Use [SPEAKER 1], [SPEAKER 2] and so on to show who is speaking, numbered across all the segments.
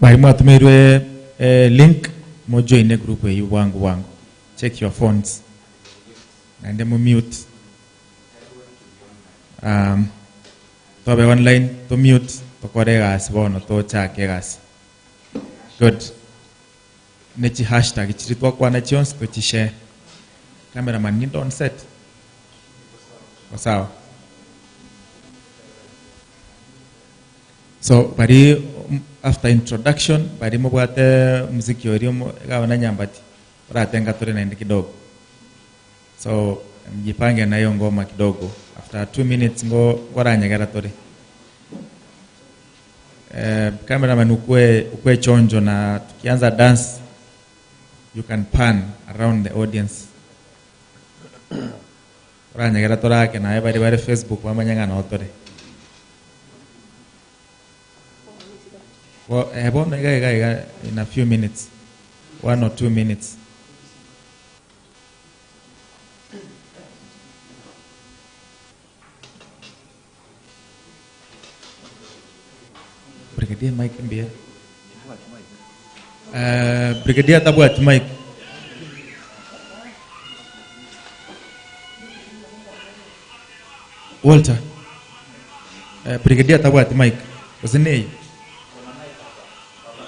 [SPEAKER 1] Bari mwatumirwe link mo join group ye wangu. Check your phones. And then mute. To be online to mute to koregas bono to chake gas. Good. Nechi hashtag chiritwa kwa na chons to share. Cameraman need on set. Sawa. So bari after introduction bari mubwate muziki orimo gawana Nyambati. Ratenga tore na kidogo. So mjipange na hiyo ngoma kidogo. After 2 minutes ngora nyagara tore. Cameraman ukwe chonjo na tukianza dance you can pan around the audience. Ngora nyagara tora ke na bari Facebook wamanyanga na otore. Well, in a few minutes, 1 or 2 minutes. Brigadier Mike mbia. Brigadier tabu at Mike. Walter. Brigadier tabu at Mike. Wasn't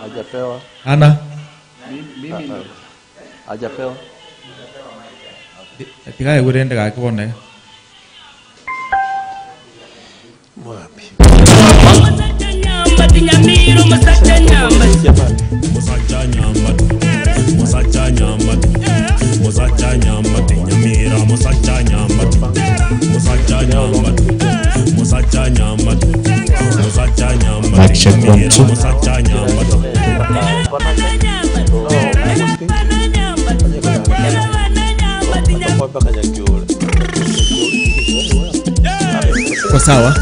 [SPEAKER 2] Hajapewa.
[SPEAKER 1] Ana?
[SPEAKER 2] Mimi. Hajapewa.
[SPEAKER 1] Tiga urende kakibone.
[SPEAKER 3] Wapi?
[SPEAKER 4] Nyamira musacha Nyambati.
[SPEAKER 3] Musacha Nyambati. Musacha Nyambati. Musacha Nyambati. Nyamira musacha Nyambati. Musacha Nyambati. Musacha Nyambati. Musacha Nyambati. Nyamira musacha Nyambati.
[SPEAKER 1] Kwa sawa.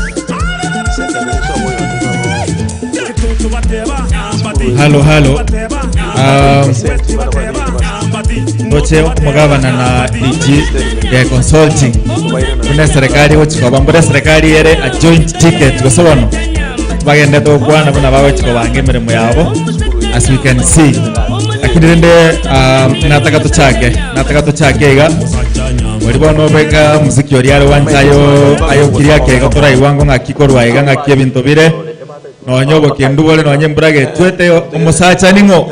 [SPEAKER 1] Hello. Oche kumugabana na DG ya consulting. Kuna serikali wochiko bambura serikali yere a joint ticket gosobono. Bagende to kwana bana bawe chiko bangemere mu yabo as we can see. Akirende nataka to chake ga. Walibono bega muziki ori ari wanzayo kiria kega tora iwango ngakikorwa iga ngakie bintu bire. No nyobo kendubole no nyembrage twete umusacha ningo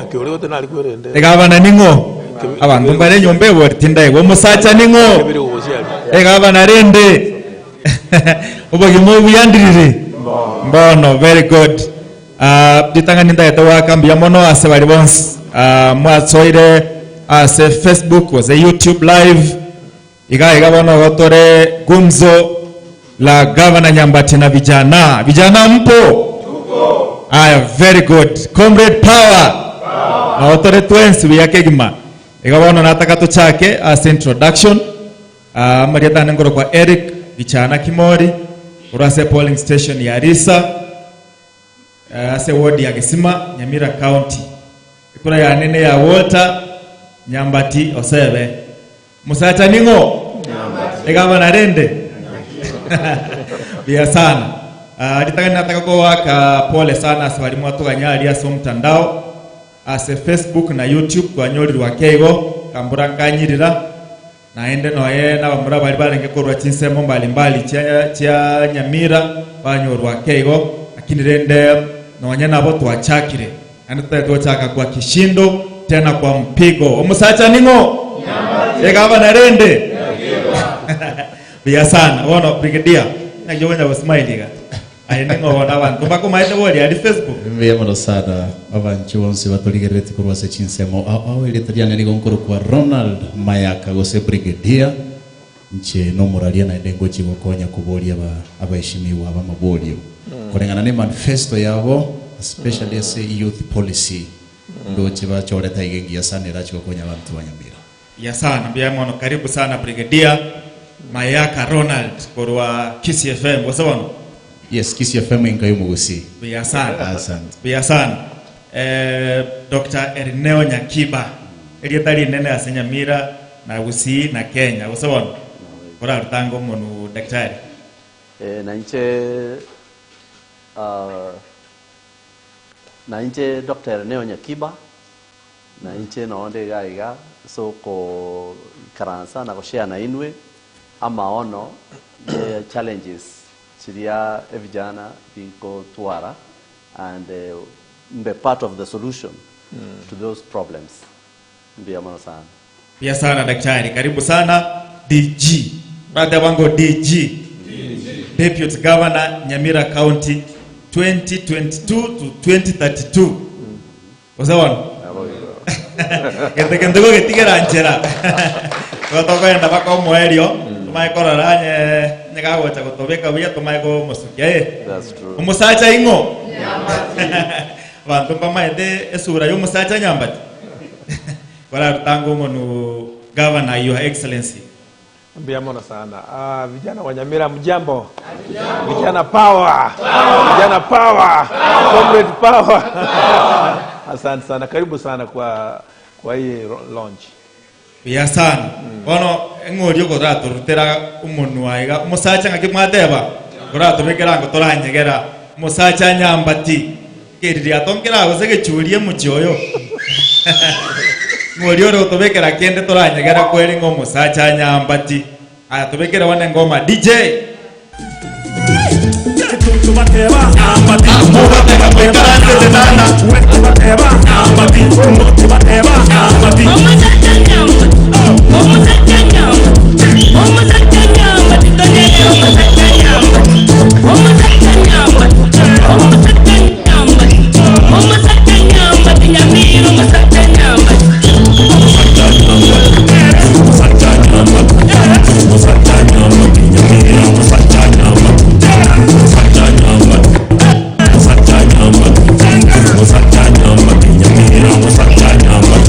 [SPEAKER 1] egabana ningo abantu mbare nyombe bortinda ego umusacha ningo egabana rende obogi mu yandirire mbono very good ditanga ninda yatawa kambia mono ase bali bonse mwatsoire ase Facebook was a YouTube live iga bono gotore gumzo la Governor Nyambati na vijana mpo. Very good. Comrade power. Na otore twensi wiyake gima. Ikawono nataka to chake as introduction. Mariata nengoro kwa Eric Vijana Kimori. Urase polling station ya Risa. Ase ward ya Kisima, Nyamira County. Ikura ya nene ya Walter Nyambati Osebe. Musacha ningo. Ikawa na rende. Bia sana. Nataka kuwaka pole sana aswalimu watu ganyari aso mtandao ase Facebook na YouTube kwa nyori wakego kambura kanyirira naende noye na bamura bali balenge korwa chinsemo mbali chia Nyamira banyoru wakego lakini rende noye nabo twachakire ande twachaka kwa kishindo tena kwa mpigo umusacha ningo egaba na rende bia sana wono brigadier na jonya was smiling ayenengo wana abantu bakomaite boli ali Facebook
[SPEAKER 5] mbiemo sana abanchi bonse batoligerete kurwa se chinsemo awele tariana ni gonkoro kwa Ronald Mayaka gose brigadier nche no moralia na ndengo chigokonya kubolia abaheshimiwa abamabolio kulingana ne manifesto yabo especially as youth policy ndo chiba choreta igengia sana ira chigokonya abantu banyamira
[SPEAKER 1] ya sana mbiemo karibu sana brigadier Mayaka Ronald kurwa KCFM wasawono.
[SPEAKER 5] Yes, Kisi FM ingayo mugusi.
[SPEAKER 1] Biasan. Dr. Erneo Nyakiba. Elietari nene ase Nyamira na Gusii na Kenya. Usawon. Kora rutango monu daktari.
[SPEAKER 2] Na nche na inche Dr. Neo Nyakiba na inche naonde gaiga so ko karansa na ko share na inwe ama ono the challenges chiria vijana biko tuara and be part of the solution to those problems. Mbia mono sana.
[SPEAKER 1] Pia sana daktari, karibu sana DG. Brother wangu DG. Deputy Governor Nyamira County 2022 to 2032. Usawana? Kende ko getigera nchera. Gotoko enda bako moerio, tumai koraranye nyagago cha gotobeka buya tumai ko musukia
[SPEAKER 2] That's true.
[SPEAKER 1] Umusacha ingo. Bantu pamaide esura yo musacha Nyambati. Kwa rutango monu Governor, Your Excellency.
[SPEAKER 6] Mbia mono sana. Vijana wa Nyamira mjambo. Vijana power. Vijana power. Comrade power. Asante sana. Karibu sana kwa hii launch.
[SPEAKER 1] Pia sana. Ono ngori ko rato rutera umunu waiga musacha ngakimwateba. Korato bekerango toranyegera musacha Nyambati. Kiriri atongera gosege churie muchoyo. Ngori oro tobekera kende toranyegera kweri ngo musacha Nyambati. Aya tobekera wane ngoma DJ.
[SPEAKER 3] Tubateba Nyambati, tubateba kwekaranze zenana. Tubateba Nyambati, tubateba Nyambati.
[SPEAKER 4] Omusacha Nyambati, omusacha Nyambati, omusacha Nyambati, tonye omusacha Nyambati, omusacha Nyambati, omusacha Nyambati, omusacha Nyambati, Nyamira omusacha Nyambati.
[SPEAKER 3] Musacha Nyambati, Musacha Nyambati, Nyamira Musacha Nyambati, Musacha Nyambati, Musacha Nyambati, Musacha Nyambati, Nyamira Musacha Nyambati.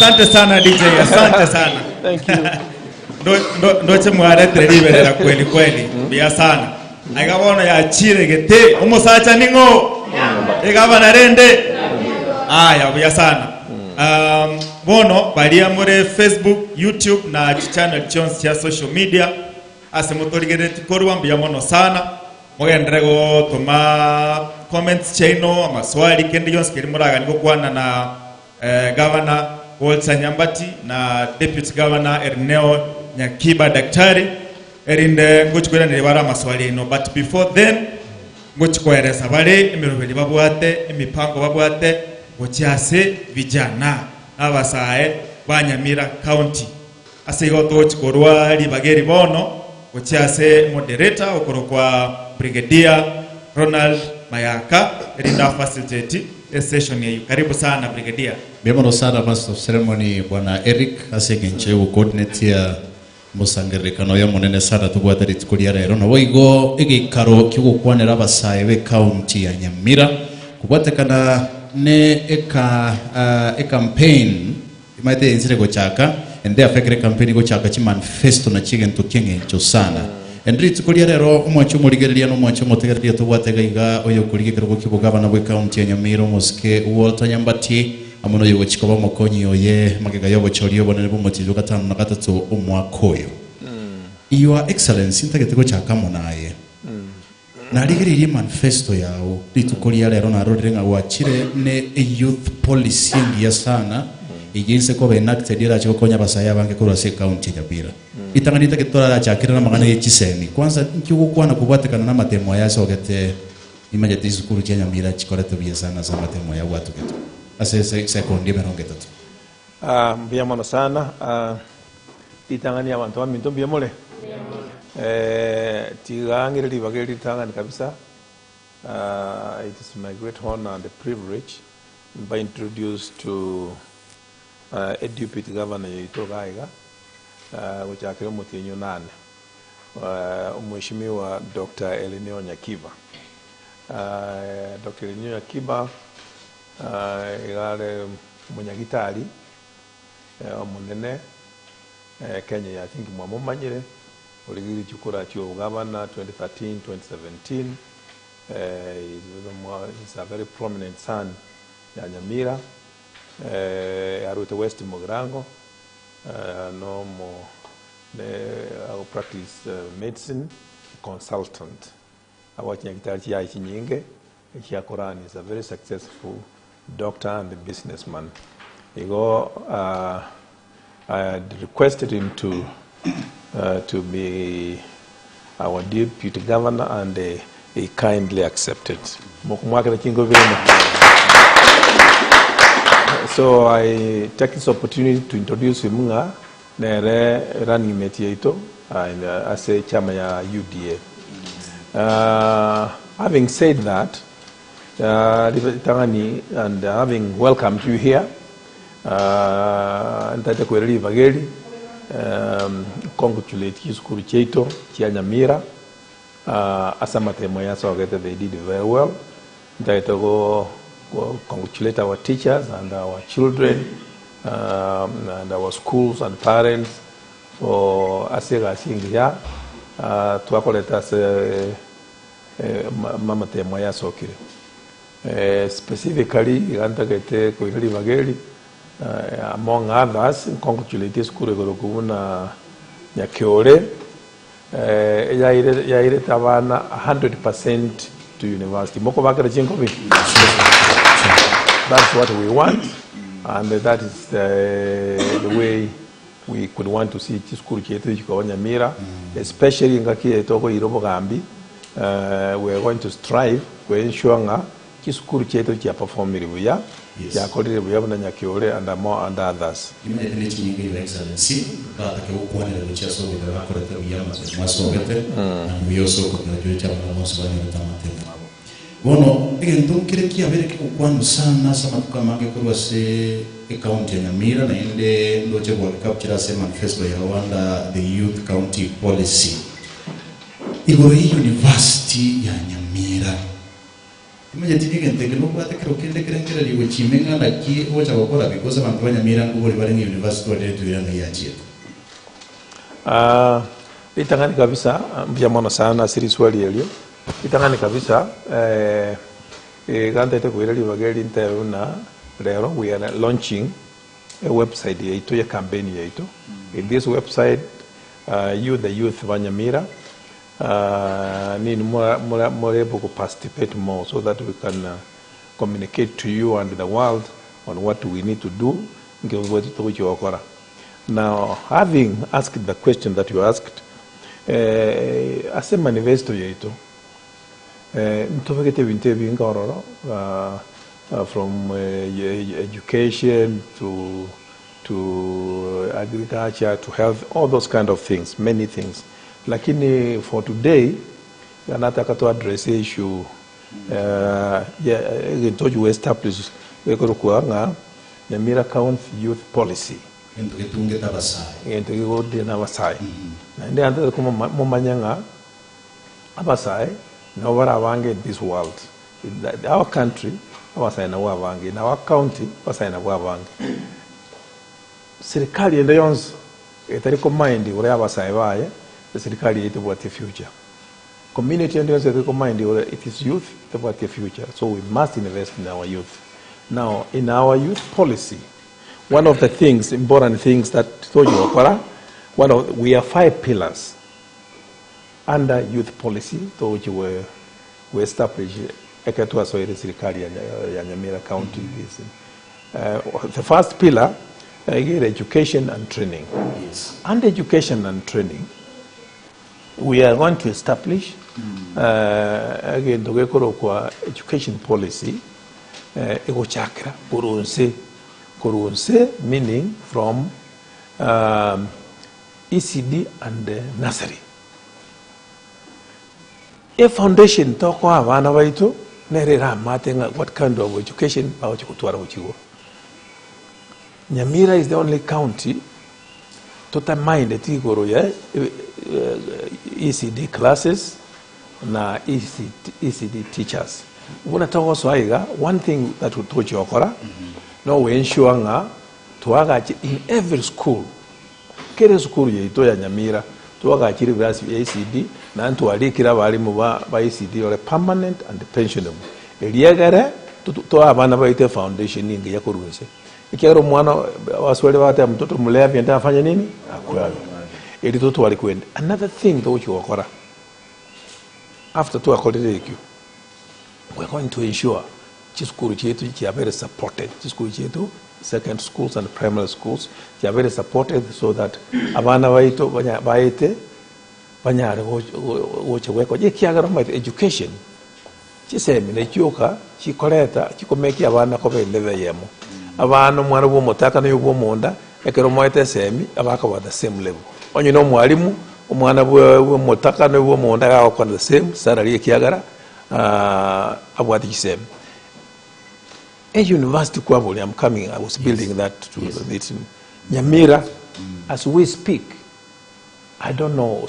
[SPEAKER 1] Asante sana DJ, asante sana.
[SPEAKER 6] Thank you.
[SPEAKER 1] Ndoche mware teribera kweli kweli. Bia sana. Aikabona ya chire gete umusacha ningo. Igabana rende. Aya bia sana. Bono balia muri Facebook, YouTube na channel chons ya social media. Ase motorigere tikorwa mbia mono sana. Mugendrego tuma comments chaino amaswali kendi yonse kiri muraga niko kwana na Governor Nyambati na Deputy Governor Neo Nyakiba daktari erinde ngochkwenda nilibara maswali no, but before then ngochikoeresa bare emiroberi babwate emipango babwate gochiase vijana abasae ba Nyamira County ase igoto chikorwa libageri bono gochiase moderator okorokwa Brigadier Ronald Mayaka erinda facilitate session yeyu. Karibu sana Brigadier.
[SPEAKER 5] Bienvenido sana Master of Ceremony bwana Eric asegenche coordinate ya musangerekano ya munene sana tugwata ritikulia rero na boigo igikaro kigukwanira abasae be county ya Nyamira kubwatekana ne e campaign imaite insire gochaka ende afekere campaign gochaka chi manifesto na chigento kengencho sana endritsi kulia rero umwacho murigereria no mwacho mutegereria tugwatega iga oyo kurigekero gukibugabana bwe county ya Nyamira muske Walter Nyambati amuno yo chikoba mokonyi oye magega yo bochorio bonene bomotiju gatano na gatatu umwakoyo Your Excellency ntagetego chaka munaye narigiririe manifesto yao ritukulia rero na rodirenga wachire ne youth policy ngiya sana iginse ko enacted ira chiko konya basaya bange ko rase county ya Nyamira itanganita ketora chakira na magana y'ichisemi kwanza nkigukwana kubwatekana na matemo ya sogete imaje tisukuru cha Nyamira chikorete biye sana za matemo ya watu ketu ase sekondi meronge tatu
[SPEAKER 6] mbiyamano sana itangani abantu baminto mbiyamole tigangire libageri tangani kabisa. It is my great honor and a privilege by introduced to a deputy governor Yitogaiga which akire mutinyo nane mheshimiwa Dr. Elinio Nyakiba. Dr. Elinio Nyakiba igale munyagitari munene Kenya I think mwamumanyire oligiri chukura chyo governor 2013-2017 he's a very prominent son ya Nyamira arute West Mogrango no mo I practice medicine consultant awachanyagitari ya chinyinge Korani is a very successful doctor and a businessman. I had requested him to be our deputy governor and he kindly accepted. So I take this opportunity to introduce him running mate as a chairman of UDA. Having said that, and having welcomed you here, congratulate Kiskuru Cheito, Chia Nyamira, Asamate Moyaso, they did very well. Congratulate our teachers and our children, and our schools and parents for Asega Singya, to accolade us Mamate Moyaso. Specifically, among others, congratulate Skuru Goroguna Nyakiore, Yaire Tavana 100% to university. That's what we want, and that is the way we could want to see Skuru Nyamira, especially in Gaki Togo Irobo Gambi. We are going to strive to ensure Kiskuru chetu chia perform ribuya ya kodi ribuya na Nyakiore and more and others.
[SPEAKER 5] Your Excellency, but the one which is so with the record of the Masovet, and we also congratulate our most valuable. Bueno, again, don't get a key of one son, Nasamakamange Kurase, a county in Nyamira, and the Loja will capture us a manifesto under the youth county policy. Igoi University ya Nyamira. Imagine you can take a look at the croquet curriculum which you may not like what I will call because of Nyamira who will be university to the Yachi.
[SPEAKER 6] Itangani kabisa mjamano sana siri swali helio. Itangani kabisa ganda ite kuireli bageli interuna lero we are launching a website yetu ya campaign yetu. In this website you the youth wa Nyamira need more able to participate more so that we can communicate to you and the world on what we need to do. Now, having asked the question that you asked, as a manifesto yetu, Ntobekete binte bingororo from education to agriculture to health, all those kind of things, many things. Lakini for today, nataka to address issue you establish kuanga Nyamira County Youth Policy.
[SPEAKER 5] Into kitunge tabasai.
[SPEAKER 6] Into kigodi na basai. Na ndi anda kuma mumanyanga abasai na wara wange in this world. In our country, abasai na wange. In our county, abasai na wange. Serikali ende yonso etariko mind ore abasai baye, serikali ite what the future. Community ende yonso etariko mind ore it is youth the what the future. So we must invest in our youth. Now, in our youth policy, one of the things, important things that we have 5 pillars under youth policy, which were established ekatwa so ile serikali ya Nyamira County. The first pillar is education and training.
[SPEAKER 5] Yes.
[SPEAKER 6] Under education and training, we are going to establish again the education policy. Ego chakra kurunse meaning from ECD and nursery. A foundation toko abana baitu nerera matenga what kind of education bawo kutwara uchigo. Nyamira is the only county tota mind etigoro ya ECD classes na ECD teachers. One thing that we told you, no, we ensure in every school, kere school ye itoya Nyamira, tuwaga chiri vasi ACD, na antu walikira walimu ba ACD or permanent and pensionable. Eliagare to abana ba ite foundation ningi ya kurunse. Ikiaro mwana waswele wate mtoto mulea bienda afanya nini? Akwali. Eli toto walikwenda. Another thing that you wakora. After to akolele you. We're going to ensure school chetu are very supported. School chetu, second schools and primary schools, they are very supported so that abana baito baite banyare woche weko je kiagara my education. Chisemi ne kyoka chikoleta chikomeki abana ko beleve yemo. Abana mwana bo motaka no yugo monda ekero moite semi abaka wa the same level. Onye no mwalimu omwana bo motaka no yugo monda ga ko the same salary kiagara. A university kwabuli, I was building that to the Nyamira, as we speak, I don't know,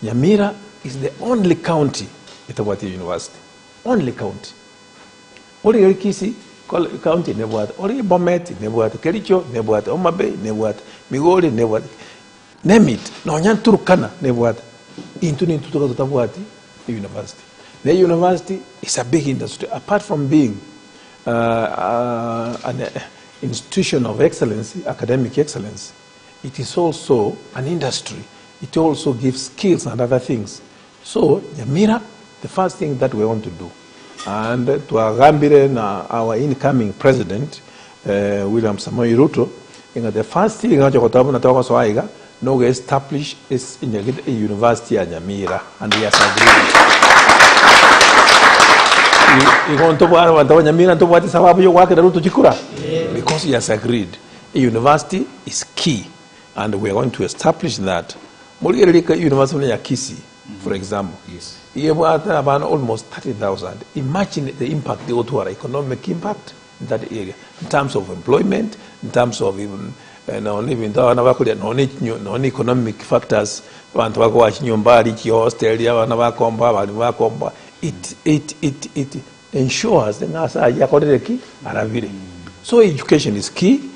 [SPEAKER 6] Nyamira is the only county at Nyambati University. Only county. Ori Kisi county nebuat, Ori Bomet nebuat, Kericho nebuat, Omabe nebuat, Migori nebuat. Name it. No nyan Turkana nebuat. Into the university. The university is a big industry. Apart from being an institution of excellence, academic excellence, it is also an industry. It also gives skills and other things. So, Nyamira, the first thing that we want to do, and to Agambire, our incoming president, William Samoei Ruto, the first thing no, we establish is in a university at Nyamira, and he has agreed. Because he has agreed. A university is key, and we are going to establish that. University of Kisi, for example,
[SPEAKER 5] Yes.
[SPEAKER 6] About almost 30,000. Imagine the impact, the economic impact in that area, in terms of employment, in terms of even non-economic factors. It ensures the so education is key.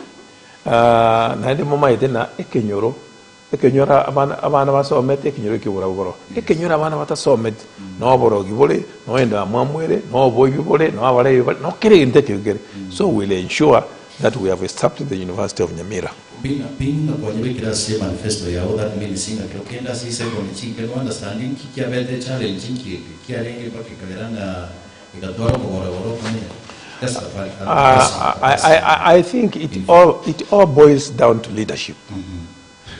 [SPEAKER 6] Ekenyora abana basomete ekenyora kibura ekenyora abana batasomete no boro gibole no enda mwamwere no boy gibole no abale gibole no kire intekegere. So we'll ensure that we have established the University of Nyamira.
[SPEAKER 5] Being kwa nyibikira se manifesto ya that means singa kyokenda si se kwa chinke no understanding kikia bete challenge chinke kia renge pa kikalanga ikatwara boro kwenye.
[SPEAKER 6] I think it all boils down to leadership.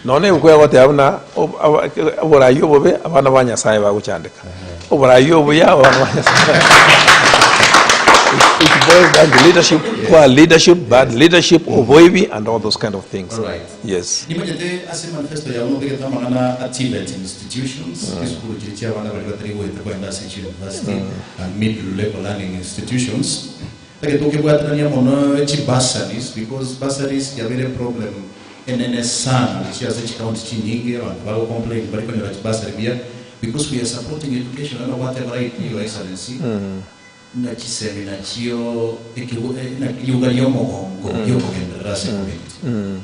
[SPEAKER 6] none ukwe wote abuna obora yobobe abana banya sai ba kuchandika obora yobo ya abana banya it boils down to leadership, poor leadership, bad leadership, ovoibi, and all those kind of things.
[SPEAKER 5] Right.
[SPEAKER 6] Yes.
[SPEAKER 5] Nimejete ase manifesto ya uno bigeta mangana achievement institutions. School jitia wana bali batri wo itakuwa industry university and middle level learning institutions. Like toke bwa tania mono chi bursaries because bursaries ya very problem NNS sana which has a county chinyingi and bao complain bali kwa ni bursary bia because we are supporting education and whatever right your excellency. Na chisemi na chio na yuga yomongo yokogenda rasa community.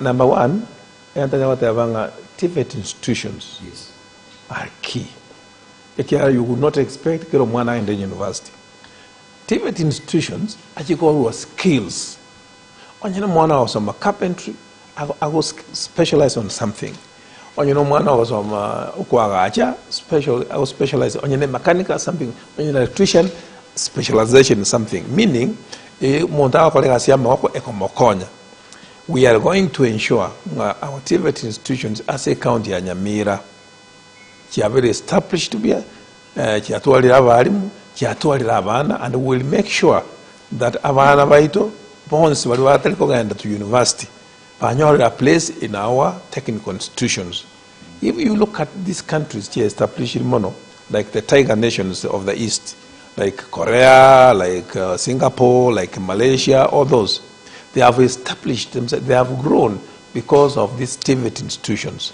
[SPEAKER 6] Number one, TVET institutions are key. You would not expect kero mwana in the university. TVET institutions actually skills. Onyina mwana was on carpentry, I was specialized on something. Onyina mwana was on ukwaga I was specialized on mechanical something. Onyina electrician specialization in something. Meaning, montaga kolega siyama wako ekomokonya. We are going to ensure our TVET institutions as a county ya Nyamira are very established to be chiatwalira abalimu chiatwalira abana, and we will make sure that abana baito bonsi bali batali kugenda to university banyorira a place in our technical institutions. If you look at these countries here established in mono, like the tiger nations of the east, like Korea, like Singapore, like Malaysia, all those, they have established themselves, they have grown because of these TVET institutions.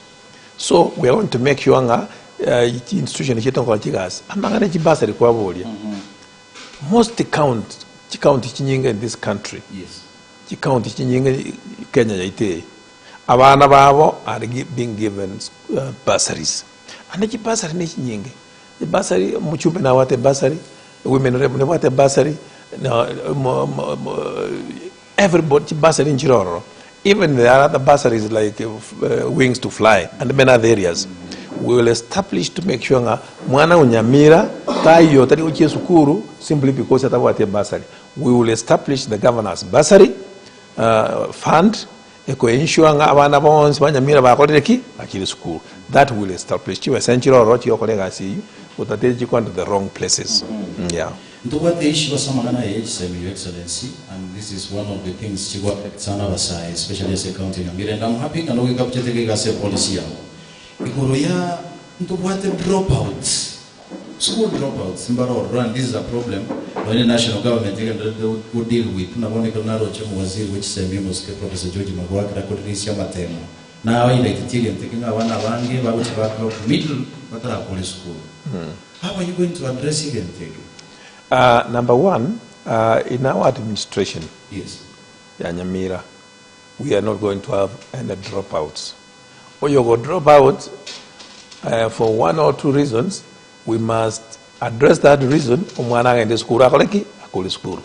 [SPEAKER 6] So we are going to make sure that institution most count in this country. Yes. Count Kenya abana babo are being given bursaries. And the bursary ni nyingi. The bursary muchumbe na wate bursary, women ne wate bursary, everybody bursary in Chiroro. Even there are other bursaries like wings to fly and many other areas. We will establish to make sure that mwana unyamira tayo tari uchi sukuru simply because atawate bursary. We will establish the governor's bursary fund eko ensure nga abana bonse banyamira bakoleki akiri school. That will establish chiwe central road yokolega see utateji kwenda the wrong places. Yeah.
[SPEAKER 5] Ntukwate ishi basamagana Your Excellency, and this is one of the things chigwa sana basai, especially as a county Nyambira, and I'm happy and we capture the gase policy yao. Ikoro ya ntukwate dropouts. School dropouts, and this is a problem when the national government will deal with. Na wone kana roche mwaziri which semi muske Professor George Magwaka kodinisi ya matemo. Na wa ile titili mtekinga wana wange ba which back middle batara college school. How are you going to address it and
[SPEAKER 6] number one, in our administration,
[SPEAKER 5] yes,
[SPEAKER 6] Nyamira, we are not going to have any dropouts. Or you go drop out for one or two reasons. We must address that reason. Omwana ngende school akoleki akole school.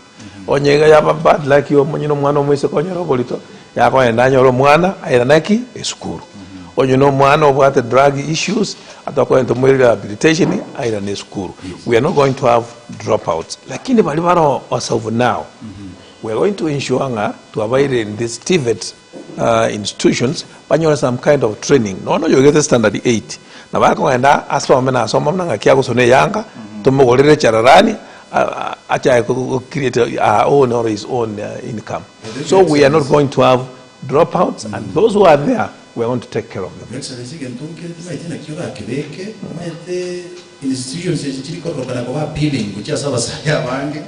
[SPEAKER 6] Onyega yaba bad like you monyino mwana mwese konyoro bolito yako endanyoro mwana ayiranaki school. Onyino mwana obwate drug issues atako into rehabilitation ayirane school. We are not going to have dropouts. Lakini bali baro osavu now. We are going to ensure to avoid in these TVET institutions banyola some kind of training. No you get standard 8. Na bako enda aswa mena asoma mna ngakia kusone yanga tumogolere chararani acha create our own or his own income. So we are not going to have dropouts, and those who are there, we are going to take care of them.
[SPEAKER 5] Institutions chiko kana kwa appealing kucha sawa saya bange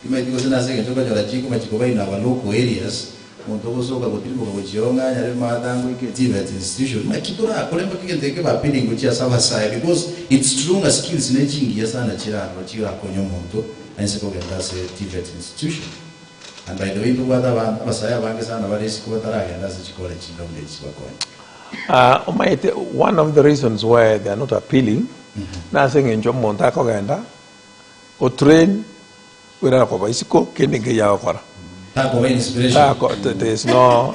[SPEAKER 5] imajiko zina zake toka jara chiko machiko bai na local areas montogozo ka botilimo ka bochionga nyare madango TVET institution makitora kolemba kigende ba appealing kucha sawa saya because it's strong skills ne chingi sana chirano chira konyo monto anse ko genda se TVET institution. And by the way to wada basaya bange sana bali siko tara genda se chikole chindo mdechi bakoni.
[SPEAKER 6] One of the reasons why they are not appealing, nothing in Jomo Takoganda, or train without a bicycle, Kenning Yakora. There is no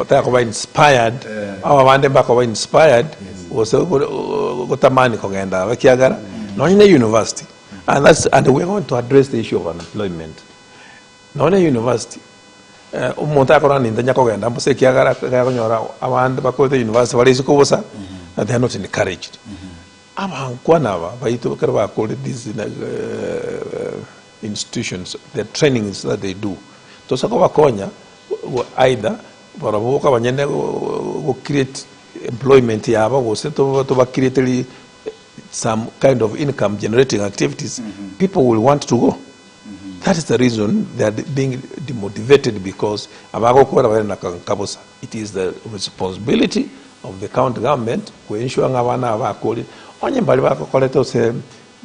[SPEAKER 6] Takoba inspired, our Vandebakova inspired was Gotamani Koganda, Vakiagara, not in a university. And we're going to address the issue of unemployment. Not in a university. umuntu akora ninda nyakogenda mbuse kiagara kanyora abandi bakoze university bari kubusa they are not encouraged abankwana baitu bakara bakole these institutions the trainings that they do tosako bakonya either barabuka banyene go create employment yabo go seto to ba create some kind of income generating activities people will want to go. That is the reason they are being demotivated, because it is the responsibility of the county government to ensure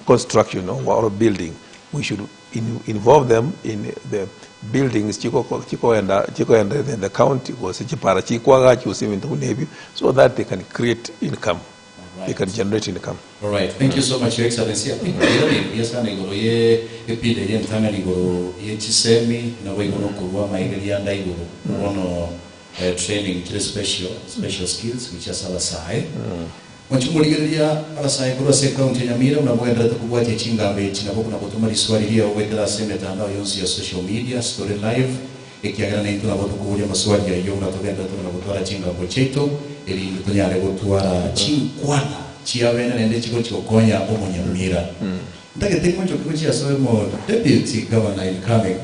[SPEAKER 6] construction or building. We should involve them in the buildings and the county so that they can create income. Right. They can generate income.
[SPEAKER 5] All right. Thank you so much, Your Excellency. I think yes, I go ye epide ye ntanga ni go ye chisemi na we go no kuwa maigeli anda go no training to special skills which is ala sai. Mchumuligeli ya ala sai kwa se county Nyamira na mwenda to kuwa te chinga be china boku na kutuma liswali hiyo wetela semeta ndao yonsi ya social media story live ikiagana na itu na boku kuwa maswali ya yo na togenda to na kutwala chinga bocheto eli tunyale gutwara chinkwana chiavena nende chiko chikokonya omo Nyamira ndake tengo choko chia somo deputy governor incoming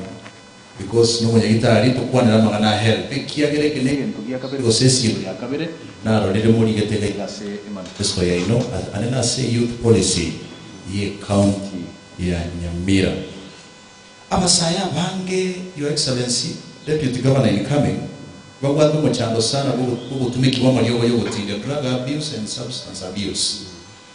[SPEAKER 5] because no nyagitari to kwana na magana help kiagere kinege ntugia kabere go sesi ya kabere na rolele muri getele klase manifesto ya ino anena se youth policy ye county ya Nyamira abasaya bange Your Excellency deputy governor incoming bagwa no mchando sana ubutumiki wa maliogo yo gutinda drug abuse and substance abuse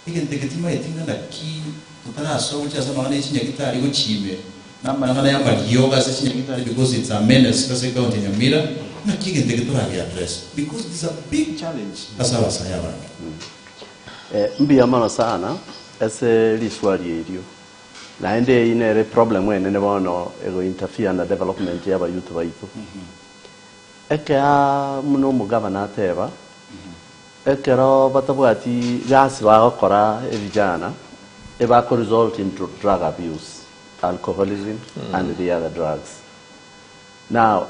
[SPEAKER 5] igente ketima itinga na ki tutana so ucha sama kana ichinya kitari go chime nama kana ya malioga se chinya kitari because it's a menace kasi county Nyamira na kigente ketura ya address because this is a big challenge asaba sayaba
[SPEAKER 2] mbi amana sana ese liswali elio na ende ine problem wene ne bono ego interfere na development ya ba youth baitu ekea muno mugavana ateba ekero batabwati gas bagokora Vijana eba result in drug abuse, alcoholism and the other drugs. Now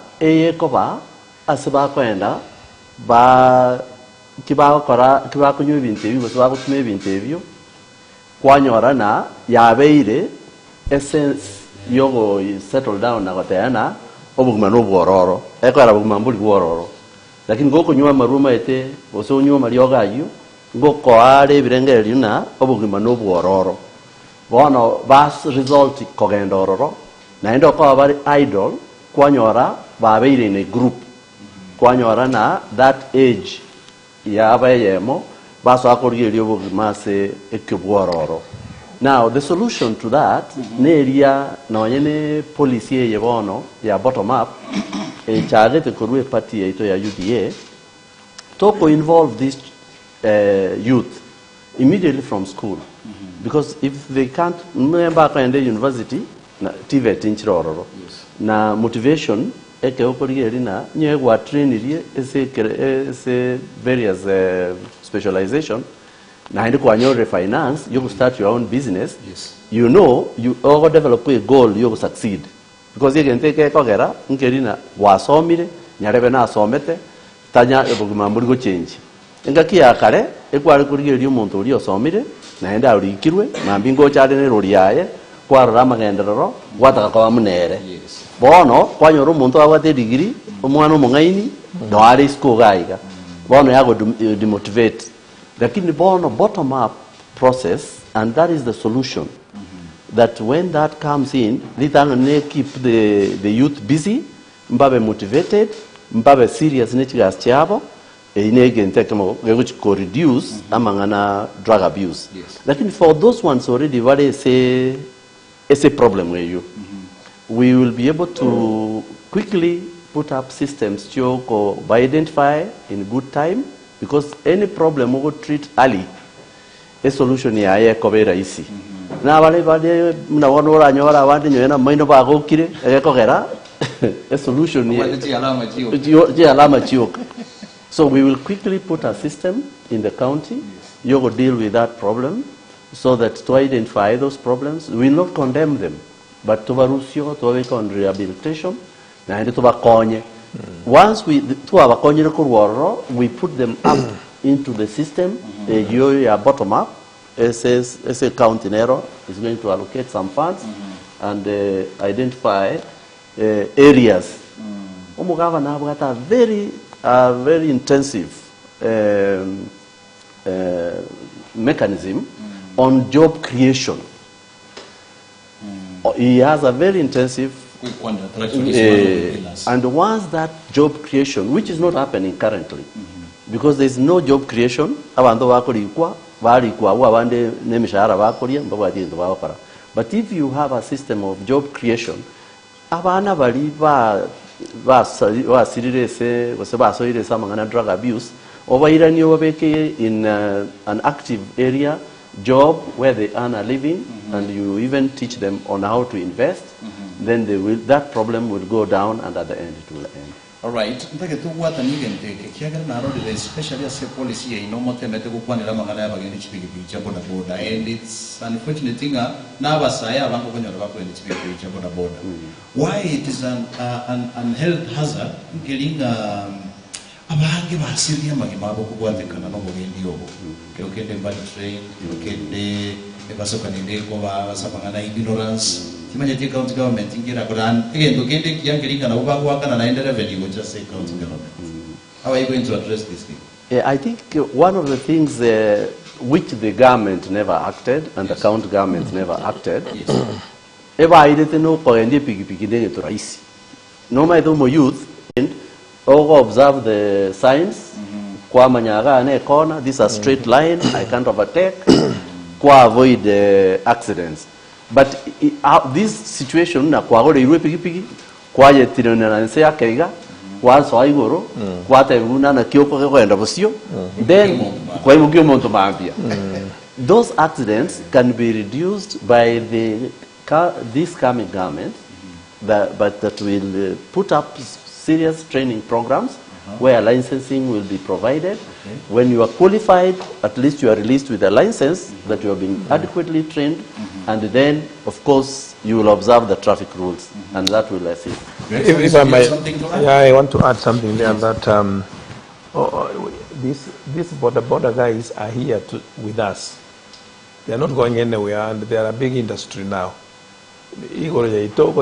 [SPEAKER 2] koba asiba kwenda ba kibagokora kibakunywa ibintu ebyo bose bagutuma ibintu ebyo kwanyora na yabeire essence yogo settle down na gotena obuguma no bwororo ekwara buguma mbuli bwororo lakini ngoko nywa maruma ete oso nywa marioga yu ngoko are birengeri na obuguma no bwororo bono bas result kogendororo na endo ko bari idol kwanyora babeire in a group kwanyora na that age ya bayemo baso akorigeri obuguma se ekibwororo. Now the solution to that neria na nyene policy ye bono ya bottom up charge kurue party ito ya UDA to involve this youth immediately from school because if they can't remember in the university na TVET inchiroro na motivation eke okorigeri na nyegwa train ese various specialization na hindi kwa nyo refinance, you start your own business.
[SPEAKER 5] Yes.
[SPEAKER 2] You know, you all develop a goal, you succeed. Because you can take a kogera, nkerina wasomire, nyarebe na asomete, tanya ebugumamburi go change. Engaki akare, ekwari kurigeri umuntu uri osomire, na enda uri kirwe, na mbingo chade ne roriaye, kwa rama genderero, gwataka kwa munere.
[SPEAKER 5] Yes.
[SPEAKER 2] Bono, kwa nyoro umuntu abate degree, umwana umungaini, no ari school gaiga. Bono yago demotivate. Lakini bono bottom up process, and that is the solution. That when that comes in, they keep the youth busy, mbabe motivated, mbabe serious netigas chabo, which could reduce amangana drug abuse.
[SPEAKER 5] Yes.
[SPEAKER 2] Lakini for those ones already, what is a problem with you? We will be able to quickly put up systems to identify in good time. Because any problem we will treat early, a solution ya ye kobera isi. Na wale na wanora nyora wandi nyona maino ba go kire kogera a solution ya ji alama chioka. So we will quickly put a system in the county. You will deal with that problem so that to identify those problems, we will not condemn them, but to work on rehabilitation, na ndi tubakonye. Once we tubakonyere kurworo, we put them up into the system. You bottom up. As a county narrow is going to allocate some funds and identify areas. Omugava na bwata very intensive mechanism on job creation. He has a very intensive and once that job creation, which is not happening currently, because there is no job creation, abantu bakorikwa barikwa abande nemishahara bakoria mbaba dinto bakora. But if you have a system of job creation, abana bali basirirese bose basoirese amangana drug abuse obairani obabeke in an active area job where they earn a living, and you even teach them on how to invest, then that problem will go down, and at the end it will end.
[SPEAKER 5] All right, ndake tuwata nigente kiagara na road, especially as a policy ya inomote mete kukwanira magana ya bageni chipiki cha boda boda, and it's unfortunate thing na abasaya abango konyora bako ndi chipiki cha boda boda. Why it is an health hazard ngelinga abange basiria magimabo kubwatekana no mugendi obo kende mbali train kende ebasoka nende ko basabangana ignorance timanye county government ingira brand egendo kende kiangelinga na ubagwa kana na revenue go just say county government. How are you going to address this thing?
[SPEAKER 2] I think one of the things which the government never acted and the county government never acted, eba idete no koende pigi ndenge to raisi no my do youth and observe the signs kwa manyaga ne corner, this is a straight line, I can't overtake, kwa avoid accidents. But this situation na kwa gore irwe pigi kwa yetirana na nse yakaiga kwa so aigoro kwa tebuna na kioko kwenda bosio then kwa imugio monto mabia. Those accidents can be reduced by this coming government that will put up serious training programs where licensing will be provided. When you are qualified, at least you are released with a license that you have been adequately trained, and then, of course, you will observe the traffic rules, and that will assist.
[SPEAKER 6] If I may, I want to add something there that these border guys are here with us. They are not going anywhere, and they are a big industry now. Igor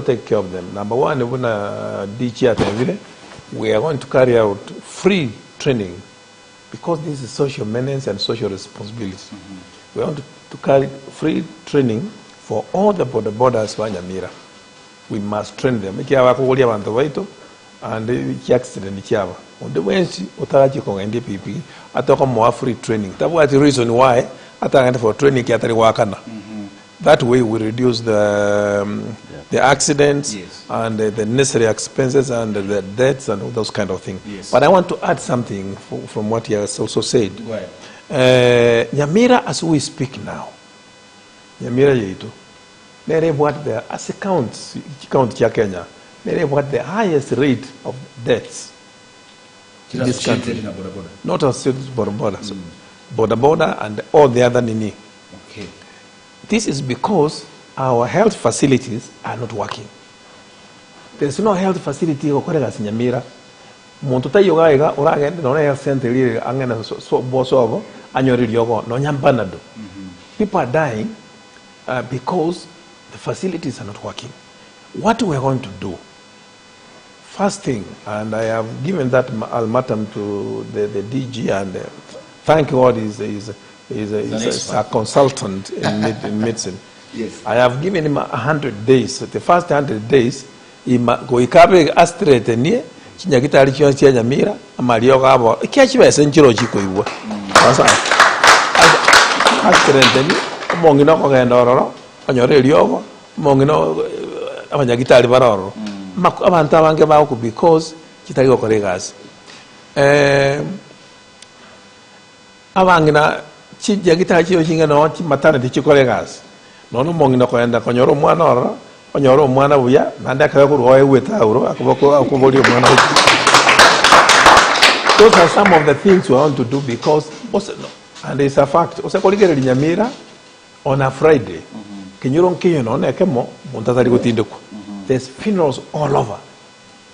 [SPEAKER 6] take care of them. Number one, we are going to carry out free training because this is social menace and social responsibility. We want to carry free training for all the borders for Nyamira. We must train them. And the accident on the way utaraji ko NDPP atoko more free training. That was the reason why atanga for training kiatari wakana. That way we reduce the accidents and the necessary expenses and the deaths and all those kind of things. But I want to add something from what he has also said. Nyamira, as we speak now, Nyamira yetu, they what the as a county Kenya, they what the highest rate of deaths in this country. Not as border and all the other nini.
[SPEAKER 5] Okay.
[SPEAKER 6] This is because our health facilities are not working. There is no health facility in Nyamira. Montuta yoga uragenda no health center ile angena so bosovo anyori yogo no nyambanado. People are dying because the facilities are not working. What we are going to do? First thing, and I have given that ultimatum to the DG, and thank God he's a consultant in medicine.
[SPEAKER 5] Yes.
[SPEAKER 6] I have given him 100 days. The first 100 days, he go ikabe astrate nie chinyagitari chyo cia Nyamira amalio gabo ikiachiba esenchiro chiko iwa. Sasa astrate ni mongino ko genda ororo onyore ryogo mongino abanyagitari baroro abantu abange bako because kitari gukore gas abangina chijagitari chyo chinga no matana chikore gas nono mongino ko enda konyoro mwana ororo onyoro mwana buya nanda ka ko roye wetauro akoboko akoboli mwana. Those are some of the things we want to do because also, and it's a fact also koligere Nyamira on a Friday kinyoro nkiyo no nekemo muntatari gutindeko. There's funerals all over.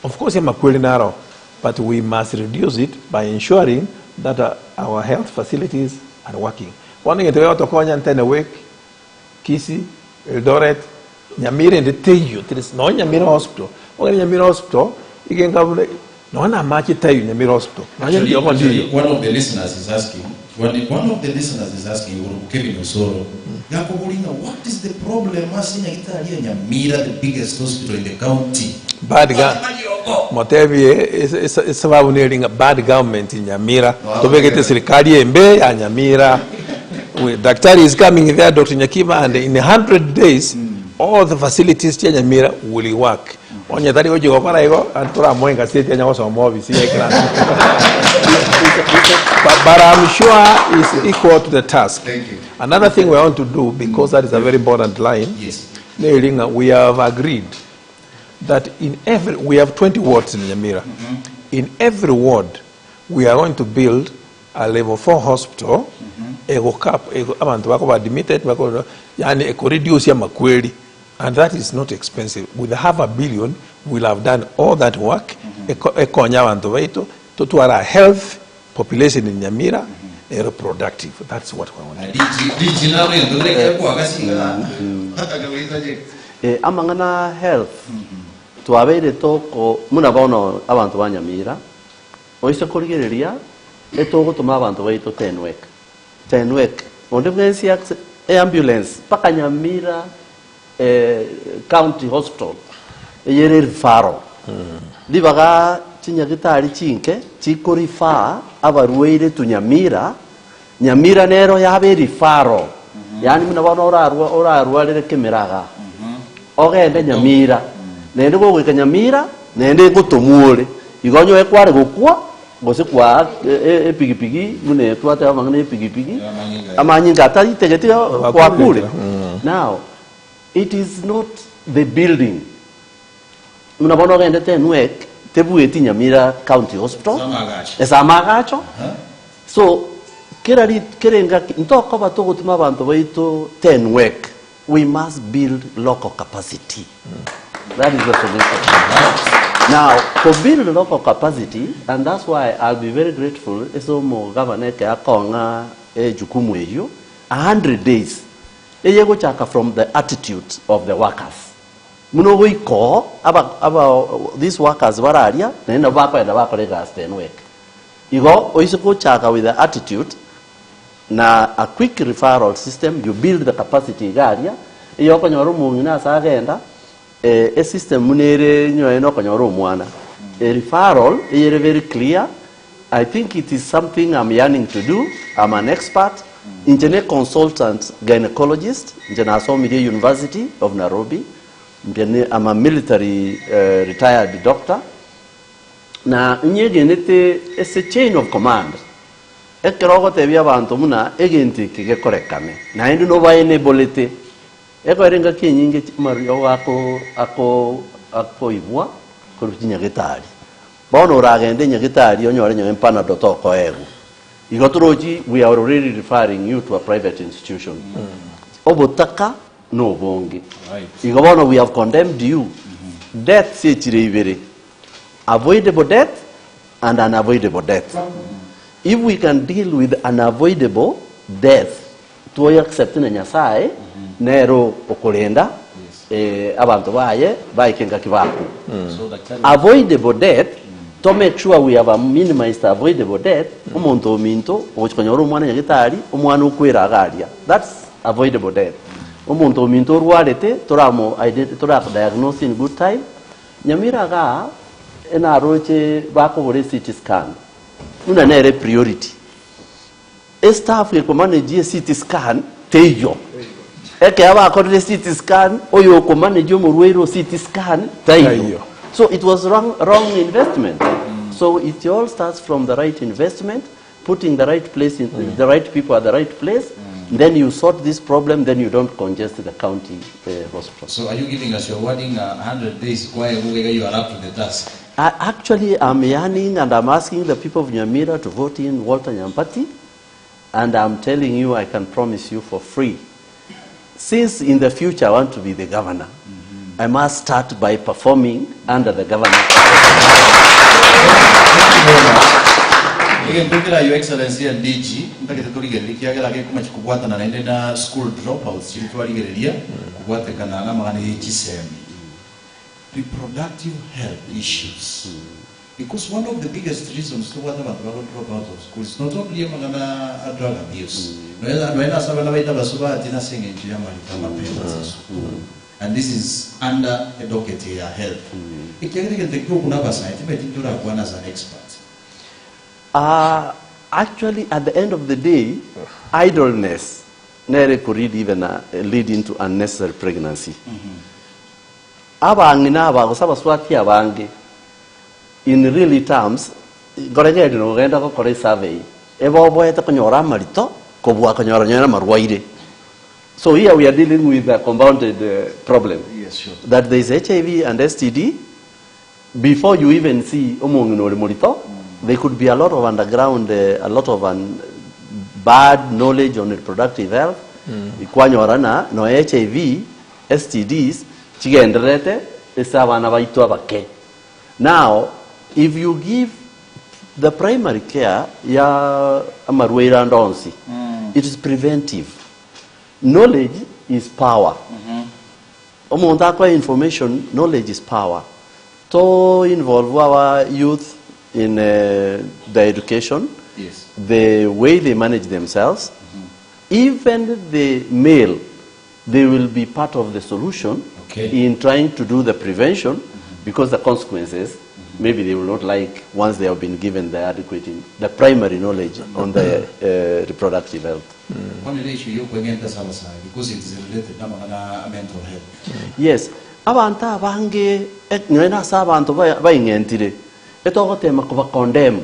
[SPEAKER 6] Of course, I'm a narrow, but we must reduce it by ensuring that our health facilities are working. One thing to Konya and Tenewek, Kisi, Eldoret, Nyamira, and the Teju. There is no Nyamira hospital. Only Nyamira hospital, you can go. No one much tell you Nyamira hospital.
[SPEAKER 5] Actually, one of the listeners is asking. One of the listeners is asking, Kevin Osoro, what is the problem? Nyamira, the biggest hospital in the county.
[SPEAKER 6] Bad Motevi is about needing a bad government in Nyamira. To make it a Sirikadi and Bay and Nyamira. Dr. is coming there, Dr. Nyakiba, and in 100 days, all the facilities in Nyamira will work. On your daddy, you go and Tora Moinga City and also more. But I'm sure it's equal to the task.
[SPEAKER 5] Thank you.
[SPEAKER 6] Another thing we want to do, because that is a very important line,
[SPEAKER 5] Yes.
[SPEAKER 6] we have agreed that we have 20 wards in Nyamira. In every ward, we are going to build a level 4 hospital. And that is not expensive. With $500 million, we'll have done all that work. To our health, population in Nyamira, reproductive. That's what we want.
[SPEAKER 2] Amangana health. Tuabere toko muna bono abantu ba Nyamira. Oise kurigereria etoko tuma abantu baito tenwek. Onde bwensi ambulance paka Nyamira county hospital. Eyere faro. Dibaga chinyagitari chinke chikori fa abaruire tu Nyamira nero yabe rifaro. Yani muna bono ora rere kemeraga. Ogende Nyamira. Nende go Nyamira, nende go tomule. Igonyo ekware gukwa, gose kwa pigipigi, mune twate amangane pigipigi. Amanyinga atari tegeti kwa kule. Now, it is not the building. Muna bono ogende tenwek, tebueti Nyamira County Hospital. Esa magacho. So, kerenga ntoko batogo tuma bantu baito tenwek. We must build local capacity. That is the solution. Now, to build local capacity, and that's why I'll be very grateful, Esomo Governor Keakonga Jukumu Eju, 100 days. Eyego chaka from the attitude of the workers. Muno we call about these workers wararia, then the bako and the bako regas ten work. You go oisoko chaka with the attitude. Na a quick referral system, you build the capacity area. Iyo konyoro mungina sa agenda a system munere nyoeno konyoro mwana. A referral is very clear. I think it is something I'm yearning to do. I'm an expert, internet consultant, gynecologist, International University of Nairobi. I'm a military retired doctor. Na nyegenete is a chain of command. Ekerogo tebia bantu muna egenti kigekorekane na hindu no ba enablete eko erenga kinyinge mario ako ibwa ko nyagitari bono ragende nyagitari onyore nyempana dotoko ego igoturoji we are already referring you to a private institution obotaka no bonge igobono we have condemned you death se chirevere avoidable death and unavoidable death. If we can deal with unavoidable death, to accept na Nyasaye, nero okolenda, abantu baye, kenga kibaku. Avoidable death, to make sure we have a minimized avoidable death, umuntu minto, ochikonyoro mwana nyagitari, umwana ukwera agaria. That's avoidable death. Umuntu minto ruarete, tora diagnose in good time. Nyamira ga, ena roche bako bore CT scan. Una nere priority. E staff ke manage CT scan teyo. Eke aba akore CT scan oyo ko manage mo ruero CT scan teyo. So it was wrong investment. So it all starts from the right investment, putting the right place in the right people at the right place. Then you sort this problem, then you don't congest the county hospital.
[SPEAKER 5] So are you giving us your wording 100 days why you are up to the task?
[SPEAKER 2] Actually, I'm yearning and I'm asking the people of Nyamira to vote in Walter Nyambati, and I'm telling you I can promise you for free. Since in the future I want to be the governor, I must start by performing under the governor.
[SPEAKER 5] Again, tukira Your Excellency and DG, ndakete tuligereria gerage kuma chikubwatana na ende na school dropouts chiri twaligereria kubwatekana na magana y'ekisemi. Reproductive health issues. Because one of the biggest reasons to what abantu drop out of school is not only magana drug abuse. Noena sabana baita basuba atina sengenji ya malita mapema. And this is under educated health. Ikiagere tekyo kuna basa itimeti ndura kwana as an expert.
[SPEAKER 2] Actually, at the end of the day, idleness could lead into unnecessary pregnancy. In real terms, survey. So here we are dealing with a compounded problem.
[SPEAKER 5] Yes, sure.
[SPEAKER 2] That there is HIV and STD. Before you even see there could be a lot of underground, a lot of bad knowledge on reproductive health. Ikwanyorana no HIV, STDs, chigenderete esabana baitu abake. Now, if you give the primary care ya amarweira ndonsi, it is preventive. Knowledge is power. Omonta information, knowledge is power. To involve our youth in the education,
[SPEAKER 5] yes,
[SPEAKER 2] the way they manage themselves, even the male, they will be part of the solution in trying to do the prevention, because the consequences, maybe they will not like once they have been given the adequate, the primary knowledge on the reproductive health.
[SPEAKER 5] One issue you bring into because it is related to mental health.
[SPEAKER 2] Yes, abanta bange nyoena sabanto ba ingentire. Eto tema kuba condemn.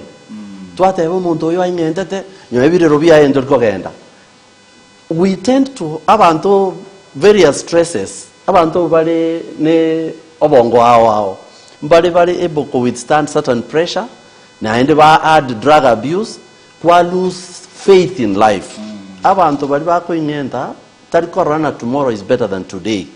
[SPEAKER 2] Twate umuntu yo ingentete nyoebire robia endo kogenda. We tend to abantu various stresses. Abantu bale ne obongo ao. Bale able to withstand certain pressure. Na ende ba add drug abuse, kwa lose faith in life. Abantu bale ba ko ingenta tari corona tomorrow is better than today.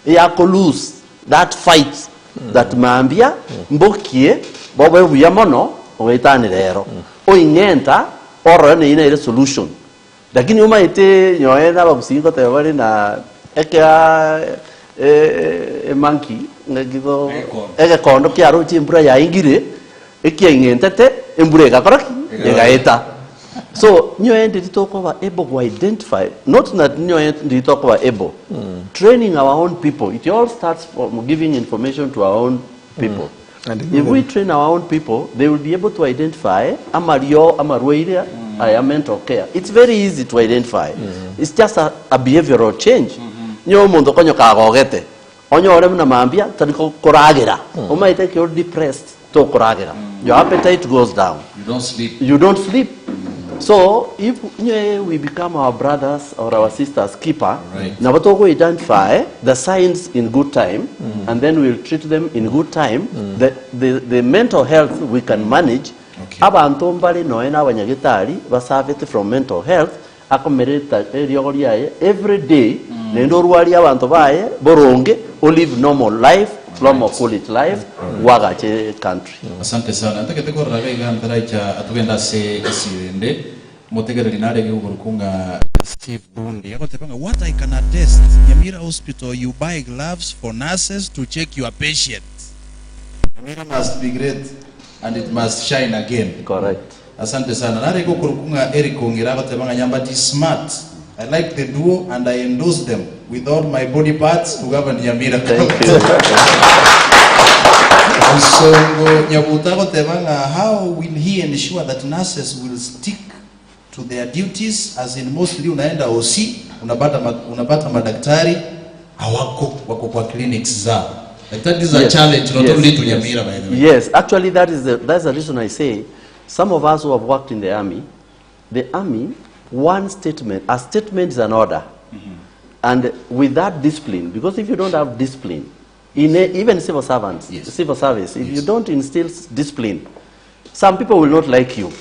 [SPEAKER 2] Ya ko lose that fight that maambia mbokie bobe buyamono oitani lero o ingenta oro ne ina ile solution lakini uma ite nyoena bakusingo tayari na eka monkey ngagido eka kondo kyaro chimbura ya ingire ekia ingentete embure gakoraki yegaeta. So nyoende ditoko ba able to identify, not that nyoende ditoko ba able training our own people. It all starts from giving information to our own people. If we train our own people, they will be able to identify amario amarweira aya mental care. It's very easy to identify. It's just a behavioral change. Nyo mundo konyo kagogete onyo ore na mambia taniko koragira omaite ke depressed to koragira, your appetite goes down, you don't sleep. So if we become our brothers or our sisters keeper, now we will identify the signs in good time, and then we'll treat them in good time. The mental health we can manage. Abantu mbali noena abanyagitari basavete from mental health akomereta eriogoria every day nendo rwali abantu baye boronge or live normal life, normal quality life wagache country.
[SPEAKER 5] Asante sana. Nataka tekora rega ndaracha atugenda se esirende motegere linare gurukunga Steve Bundi. Yako tepanga what I can attest. Nyamira Hospital you buy gloves for nurses to check your patients. Nyamira must be great and it must shine again.
[SPEAKER 2] Correct.
[SPEAKER 5] Asante sana. Nare gurukunga Eric Ongira yako tepanga Nyambati smart. I like the duo and I endorse them with all my body parts to govern Nyamira.
[SPEAKER 2] Thank you.
[SPEAKER 5] So Nyabutako tebanga, how will he ensure that nurses will stick to their duties, as in mostly unaenda OC unapata madaktari wako kwa clinics zao. Like that is a challenge not only to Nyamira by the way.
[SPEAKER 2] Yes, actually that's the reason I say some of us who have worked in the army, one statement, a statement is an order. And with that discipline, because if you don't have discipline, even civil servants, civil service, if you don't instill discipline, some people will not like you.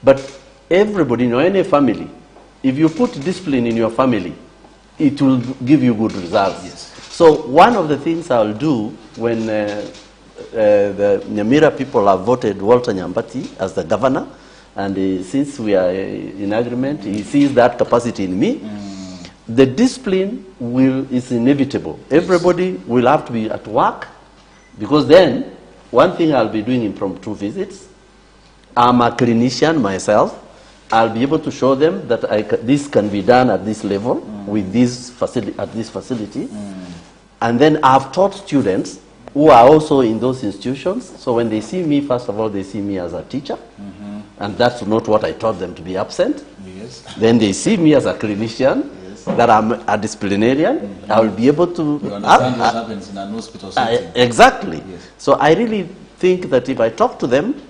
[SPEAKER 2] But everybody in any family, if you put discipline in your family, it will give you good results.
[SPEAKER 5] Yes.
[SPEAKER 2] So one of the things I'll do when the Nyamira people have voted Walter Nyambati as the governor, and since we are in agreement, he sees that capacity in me. The discipline is inevitable. Everybody will have to be at work, because then one thing I'll be doing impromptu visits. I'm a clinician myself. I'll be able to show them that this can be done at this level with this facility. And then I've taught students who are also in those institutions. So when they see me, first of all, they see me as a teacher. And that's not what I taught them, to be absent.
[SPEAKER 5] Yes.
[SPEAKER 2] Then they see me as a clinician, that I'm a disciplinarian. I will be able to...
[SPEAKER 5] You understand what happens in an hospital setting.
[SPEAKER 2] Exactly.
[SPEAKER 5] Yes.
[SPEAKER 2] So I really think that if I talk to them,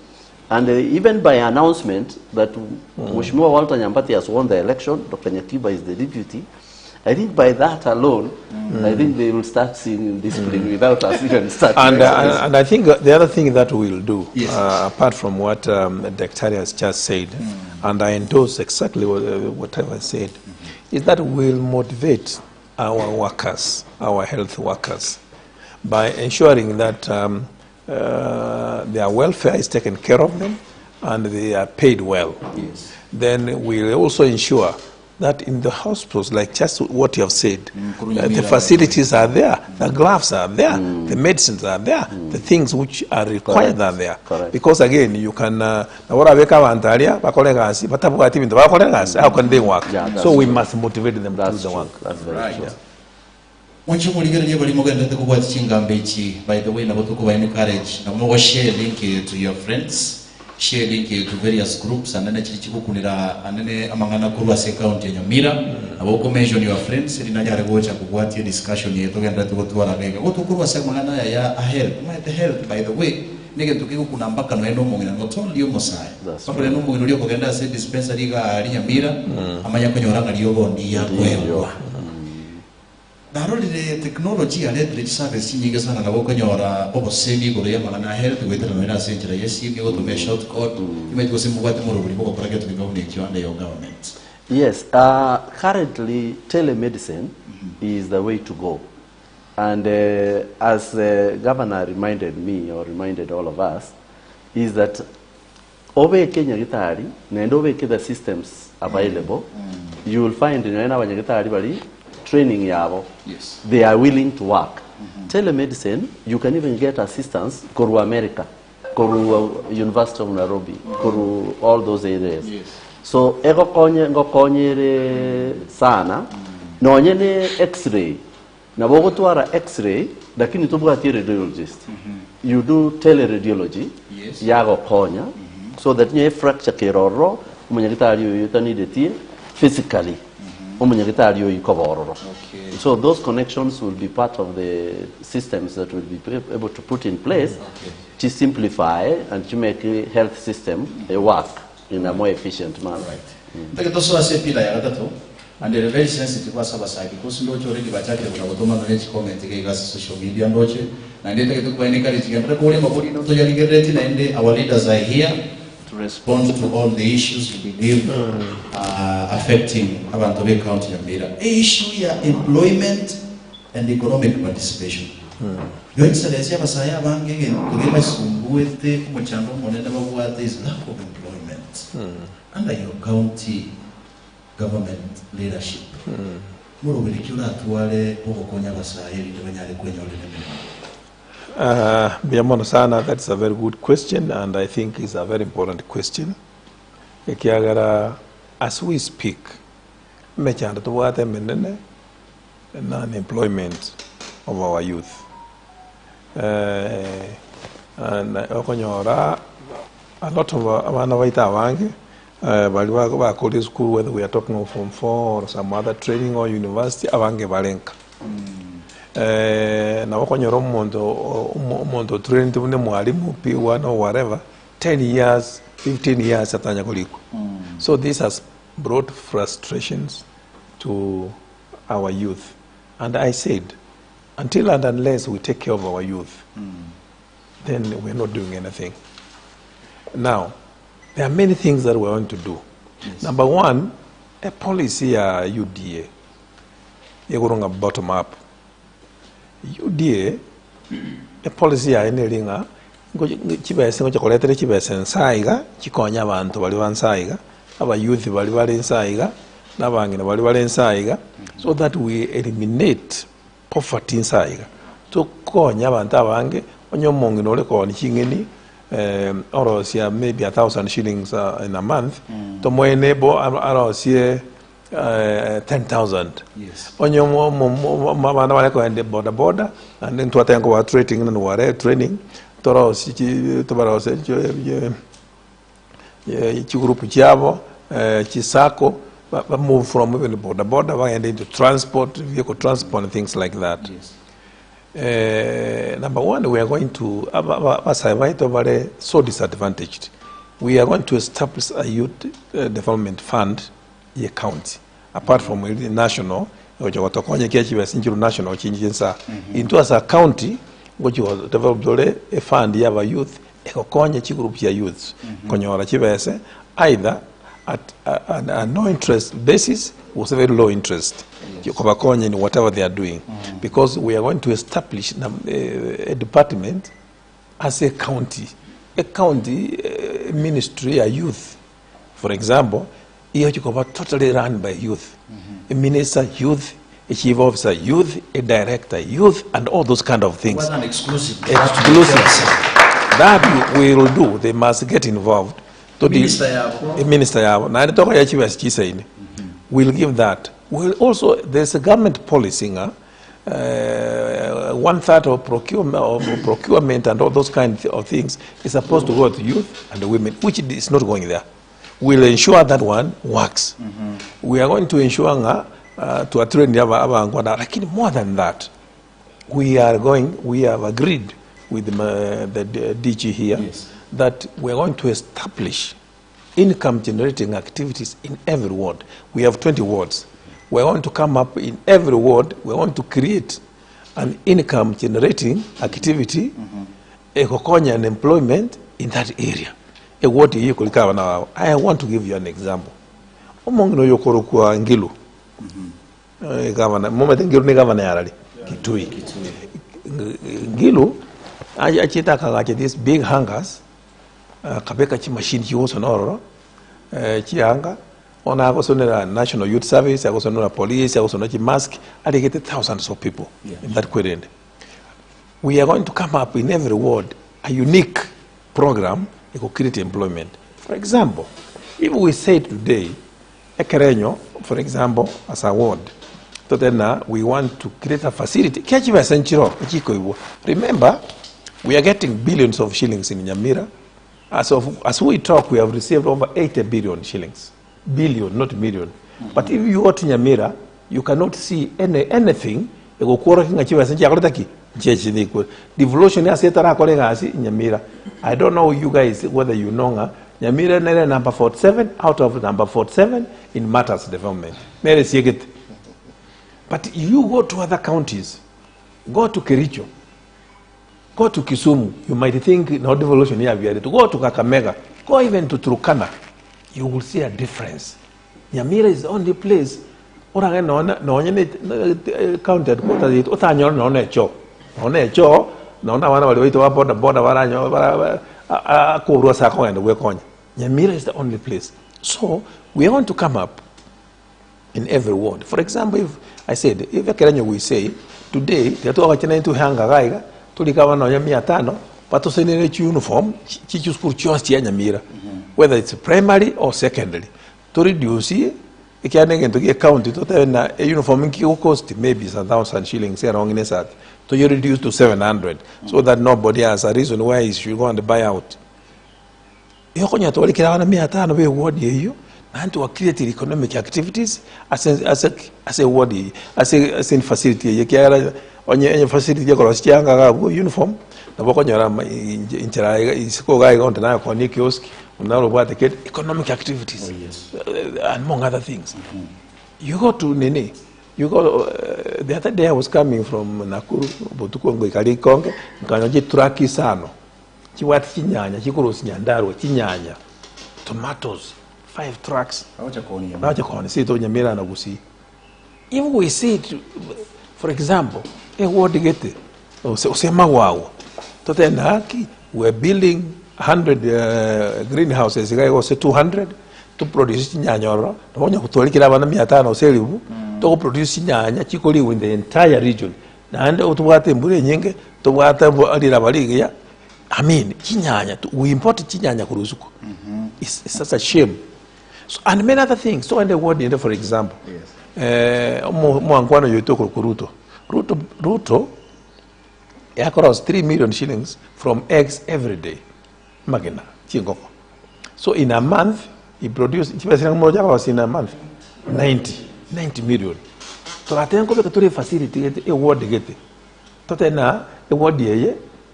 [SPEAKER 2] and even by announcement that Mheshimiwa Walter Nyambati has won the election, Dr. Nyakiba is the deputy, I think by that alone, I think they will start seeing discipline without us even starting.
[SPEAKER 6] And I think the other thing that we'll do,
[SPEAKER 5] Yes.
[SPEAKER 6] apart from what Dr. has just said, and I endorse exactly what I was said, is that we'll motivate our workers, our health workers, by ensuring that their welfare is taken care of them and they are paid well.
[SPEAKER 5] Yes.
[SPEAKER 6] Then we'll also ensure that in the hospitals, like just what you have said, the facilities are there, the gloves are there, the medicines are there, the things which are required are there.
[SPEAKER 2] Correct.
[SPEAKER 6] Because again, you can, how can they work?
[SPEAKER 2] Yeah,
[SPEAKER 6] So we must motivate them to do the work.
[SPEAKER 2] That's very
[SPEAKER 5] Right.
[SPEAKER 2] true.
[SPEAKER 5] Wanchumuligereje bali mugenda kukwata kingambo eki, by the way, nabo tukuba encourage nabo share link to your friends, share link to various groups, and then chikukunira anene amangana kurwa se account ya Nyamira, nabo ko mention your friends ina nyare gocha kukwata discussion yetu genda tukutwara bega go tukurwa se amangana ya help, my help, by the way nige tukiku kuna mpaka no eno mungina not only omosai papa eno mungino lyo kugenda se dispensary ga Nyamira amanya konyoranga lyo bondi ya kwebwa. Narolire technology ya leverage service nyingi sana na bokonyora obosemi gore ya magana health gwetera no ina senjira yesi ngigo to short code imejiko simu kwate mu ruburi boko korage tukigawune kiwanda your government.
[SPEAKER 2] Yes, currently telemedicine is the way to go. And as the governor reminded me, or reminded all of us, is that over Kenya Gitari, and over the systems available, you will find in Gitari training yabo,
[SPEAKER 5] Yes.
[SPEAKER 2] they are willing to work. Telemedicine, you can even get assistance, Koru America, Koru University of Nairobi, Koru all those areas.
[SPEAKER 5] Yes.
[SPEAKER 2] So ego konyere sana no nyene x-ray na bogo twara x-ray lakini tubwati radiologist. You do teleradiology.
[SPEAKER 5] Yes.
[SPEAKER 2] Yago konya so that nye fracture kiroro umunyagitari yo yutanideti physically. Umunyagitari yo yikobororo.
[SPEAKER 5] Okay.
[SPEAKER 2] So those connections will be part of the systems that will be able to put in place to simplify and to make the health system work in a more efficient manner.
[SPEAKER 5] Ndeke to so ase pila ya gatatu, and they are very sensitive kwa sabasai because ndo chore ki bachake kuna gotoma no nechi comment ke ga social media ndoche na ndeke to kwa encourage ngamra ko le mabodi no to ya ligereti na ende our leaders are here to respond to all the issues we believe affecting abantu be county Nyamira. Issue ya employment and economic participation. Your Excellency abasaya bange ngema sumbuete kumuchando monenda babwate is lack of employment. Under your county government leadership,
[SPEAKER 6] Biamono sana, that's a very good question, and I think it's a very important question. As we speak, non-employment of our youth. And okonyora a lot of abana baita abange bali ba college school, whether we are talking of Form 4 or some other training or university, abange balenka na okonyora umuntu trained tubune mwalimu P1 or whatever 10 years 15 years atanya kuliko. So this has brought frustrations to our youth, and I said until and unless we take care of our youth, then we're not doing anything. Now, there are many things that we want to do. Yes. Number one, a policy UDA. You're going to bottom up. UDA a policy ya enelinga chibese ngo chokoletere chibese nsaiga chikonya abantu bali bansaiga aba youth bali nsaiga nabangina bali nsaiga so that we eliminate poverty nsaiga to konya abantu abange onyomongi nole ko ni chingeni orosia maybe 1,000 shillings in a month to moenebo orosia 10,000.
[SPEAKER 5] Yes.
[SPEAKER 6] Onyo mabana wale ko ende border and then to atengo wa training and ware training toro si to bara se chi group chavo chi sako move from even border we end into transport vehicle transport and things like that.
[SPEAKER 5] Yes.
[SPEAKER 6] Number one, we are going to very so disadvantaged. We are going to establish a youth development fund in county, apart from the national, which was national into as a county, which was developed a fund of youth, a group of youths, either at a no interest basis was a very low interest in whatever they are doing, because we are going to establish a department as a county ministry, a youth. For example, here you totally run by youth, a minister youth, a chief officer youth, a director youth, and all those kind of things.
[SPEAKER 5] It wasn't exclusive.
[SPEAKER 6] That we will do. They must get involved. Minister Yabo. We'll give that. We'll also, there's a government policy, 1/3 of procurement and all those kinds of things is supposed to go to youth and the women, which is not going there. We'll ensure that one works. We are going to ensure to train lakini more than that, we have agreed with the DG here, yes, that we are going to establish income generating activities in every ward. We have 20 wards. We are going to come up in every ward. We are going to create an income generating activity, and employment in that area. I want to give you an example. Among no yokoro kwa Ngilu, governor, moment Ngilu ni governor yarali, Kitui. Ngilu, achita kagache these big hangars, kabeka chi machine chiwoso noro, chianga, ona agosonera National Youth Service, agosonera police, agosonera chi mask, aligete thousands of people in that querend. We are going to come up in every ward a unique program to create employment. For example, if we say today, Ekerenyo, for example, as a ward, so then we want to create a facility. Remember, we are getting billions of shillings in Nyamira. As we talk, we have received over 80 billion shillings. Billion, not million. But if you go to Nyamira, you cannot see anything. Devolution in Nyamira. I don't know you guys whether you know Nyamira number 47 out of number 47 in matters development. But you go to other counties, go to Kericho, go to Kisumu, you might think no devolution here. Go to Kakamega, go even to Turkana, you will see a difference. Nyamira is the only place. Counted Nyamira is the only place. So we want to come up in every ward. For example, if I said, if we say today, they are going to hang a guy to the governor Nyamira, but to send a uniform, teachers could choose Nyamira, whether it's primary or secondary, to reduce it. You can to get counted to a uniform cost maybe 1,000 shillings around in a set. So you reduce to 700, so that nobody has a reason why you should go and buy out. You can create economic activities as a word, as a facility. You can on your facility uniform. The economic activities, and among other things. You go to Nene. You go. The other day I was coming from Nakuru, Botukongo, Kalikonge, Kanoji Traki Sano, Chiwat Chinyanya, Chikuros Nyandaro, Chinyanya, tomatoes, 5 trucks. See to Nyamira Nagusi. If we see it, for example, a word get Usema wao. Totena haki, we're building 100 greenhouses, ikaiko se 200 to produce nyanyoro. Nawonya kutolikira abana 500 oselibu to produce nyanya chikoli in the entire region. Na ande utubwate mbure nyinge tubwate alira baliga. I mean, chinyanya, we import chinyanya kuruzuko. It's such a shame. So, and many other things. So, and the word, for example, Mwangwana Yotoko Ruto across 3 million shillings from eggs every day. Magina, Chingoko. So, in a month, he produced, in a month, 90 million. So, I think we facility a word to get it. Totena, a word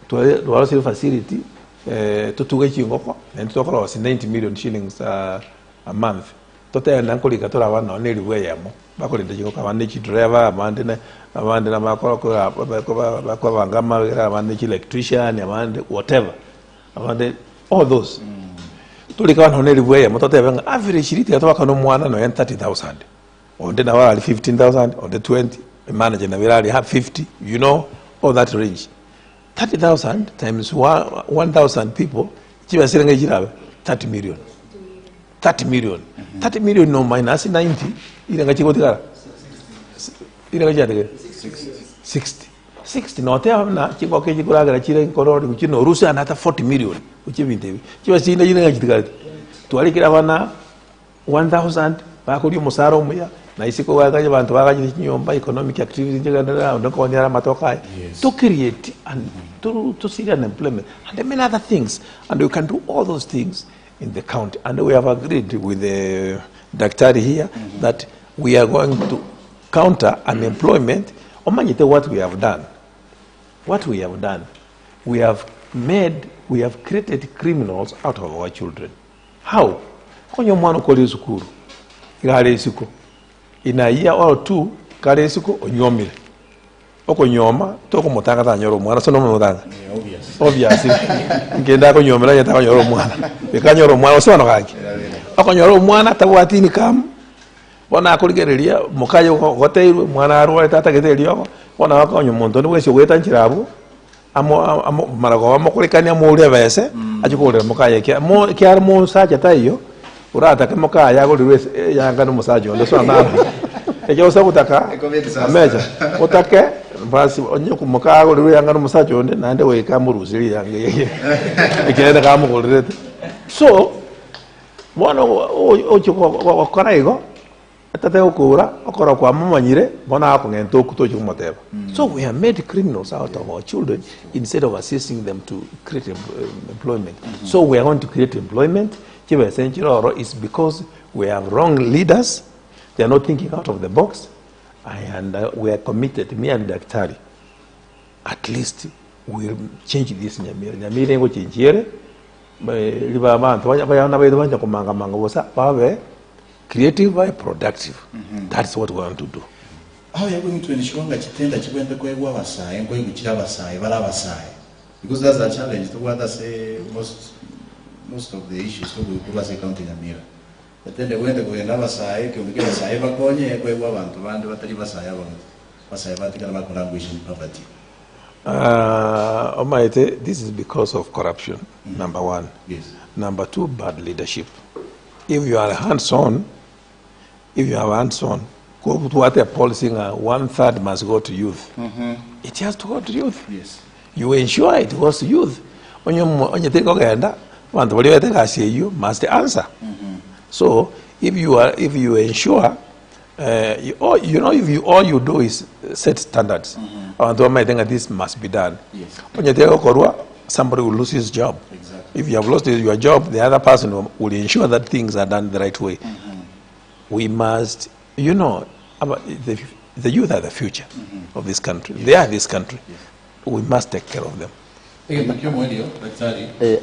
[SPEAKER 6] to also facility to Chingoko and to across 90 million shillings a month. Tote nankoli katora wana oneli weyamo. Bakoli ndijingoka wandichi driver, amande na makolo kwa wangama, amande electrician, amande whatever. Amande all those. Tulika wana oneli weyamo. Tote wanga average shiriti katoa kano mwana no 30,000. Onde na wala 15,000, onde 20. Manager na wala have 50. You know all that range. 30,000 times 1,000 people, chiwa sirenga jirabe 30 million. 30 million. 30 million no minus 90. Irenga chiko tikara. Irenga jade 60. No te amna chiko keji kulaga chire korori uchino Russia anata 40 million. Uchibinte. Chiwa sinda irenga jitikara. Tualikira bana 1,000 bakuri musaro muya. Na isiko wakaje bantu bakaje nyomba economic activity njegana ndoko nyara matoka to create and to see unemployment and many other things, and we can do all those things in the county, and we have agreed with the Daktari here that we are going to counter unemployment. Omanyite what we have done. We have created criminals out of our children. How? Konyo mwana kole sukuru igale isiko in a year or two kale isiko onyomire okonyoma toko mutanga tanyoro mwana sono mutanga obviously ngenda konyomira yata konyoro mwana bekanyoro mwana sono kaki okonyoro mwana tabwatini kam bona akoligereria mukayo hoteirwe mwana arwa tata geterio bona wakonyo muntu ni wese wetanchirabu amo marago amokulikania muri bese achikolera mukaye kyar mu sacha tayo urata kama kaya yagolirwe yanga no musajo ndo so nana ejo sabutaka ameja utake basi onye kumuka agolirwe yanga no musajo ndo nande we kamuruziri yange ekenda kamugolire so mwana ocho koraigo atate okura okora kwa mamanyire bona akungento kutocho kumoteba. So we have made criminals out of our children instead of assisting them to create employment. So we are going to create employment. Is because we have wrong leaders. They are not thinking out of the box, and we are committed, me and Daktari. At least we'll change this Nyamira. Nyamira ngo chinjere liba abantu bayana bayanja kumanga manga bosa babe creative and productive. That's what we want to do.
[SPEAKER 5] How are you going to ensure that chitenda chikwende kwegwa basai ngo yikuchira basai bala basai? Because that's the challenge. To what I say most of the issues we could as a county Nyamira. But then they went to go in Basai, can we get a Saiba Konye, Equavan, to run the Batari Basaya, Basai, language and poverty.
[SPEAKER 6] Almighty, this is because of corruption, number one.
[SPEAKER 5] Yes.
[SPEAKER 6] Number two, bad leadership. If you are hands-on, go to what they're policing, 1/3 must go to youth. It has to go to youth.
[SPEAKER 5] Yes.
[SPEAKER 6] You ensure it goes to youth. When you take agenda, you must answer. So if you ensure, all you do is set standards. I think this must be done.
[SPEAKER 5] Yes.
[SPEAKER 6] When you take Korua, somebody will lose his job.
[SPEAKER 5] Exactly.
[SPEAKER 6] If you have lost your job, the other person will ensure that things are done the right way. We must, the youth are the future of this country. They are this country.
[SPEAKER 5] Yes.
[SPEAKER 6] We must take care of them.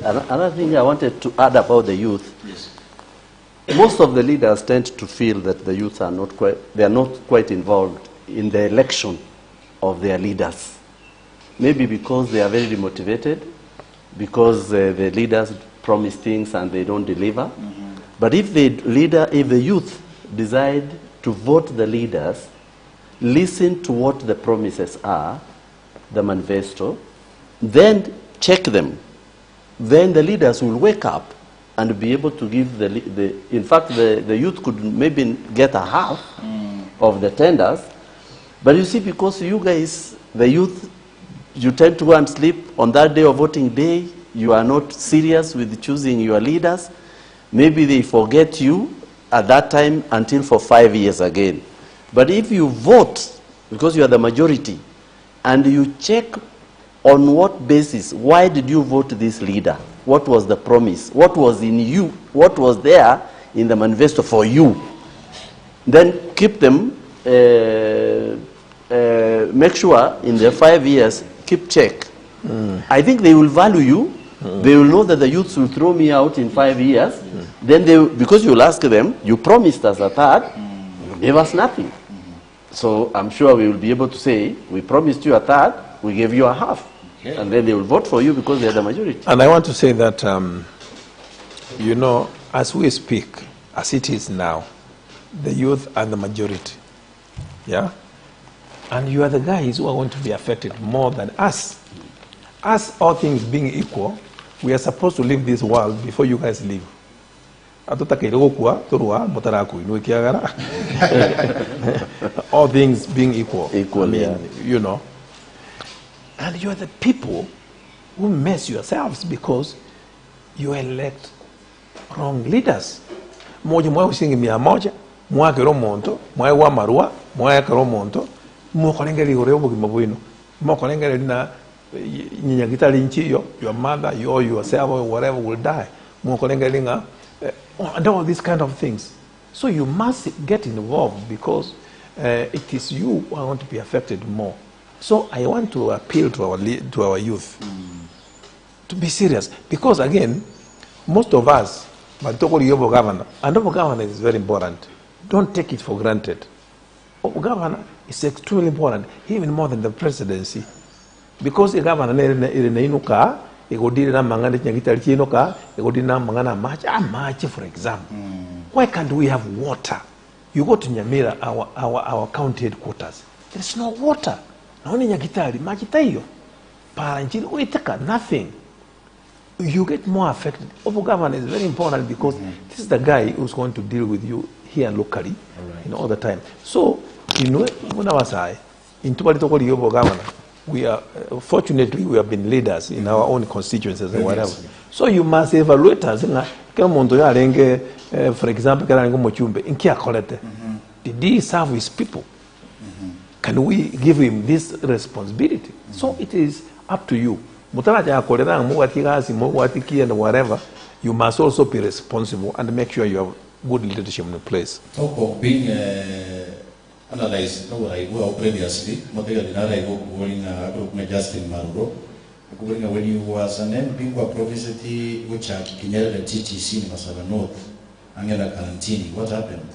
[SPEAKER 2] Another thing I wanted to add about the youth.
[SPEAKER 5] Yes.
[SPEAKER 2] Most of the leaders tend to feel that the youth are not quite involved in the election of their leaders. Maybe because they are very demotivated, because the leaders promise things and they don't deliver. But if the youth decide to vote the leaders, listen to what the promises are, the manifesto, then check them. Then the leaders will wake up and be able to give in fact, the youth could maybe get a half of the tenders. But you see, because you guys, the youth, you tend to go and sleep on that day of voting day, you are not serious with choosing your leaders, maybe they forget you at that time until for 5 years again. But if you vote, because you are the majority, and you check on what basis, why did you vote this leader? What was the promise? What was in you? What was there in the manifesto for you? Then keep them, make sure in the 5 years, keep check. I think they will value you. They will know that the youths will throw me out in 5 years. Then they, because you'll ask them, you promised us a third, you gave us nothing. So I'm sure we will be able to say, we promised you a third, we gave you a half. Okay. And then they will vote for you because they are the majority.
[SPEAKER 6] And I want to say that, you know, as we speak, as it is now, the youth are the majority. Yeah? And you are the guys who are going to be affected more than us. Us, all things being equal, we are supposed to leave this world before you guys leave. All things being equal.
[SPEAKER 2] Equally,
[SPEAKER 6] I mean, you know. And you are the people who mess yourselves because you elect wrong leaders. Moja mwa usingi mia moja, mwa kero monto, mwa wa marua, mwa kero monto, mwa kolengeli ureo bugimabwino. Mwa kolengeli na nyanyagitali nchiyo, your mother, you yourself, or whatever will die. Mwa kolengeli nga, and all these kind of things. So you must get involved because it is you who are going to be affected more. So I want to appeal to our youth to be serious, because again, most of us, but governor, and governor is very important. Don't take it for granted. Governor is extremely important, even more than the presidency, because the governor for example. Why can't we have water? You go to Nyamira, our county headquarters. There is no water. Nothing. You get more affected. Government is very important because this is the guy who's going to deal with you here locally, all the time. So, in governor, we are fortunately we have been leaders in our own constituencies and whatever. So you must evaluate us. For example, did he serve his people? Can we give him this responsibility? So it is up to you. And whatever, you must also be responsible and make sure you have good leadership in the place.
[SPEAKER 5] Talk of being analyzed, previously, Justin Maruro, when you was an MP for Proficiency, which are Kinyere TTC in Masaba North, Angela Calantini, what happened?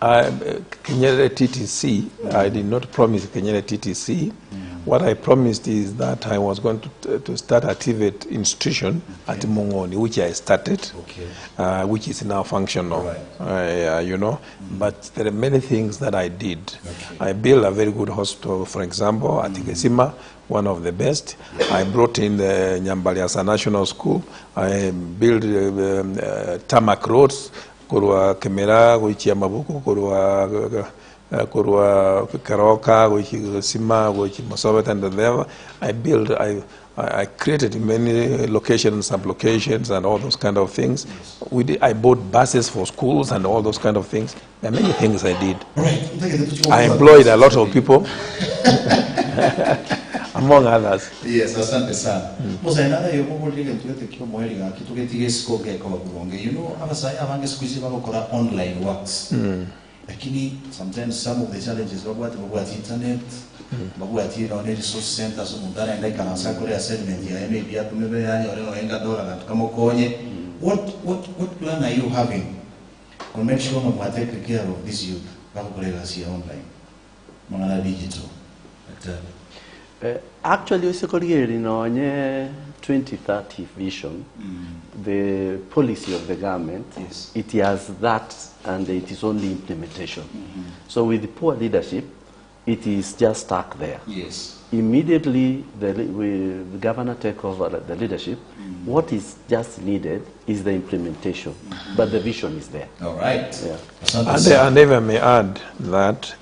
[SPEAKER 6] Kenyere TTC, I did not promise Kenyere TTC. What I promised is that I was going to start a TVET institution at Mongoni, which I started, which is now functional, you know. But there are many things that I did. I built a very good hospital, for example, at Ikesima, one of the best. I brought in the Nyambati as a national school. I built tarmac roads. Kurwa Kemera, which Yamabuku, Kurwa Karoka, which Sima, which Masovet and the I created many locations, sub-locations, and all those kind of things. I bought buses for schools and all those kind of things. There are many things I did. I employed a lot of people, among others.
[SPEAKER 5] Yes, asante sana. Moza inada yo kubulige tuwete kio moeringa kitugetige skoge kwa Tubonge. You know, abasai abange squeeze bakora online works. Lakini sometimes some of the challenges bagwati internet, bagwati na resource centers umundana ndai kana sakore assignment ya maybe ya tumebe ya orenga dola na kama konye. What plan are you having to make sure you take care of this youth bakukolela si online? Mangana digital.
[SPEAKER 2] Actually, in our 2030 vision, the policy of the government,
[SPEAKER 5] Yes.
[SPEAKER 2] it has that, and it is only implementation. So with poor leadership, it is just stuck there.
[SPEAKER 5] Yes.
[SPEAKER 2] Immediately, the governor take over the leadership. What is just needed is the implementation, but the vision is there.
[SPEAKER 5] All right.
[SPEAKER 2] Yeah.
[SPEAKER 5] Asante
[SPEAKER 6] And,
[SPEAKER 5] sana.
[SPEAKER 6] and if I may add that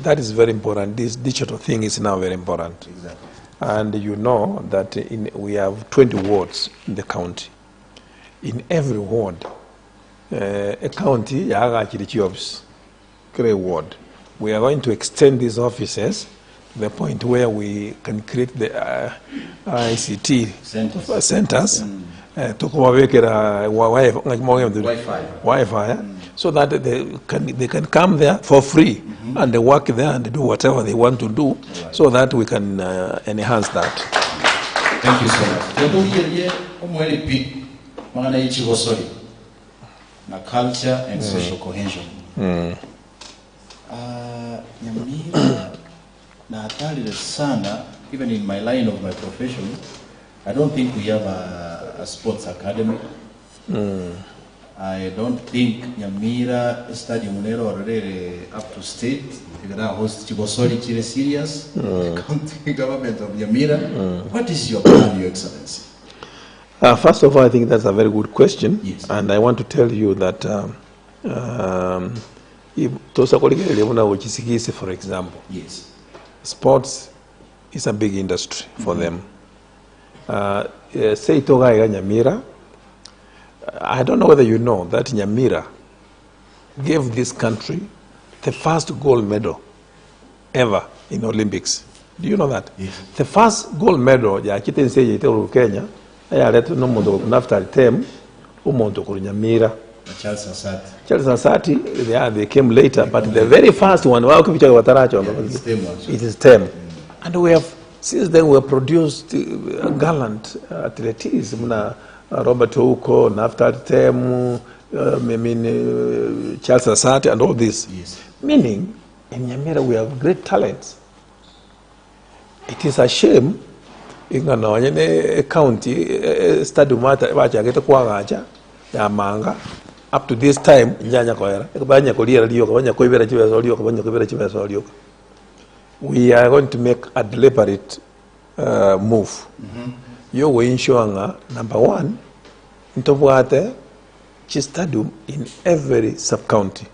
[SPEAKER 6] that is very important. This digital thing is now very important.
[SPEAKER 5] Exactly.
[SPEAKER 6] And you know that we have 20 wards in the county. In every ward, a county, jobs, create ward. We are going to extend these offices to the point where we can create the ICT centers. To Wi-Fi, so that they can come there for free and they work there and do whatever they want to do, so that we can enhance that.
[SPEAKER 5] Thank you so much. Tutulie omweli pi mangana ichigo sorry na culture and social cohesion. Nyamira na hatari sana, even in my line of my profession, I don't think we have a sports academy. I don't think Nyamira Stadium Nero already up to state. We're gonna host Chibosori Chile serious. The county government of Nyamira. What is your plan, Your Excellency?
[SPEAKER 6] First of all, I think that's a very good question.
[SPEAKER 5] Yes.
[SPEAKER 6] And I want to tell you that for example,
[SPEAKER 5] Yes.
[SPEAKER 6] sports is a big industry for them. Say Toga Nyamira, I don't know whether you know that Nyamira gave this country the first gold medal ever in Olympics. Do you know that?
[SPEAKER 5] Yes.
[SPEAKER 6] The first gold medal ya kitense yitero Kenya ya leto no mondo after term umonto ku Nyamira.
[SPEAKER 5] Charles Asati.
[SPEAKER 6] Charles Asati, they came later, but the very first one, it is TEM. And we have, since then, we have produced gallant athletes. Robert Ouko, Naftali TEM, Charles Asati, and all this.
[SPEAKER 5] Yes.
[SPEAKER 6] Meaning, in Nyamira, we have great talents. It is a shame, in a county, stadium, Manga. Up to this time, we are going to make a deliberate move. You will ensure, number one, in Tubonge, stadium in every sub-county.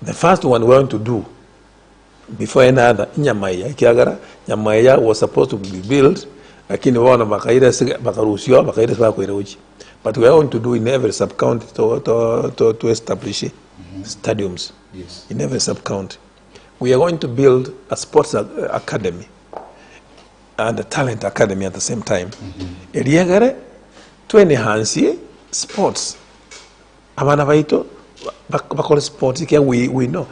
[SPEAKER 6] The first one we want to do, before another, Nyamira was supposed to be built. But we are going to do in every sub-county to establish stadiums.
[SPEAKER 5] Yes.
[SPEAKER 6] In every sub-county. We are going to build a sports academy and a talent academy at the same time. To enhance sports. Sports, we know.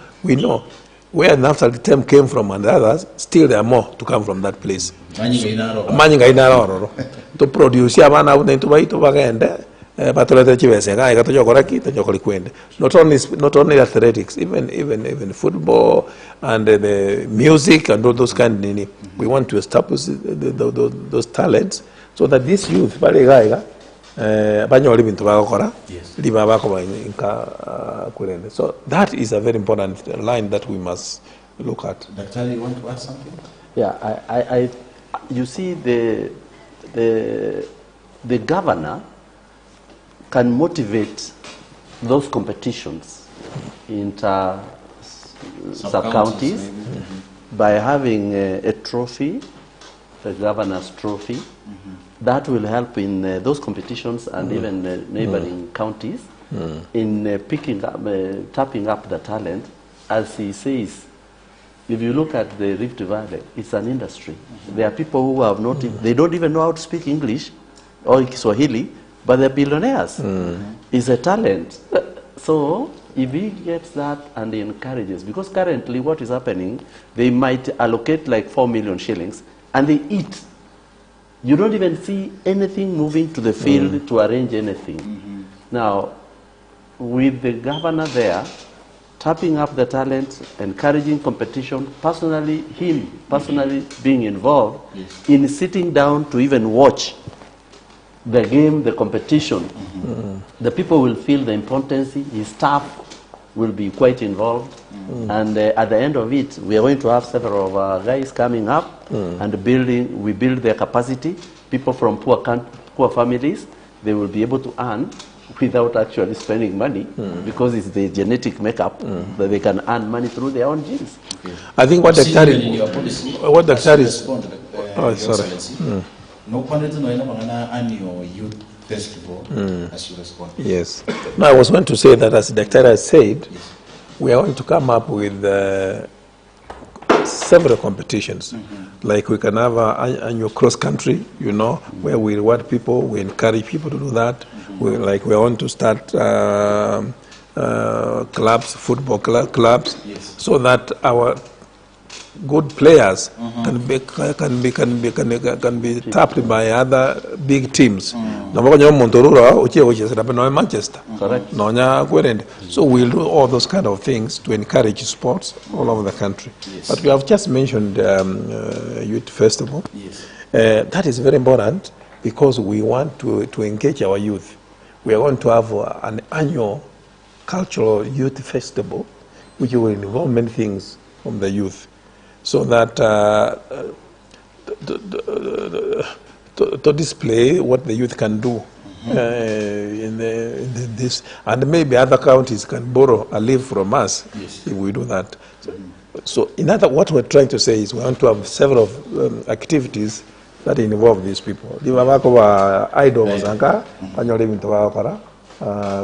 [SPEAKER 6] Where after the term came from and others, still there are more to come from that place. Manyinga inaroro to produce abana to bagende batolete chibesega ikatojokoraki tojokorikuende. Not only athletics, even football and the music and all those kind of things. We want to establish those talents so that this youth so that is a very important line that we must look at.
[SPEAKER 5] Dr. you want to add something?
[SPEAKER 2] Yeah, you see, the governor can motivate those competitions into sub-counties by having a trophy, the governor's trophy. That will help in those competitions and even neighboring counties in picking up, tapping up the talent. As he says, if you look at the Rift Valley, it's an industry. There are people who have not, they don't even know how to speak English or Swahili, but they're billionaires. It's a talent. So if he gets that and he encourages, because currently what is happening, they might allocate like 4 million shillings and they eat. You don't even see anything moving to the field to arrange anything. Now, with the governor there, tapping up the talent, encouraging competition, him personally being involved in sitting down to even watch the game, the competition. The people will feel the importance, his staff will be quite involved, and at the end of it, we are going to have several of our guys coming up and we build their capacity. People from poor families, they will be able to earn without actually spending money because it's the genetic makeup that they can earn money through their own genes.
[SPEAKER 6] I think what the is.
[SPEAKER 5] Oh, sorry. No point in annual youth festival as you respond.
[SPEAKER 6] Yes. No, I was going to say that, as the Dr. has said, we are going to come up with several competitions. Like we can have an annual cross country, where we reward people, we encourage people to do that. We want to start clubs, football clubs, so that our good players can be tapped by other big teams. Manchester.
[SPEAKER 2] Correct.
[SPEAKER 6] So we'll do all those kind of things to encourage sports all over the country. But we have just mentioned youth festival. That is very important because we want to engage our youth. We are going to have an annual cultural youth festival which will involve many things from the youth, so that to display what the youth can do in this, and maybe other counties can borrow a leaf from us if we do that. So what we're trying to say is we want to have several activities that involve these people.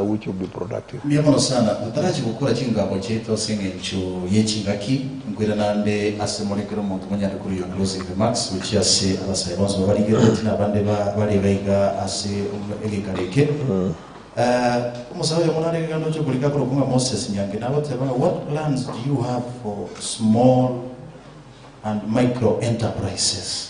[SPEAKER 6] Which will be productive.
[SPEAKER 5] Sana nataraji gukora chingabo cheto sengencho yechingaki ngwiranande asemolekero muntu munyari kuri your closing remarks which yase abasayibonzo babarigero tina bande bari baiga ase elikareke umusawe munare gano cyo kulika ko kuma Moses nyange nabo tebanga, what plans do you have for small and micro enterprises?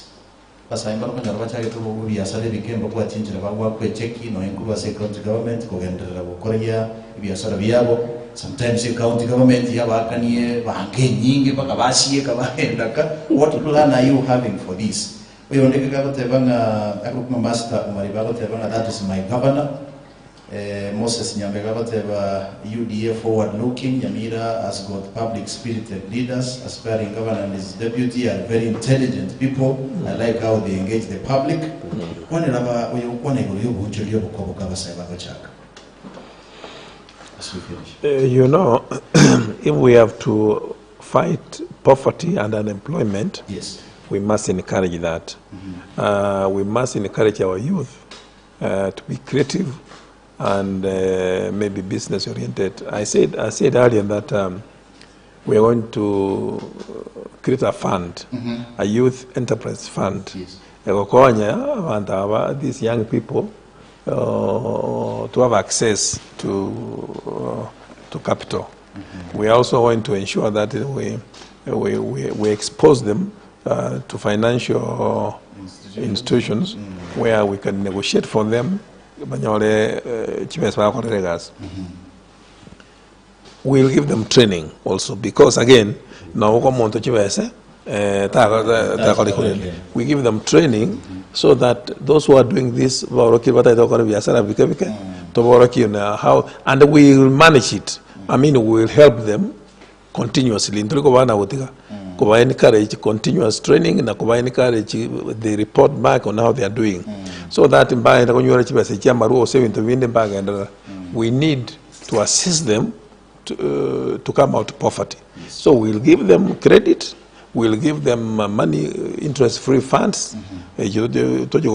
[SPEAKER 5] Pasaimbaro kanyarwa cyari tububi yasale bikembo kwa tinjira bagwa kwe cheki no inkuba se county government kugendera gukorya ibiyasara byabo. Sometimes the county government yabakaniye banke nyingi bakabasiye kabahendaka. What plan are you having for this? Oyondeke gabatebanga akukuma master umaribago tebanga, that is my governor. Moses Nyambega UDA forward looking. Nyamira has got public spirited leaders, aspiring governor and his deputy are very intelligent people. I like how they engage the public. As we finish.
[SPEAKER 6] If we have to fight poverty and unemployment, we must encourage that. We must encourage our youth to be creative and maybe business oriented. I said earlier that we are going to create a fund, a youth enterprise fund. These young people to have access to capital. We are also going to ensure that we expose them to financial institutions where we can negotiate for them. We'll give them training also, because again, we give them training so that those who are doing this, how, and we will manage it. I mean, we will help them continuously. Encourage continuous training and encourage the report back on how they are doing. So that we need to assist them to come out of poverty. So we'll give them credit, we'll give them money, interest-free funds. You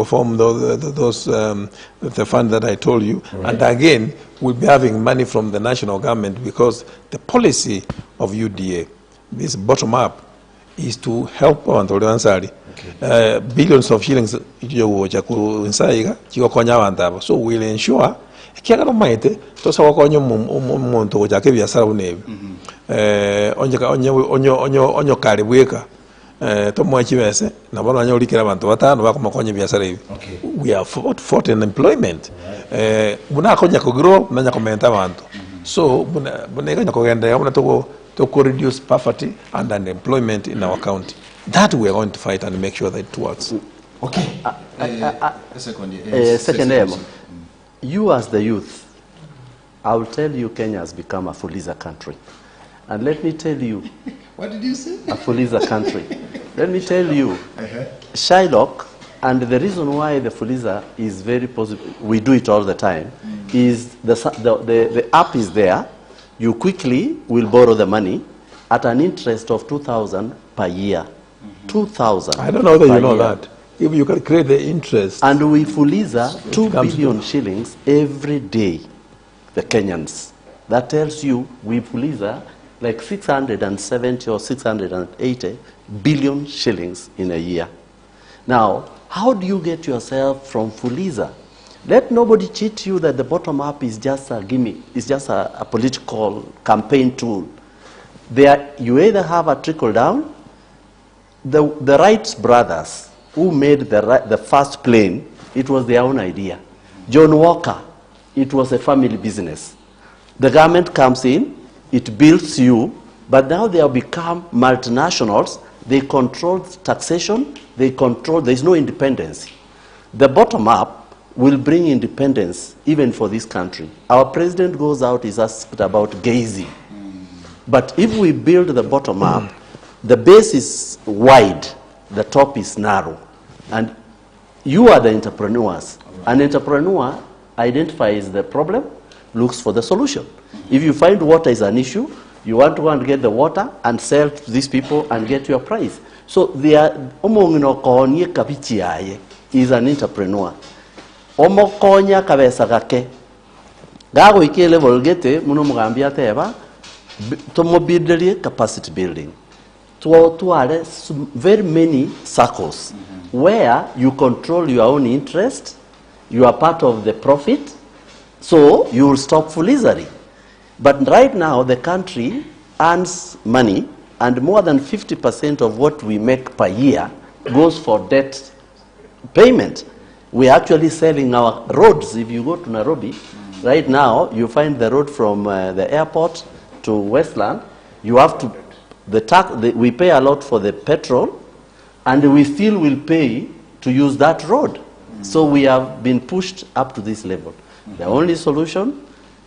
[SPEAKER 6] form the fund that I told you. Right. And again, we'll be having money from the national government, because the policy of UDA, this bottom-up, is to help billions of shillings. So we'll ensure we have fought in employment. So, to reduce poverty and unemployment in our county. That we are going to fight and make sure that it works.
[SPEAKER 2] Okay.
[SPEAKER 5] Second
[SPEAKER 2] Second, you as the youth, I will tell you Kenya has become a Fuliza country. And let me tell you,
[SPEAKER 5] What did you say?
[SPEAKER 2] a Fuliza country. Let me tell you, Shylock, and the reason why the Fuliza is very positive, we do it all the time, is the app is there. You quickly will borrow the money at an interest of 2,000 per year. 2,000.
[SPEAKER 6] I don't know whether
[SPEAKER 2] per
[SPEAKER 6] you know
[SPEAKER 2] year.
[SPEAKER 6] that. If you can create the interest.
[SPEAKER 2] And we Fuliza 2
[SPEAKER 6] comes to
[SPEAKER 2] billion shillings every day, the Kenyans. That tells you we Fuliza like 670 or 680 billion shillings in a year. Now, how do you get yourself from Fuliza? Let nobody cheat you that the bottom up is just a gimmick, it's just a political campaign tool. There, you either have a trickle down. The Wright brothers who made the first plane, it was their own idea. John Walker, it was a family business. The government comes in, it builds you, but now they have become multinationals. They control taxation, they control, there's no independence. The bottom up will bring independence even for this country. Our president goes out, is asked about gazing. But if we build the bottom up, the base is wide, the top is narrow. And you are the entrepreneurs. An entrepreneur identifies the problem, looks for the solution. If you find water is an issue, you want to go and get the water and sell to these people and get your price. So they are, is an entrepreneur. Omokonya kabesa gake. Gago ike level gete muno mugambia teba tomo building capacity building. To are very many circles where you control your own interest, you are part of the profit, so you will stop fulizery. But right now the country earns money, and more than 50% of what we make per year goes for debt payment. We are actually selling our roads. If you go to Nairobi, right now, you find the road from the airport to Westland. You have to, we pay a lot for the petrol, and we still will pay to use that road. So we have been pushed up to this level. The only solution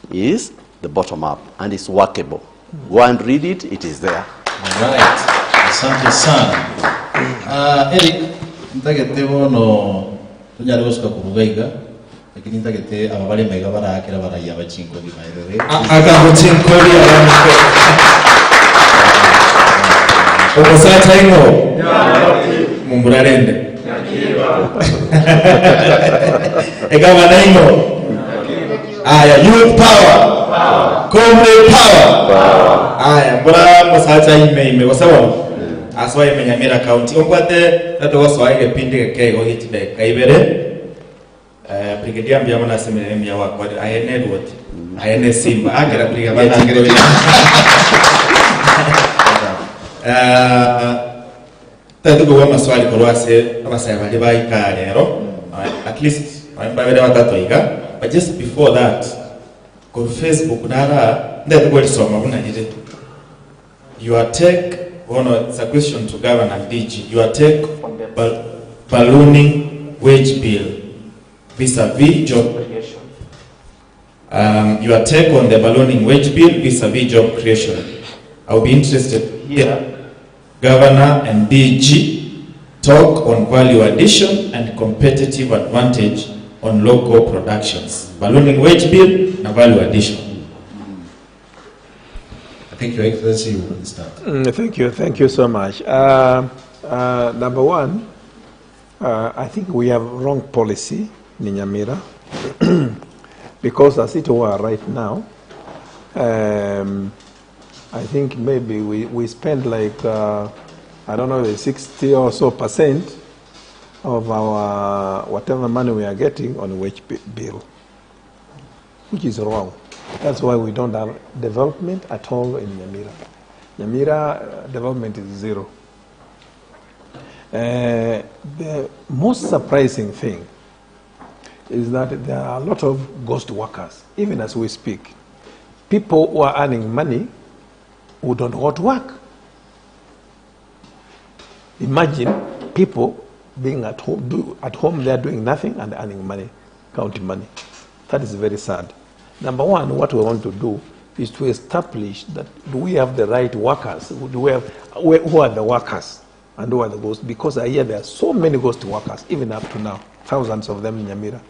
[SPEAKER 2] is the bottom up, and it's workable. Go and read it, it is there.
[SPEAKER 5] All right. Asante sana. Eric, ntagete wono tunyari gusuka kurugaiga lakini ntagete ababale mega barakira baraya bachinko bimaire.
[SPEAKER 1] Agambo chinkori abamwe. Omusata ino. Mumburarende. Egabana ino. Aya, youth power. Comrade power. Aya, mbura musata ime wasawa. Aswa ime Nyamira county. Okwate nato swa ige pindi kego hitide kaibere. Brigadier mbya mwana semene mbya wako ayene Edward. Ayene Simba. Agera brigadier bana. Tatuko wa maswali korwase abasaya bali baika lero. At least babere batatu iga. But just before that, on Facebook, your take, it's a question to Governor DG, your take on the ballooning wage bill vis-a-vis job creation. Your take on the ballooning wage bill vis-a-vis job creation. I'll be interested to hear Governor and DG talk on value addition and competitive advantage on local productions. Ballooning wage bill and value addition.
[SPEAKER 5] Thank you, Excellency. You will start.
[SPEAKER 6] Thank you so much. Number one, I think we have wrong policy in Nyamira because as it were right now, I think maybe we spend like, I don't know, 60 or so % of our whatever money we are getting on wage bill, which is wrong. That's why we don't have development at all in Nyamira. Nyamira development is zero. The most surprising thing is that there are a lot of ghost workers, even as we speak. people who are earning money who don't go to work. Imagine people being at home, they are doing nothing and earning money, counting money. That is very sad. Number one, what we want to do is to establish that do we have the right workers? Who are the workers and who are the ghosts? Because I hear there are so many ghost workers, even up to now, thousands of them in Nyamira.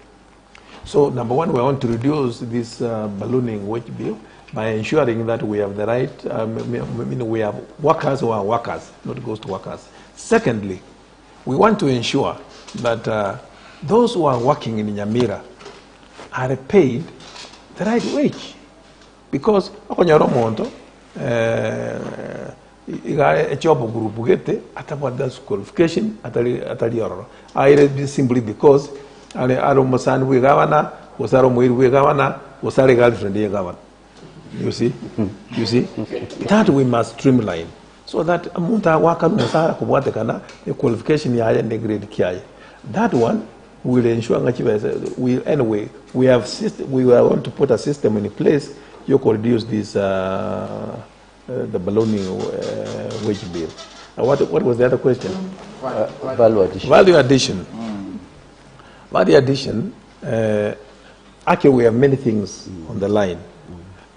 [SPEAKER 6] So number one, we want to reduce this ballooning wage bill by ensuring that we have the right, we have workers who are workers, not ghost workers. Secondly, we want to ensure that those who are working in Nyamira are paid the right wage. Because akonyaro monto a job group gete atapata qualification atali ororo. I simply because aro mosan we governor wasaro muir we governor wasare girlfriend ye governor. You see? You see? That we must streamline so that amunta waka musara kubwate kana the qualification ya ne grade kiaye. That one will ensure anyway we want to put a system in place. You could reduce this the ballooning wage bill. What was the other question?
[SPEAKER 2] Value addition.
[SPEAKER 6] Value addition. Value addition. Actually, we have many things on the line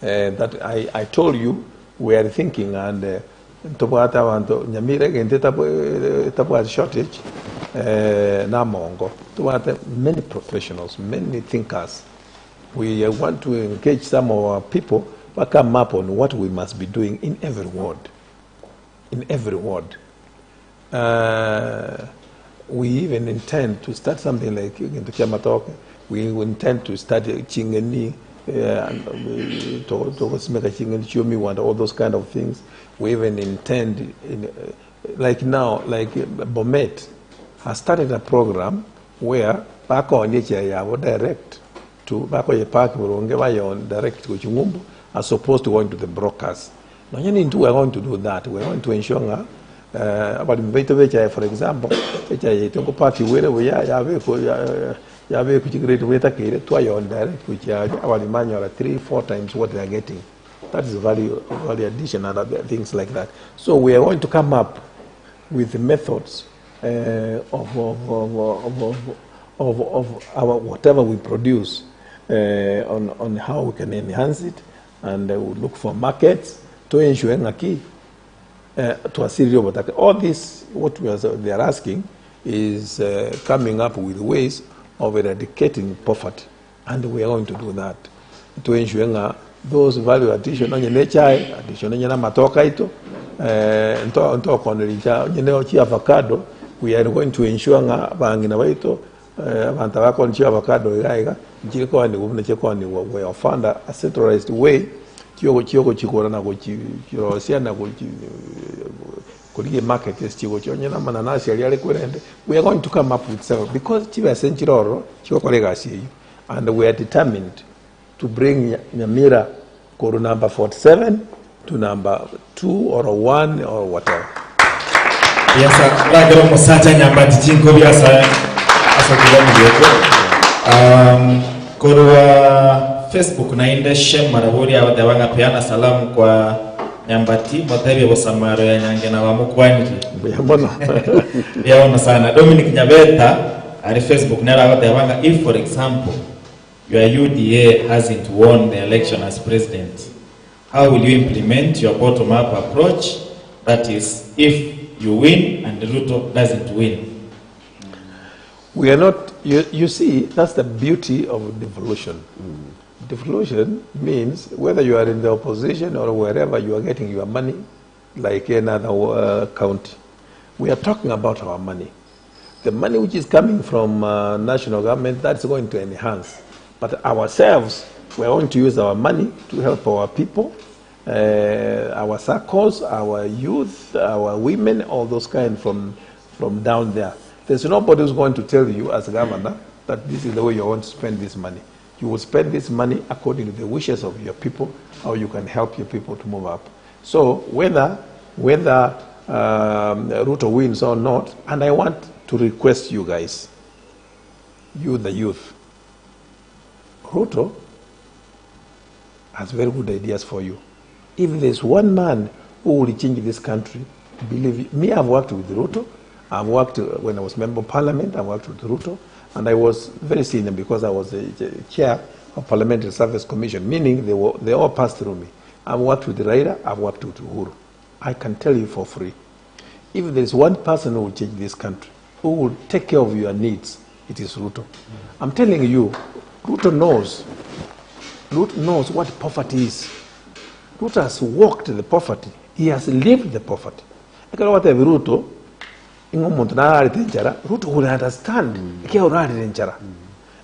[SPEAKER 6] that I told you we are thinking, and Nyamira again shortage. Many professionals, many thinkers. We want to engage some of our people but come up on what we must be doing in every ward. In every ward. We even intend to start something like in the Kiamatok. We intend to start Chingeni, and all those kind of things. We even intend, like now, like Bomet has started a program where Bako Nichaya direct to Bako Park on direct to Chungumbu as opposed to going to the brokers. Now, we're going to do that. We're going to ensure about the for example, the party where we are, Yave could great way to on direct, which are about manual 3-4 times what they are getting. That is value addition and other things like that. So we are going to come up with methods of our whatever we produce on how we can enhance it, and we look for markets to ensure to assist you. But all this, what they are asking is coming up with ways of eradicating poverty, and we are going to do that to ensure those value addition on your nature, addition on your matoka ito, avocado. We are going to ensure nga bangina waito abantu bakonchi avocado igaiga njiko ni gubune cheko ni we found a centralized way chiyoko chikora na go chirosia na go kulige market is chiko chonyana mananasi ali kwende. We are going to come up with several because chiba senchiroro chiko kolega see, and we are determined to bring Nyamira Kuru number 47 to number 2 or 1 or whatever.
[SPEAKER 1] Yes, lagero musacha Nyambati chinko byasa kwa Facebook na inde shem maraburi abadabanga peana salamu kwa Nyambati motebe bosamaro ya nyange na bamukwaniki
[SPEAKER 6] mbona
[SPEAKER 1] yaona sana Dominic Nyabeta ari Facebook nera abadabanga if for example your UDA hasn't won the election as president, how will you implement your bottom-up approach? That is, if you win and Ruto doesn't win.
[SPEAKER 6] We are not, you see, that's the beauty of devolution. Devolution means whether you are in the opposition or wherever you are getting your money, like another county. We are talking about our money. The money which is coming from national government, that's going to enhance. But ourselves, we are going to use our money to help our people, our circles, our youth, our women, all those kind from down there. There's nobody who's going to tell you as a governor that this is the way you want to spend this money. You will spend this money according to the wishes of your people, how you can help your people to move up. So whether Ruto wins or not, and I want to request you guys, you the youth, Ruto has very good ideas for you. If there's one man who will change this country, believe me, I've worked with Ruto. I've worked when I was member of parliament. I worked with Ruto, and I was very senior because I was the chair of Parliamentary Service Commission, meaning they all passed through me. I've worked with Raila. I've worked with Uhuru. I can tell you for free, if there's one person who will change this country, who will take care of your needs, it is Ruto. I'm telling you, Ruto knows what poverty is. Ruto has walked the poverty. He has lived the poverty. Ruto will understand.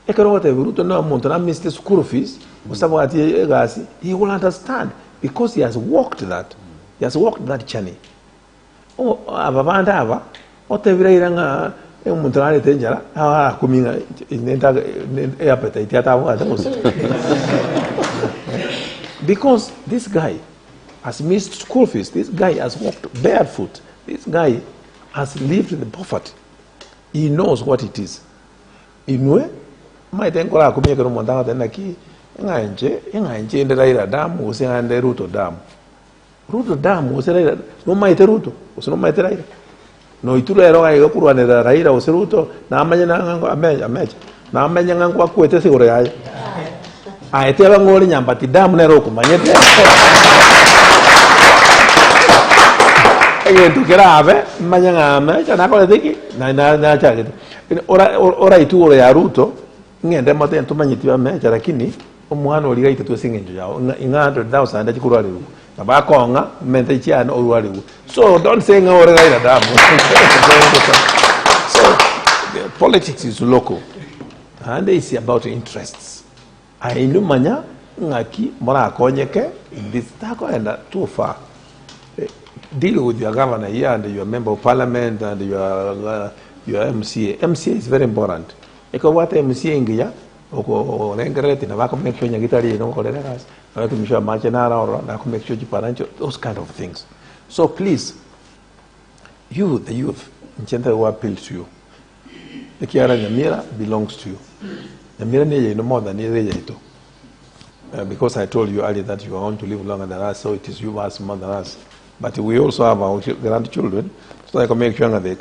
[SPEAKER 6] Ruto no school fees. He will understand because he has walked that. He has walked that journey. Oh, ababanda aba. Because this guy has missed school fees. This guy has walked barefoot. This guy has lived in the poverty. He knows what it is. Inwe, my tenkola kumye kero mondanga tenaki engaenje nderaira dam usengande Ruto dam. Ruto dam useraira no maite Ruto, useno maite Raila. No itulu eroga yokurwanira Raila useruto na amanya nango ameja na amanya nango akwete sigure yayo. Aete abangori Nyambati dam nero kumanyete. Tu grave, manyanga na kola diki na chagete. Ora itu ya Ruto ngende mate ntumanyiti bameja lakini omwana oli gaite tusingenjo yao inga 100,000 ndachikurwaliru abakonga mente chiano orwaliru. So don't say nga ora gaita damu. So politics is local and it's about interests. Ainu manya ngaki mora konyeke this tako and too far. Deal with your governor here and your member of parliament and your MCA. MCA is very important. Eko what MCA ingia oko rengereti na wako make sure nyagitari no kolera gas. Na to misha machenara or na make sure jiparancho, those kind of things. So please, you the youth, Nchenta will appeal to you. The Kiara Nyamira belongs to you. Nyamira ni no more than ito. Because I told you earlier that you are going to live longer than us, so it is you as more than us. But we also have our grandchildren, so I can make sure that they are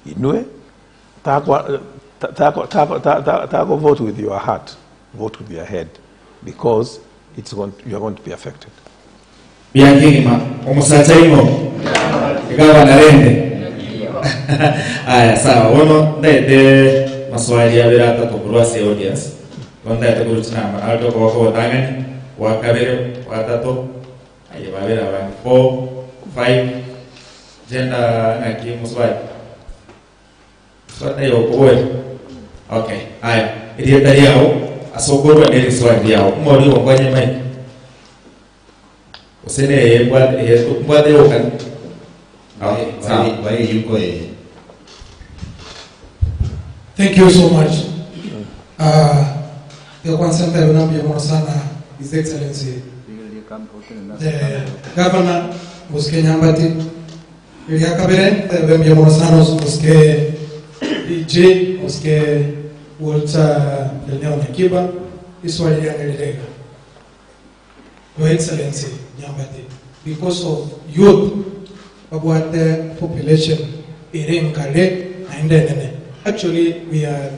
[SPEAKER 6] Inue, tako vote with your heart, vote with your head, because you are going to be affected.
[SPEAKER 1] Biangima, omusachaimo, ikawa narende. Aya, sawa, wono de maswali ya birata tukuruasi audience. Konda ya tukuruchina manalto kwa wako watangani, wakabere, watato, ayababera wani 4, 5, gender na kimuswali. Swali yo kuwe. Okay, aya, ilietari yao, asogoro nili swali yao. Mwori wangwanye mai. Usene mbwade yokan.
[SPEAKER 7] Thank you so much. The Kwanzaa Unambia sana, His Excellency, the Governor, Muske Nyambati, Iliakabere, the Bembia Morasanos, Muske DJ, Muske Walter Nyamira, Iswali and Your Excellency Nyambati, because of youth, about the population, Irim Kale, and actually we are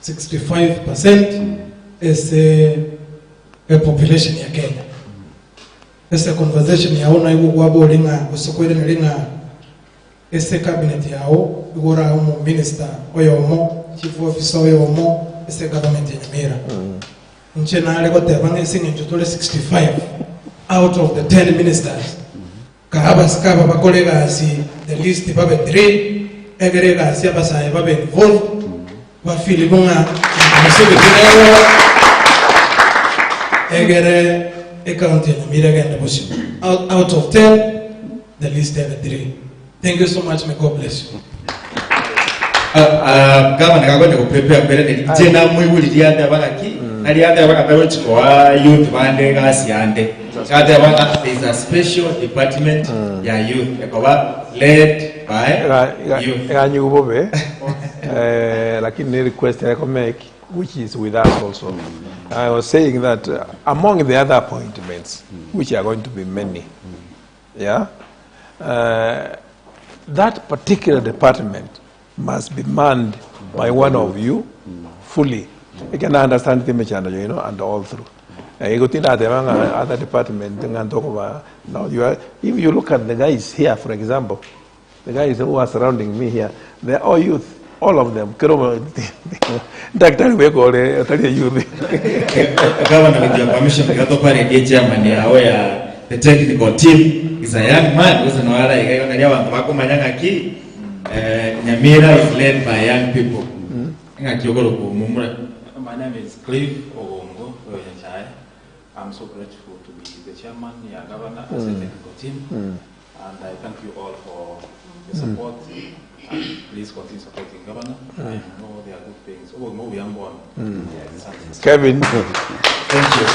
[SPEAKER 7] 65% is a population ya Kenya. Esta conversation yaona iko kwa bolinga usokwele nlinga este cabinet yao igora umo minister oyomo chief officer oyomo este government ya Nyamira. Nche na ale kote bange singe njotole 65 out of the 10 ministers. Kahaba skaba bakolega asi the list babe 3 egerega asi abasa babe involved wa filibonga masibe kinero egere account in Nyamira again possible. Out of 10, the list have 3. Thank you so much. May God bless you.
[SPEAKER 1] Governor kakwenda kuprepare mbele tena mwibuli lianda abangaki alianda abangabero chikoa youth bande gasi ande kade abanga there is a special department ya youth ekoba led by youth
[SPEAKER 6] ganyu bobe lakini request I can make which is with us also I was saying that among the other appointments, which are going to be many, yeah, that particular department must be manned by one of you fully. You can understand the channel, you know, and all through. You go to other department and talk about now. If you look at the guys here, for example, the guys who are surrounding me here, they're all youth. All of them. Dr. we call youth.
[SPEAKER 1] Governor, with your permission, we got to party the chairman where the technical team is a young man who's an Oara. Nyamira is led by young people.
[SPEAKER 8] My name is Cliff Ogongo. I'm so grateful to be the chairman, governor, as a technical team, and I thank you all for the support. And please continue supporting governor. I know there are good things. Oh, no, we are born.
[SPEAKER 6] Kevin, thank you.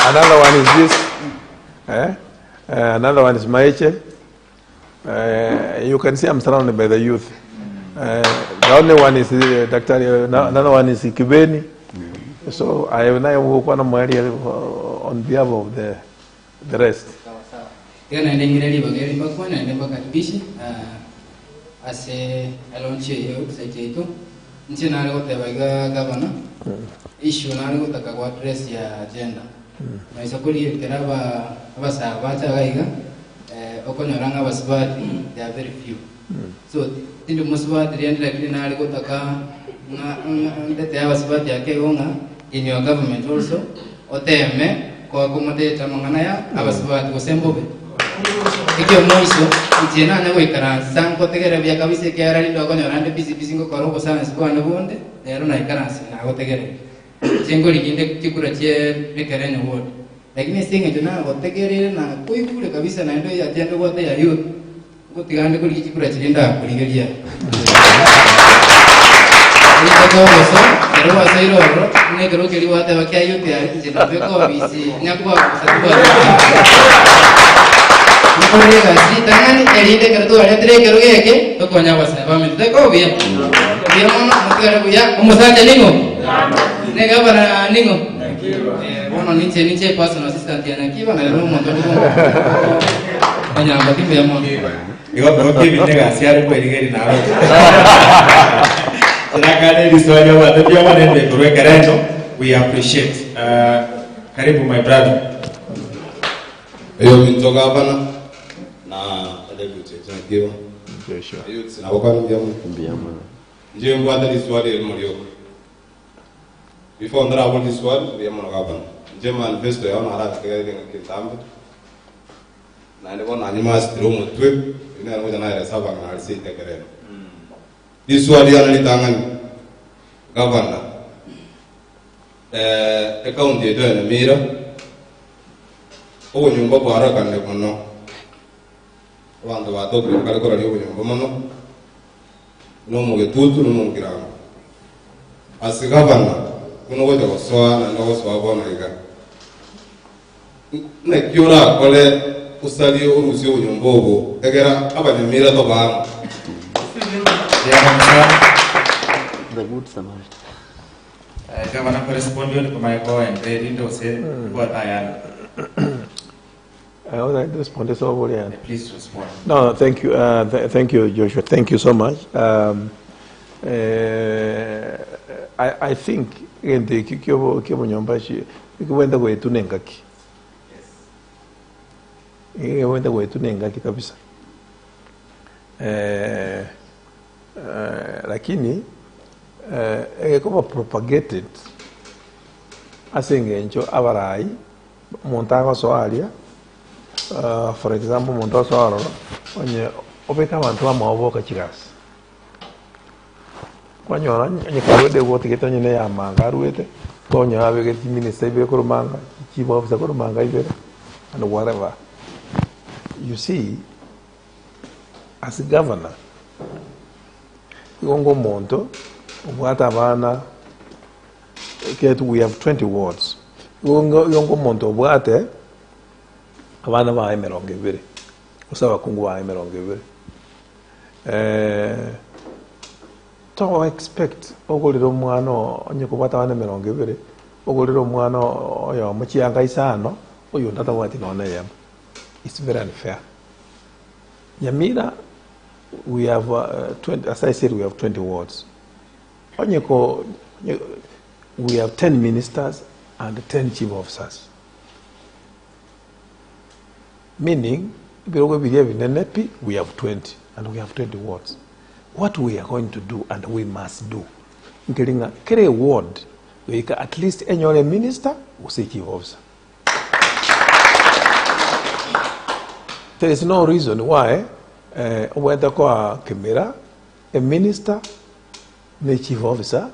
[SPEAKER 6] Another one is this. Another one is Maeche. You can see I'm surrounded by the youth. The only one is Dr. Another one is Kibeni. So I have now one of my on behalf of the rest.
[SPEAKER 9] Ase alonche yo sejeito nchi nalo tebaga governor issue nalo takagwa address ya agenda na isakuri teraba abasa bacha gaiga okonyoranga basbati they are very few so tindu musbati riendera kile nalo taka na ndete abasbati yake gonga in your government also oteme kwa accommodate mangana ya abasbati gosembobe ikyo moiso ntiena na wekara sanko tegere bya kabise kyara ndo konyorande bisi ngo korobo sana sikwana bonde rero na ikaransi na gotegere singo liginde kikura cye rekerene word lakini singe jona gotegere na kuikule kabisa na ndo ya tendo wote ya youth gotigande kuli kikura chirinda kuligeria ni ko so rero wasairo ro ne kero keri wate bakya youth ya jina beko bisi nyakwa kusatuba Obrigado. Si tangan eride kertu ada tere keru yake to konya wasa ba min te ko biya. Biya mono mutera buya umusa jalingo. Nega bara ningo. Mono niche personal assistant yana kiba na room moto ko. Nyambati biya mono.
[SPEAKER 1] Iwa bro kibi nega siaru ko irigeri na ro. Serikali diswanya wa to biya mono nde kuru kerendo. We appreciate. Karibu my brother.
[SPEAKER 10] Eyo mintoka hapana. Na wakati mbiamu nje mbwata diswali elmolio before ndara wali diswali mbiamu nakapan nje manifesto ya ona haraka kaya kitambe na ndiko na nyuma stiro mutwe ina ngoja na ile saba na alisi tekereno diswali yana litangani gavana account yetu ya Nyamira owo nyumba kwa haraka ne kono Wanda watoto kale kora liyo nyumba mono no mugetutu no mugiranga asigabana kuno goja goswa na no goswa bona iga ne kyora kole usali urusi nyumba obo egera abanyamira to ba
[SPEAKER 2] the good Samaritan.
[SPEAKER 1] Governor correspondent kwa my boy and ready to say what I am.
[SPEAKER 6] I would like to respond to over here.
[SPEAKER 1] Please respond.
[SPEAKER 6] No, thank you. Thank you, Joshua. Thank you so much. I think in the Kyobo Nyambashi, you went away to Nengaki. Yes. You went away to Nengaki kabisa. Lakini, kama propagated, asengencho avarai, montago soalia. For example, Montoso Aro, onye opeka wantu wa maoboka chirasi. Kwa nyora, nye kawede wote kito nye ya manga aruete, kwa nye hawe kiti minister ibe kuru manga, chief officer kuru manga ibe, and whatever. You see, as a governor, yongo monto, wata bana, we have 20 wards. Yongo monto, wate, abana ba emeronge bere usaba kungu ba emeronge bere to expect ogolero mwana onye kubata bana emeronge bere ogolero mwana oyo muchianga isano oyo ndata wati nona yam. It's very unfair. Nyamira, we have 20, as I said, we have 20 wards. Onyeko, we have 10 ministers and 10 chief officers. Meaning, we have 20 and we have 20 wards. What we are going to do and we must do, including a ward, we can at least any minister or say chief officer. There is no reason why whether Nyamira, a minister, a chief officer,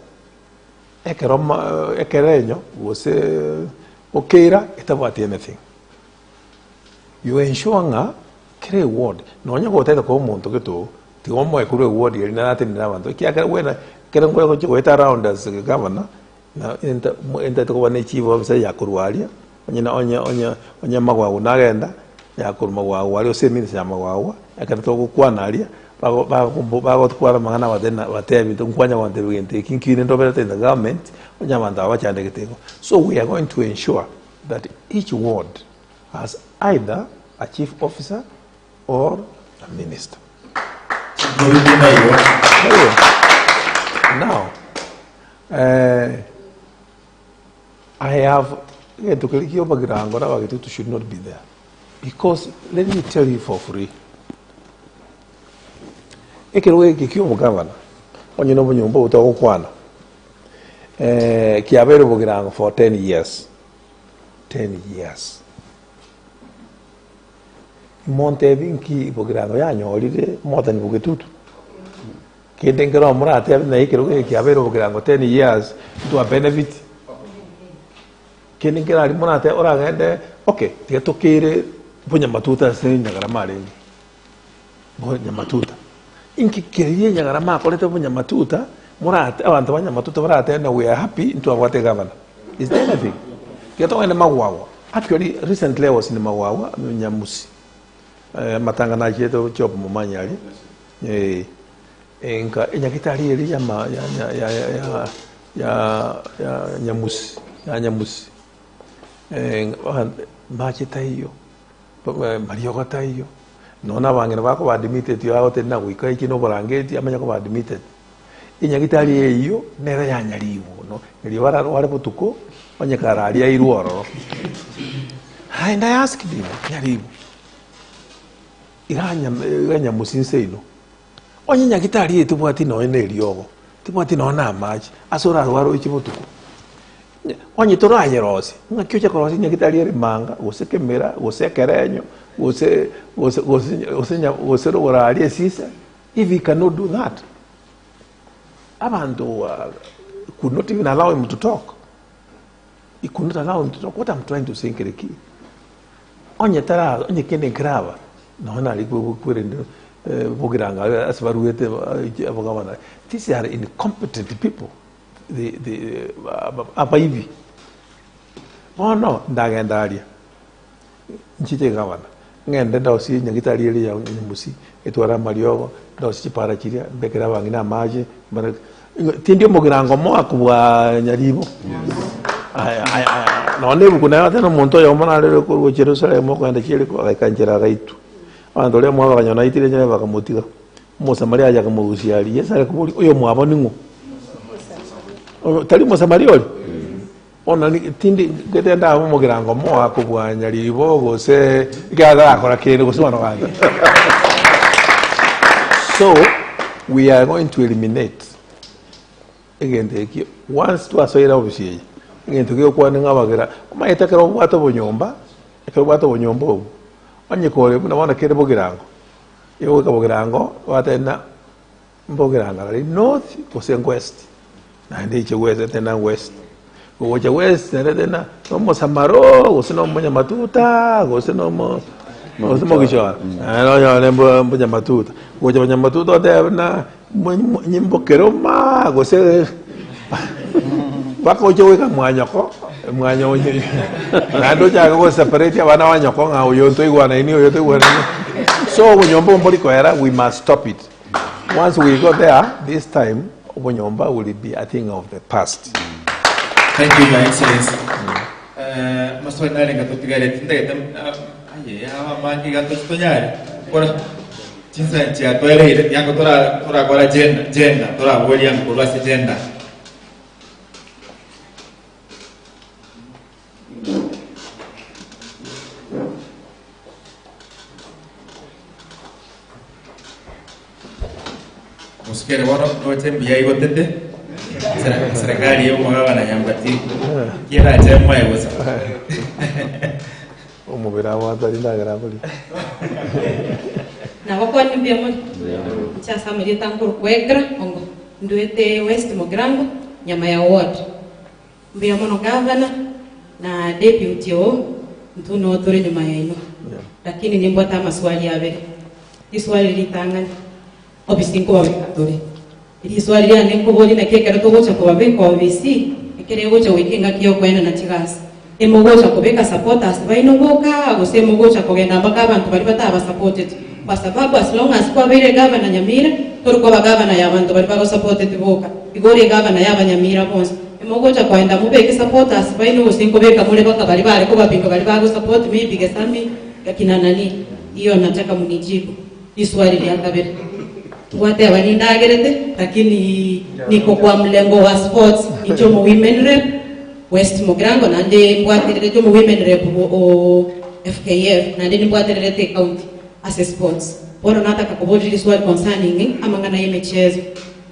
[SPEAKER 6] ekerenyo was okera itawati anything. You ensure nga kere ward. No nya ko teta ko muntu keto ti omo e kure ward yeri na tin na bantu. Kia kare wena kere ngo ko weta around as governor na enta to wane chief officer ya kurwalia. Onya magwa na genda ya kurma wa wali ose minister magwa akata to kwana alia ba kwa mangana wadena watebi to kwanya wante bigente kinkine ndo beta in the government onya manda wa chande keteko. So we are going to ensure that each ward has either a chief officer or a minister. Now, I have should not be there. Because let me tell you for free. Governor, on your number for 10 years. 10 years. Monte vinki bograno ya nyolide mota ni bugetutu kende ngero mura ate na ikero ke abero bograno 10 years to a benefit kende ngero ali mura ate ora ngende okay tikatokere bunya matuta se nyagara mare bunya matuta inki keriye nyagara ma kolete bunya matuta mura ate abantu banya matuta mura ate na we are happy into what governor is there anything keto ene magwawa actually recently I was in Mawawa Nyamusi matanga na jeto job mumanyali enka enyakitali eri ya Nyamusi ya Nyamusi machita hiyo Mario kata hiyo nona bangena bako ba admitted yo aho tena kuika ikino barangeti amanya ko ba admitted enyakitali hiyo nera ya nyaliwo no eri wale butuko onyekara ali airuoro and I asked him nyaliwo iranya musinse ino onye nyakitali etubwati no eneliogo tubwati no na maji asora waro ikibutuko onye toraye rose ngakyocha krosi nyakitali eri manga usekemera usekerenyo use rorali esisa if he cannot do that abantu could not even allow him to talk. He could not allow him to talk. What I'm trying to say is key. Onye tara onye kende grava naona alikwenda bogiranga asbaruete abogana. These are incompetent people. The apa hivi no ndagenda aria nchite gavana ngende ndosi nyagitari ile ya Nyamusi etwara mariogo ndosi para chiria bekera bangina maje tindio mogirango mo akubwa nyaribo none bukuna ate no muntu yo mona rero ko Jerusalem ko enda chiri ko kanjira gaitu ando le mwa banyona itire nyane bakamutiga Mosamaria aja kamugusiari yesa ko uyo mwabo ningo tali Mosamaria oli ona ni tindi getenda abo mogirango mo akubwa nyaribo gose igaga akora kene gusubano kanga. So we are going to eliminate again the once to asoira obisi again to go kwa ngabagira maita kero bwato bonyomba onye kore na wana kere bogirango yewe ka bogirango watena bogirango ali north kose west na ndiche west tena west Goja west na no samaro gose no monya matuta gose no mo gisho no yo ne monya matuta goja monya matuta de na nyimbo keroma gose bako jowe ka mwanyako onye na ndo ja go separate abana wanyako nga uyo to igwana ini uyo to igwana. So nyombo mboliko era we must stop it. Once we go there this time nyomba will be a thing of the past.
[SPEAKER 1] Thank you, Your Excellency. Maswali nale ngatutigale tindageta aye amangi gatutunyare kora chinsa nchi atwele yango tora kora agenda tora boli yango kwa agenda. Musikere wano note mbia igotete serikali yo magabana Nyambati kira chemwa yosa
[SPEAKER 6] umubira watari ndagarabuli
[SPEAKER 11] na wakwani mbia mo cha samedi tankuru kwegra ongo nduete West Mogrango nyama ya ward mbia mono governor na deputy o ntuno tore nyuma ya ino lakini nimbota maswali yabe iswali litangani obisi nko babikatore iri swali ya neko boli na kekera to gocha ko babe ko obisi ikere gocha wekinga kiyo kwena na chigasi emo gocha ko beka supporters baino boka gose mo gocha ko genda baka abantu bali bataba supported kwa sababu as long as kwa bere governor Nyamira toro ko governor ya abantu bali baba supported boka igore governor ya Nyamira bonse emo gocha ko enda mo beka supporters baino gose ko beka mole baka bali bale ko babingo bali bago support me bige sami yakina nani hiyo nataka munijibu iswali ya kabere tuwate wanindagerete lakini niko kwa mlengo wa sports ijomo women rep West Mogrango nande mbwaterere jomo women rep o FKF nande mbwaterere te county as a sports bora nataka kubodili swali concerning amangana yemechezo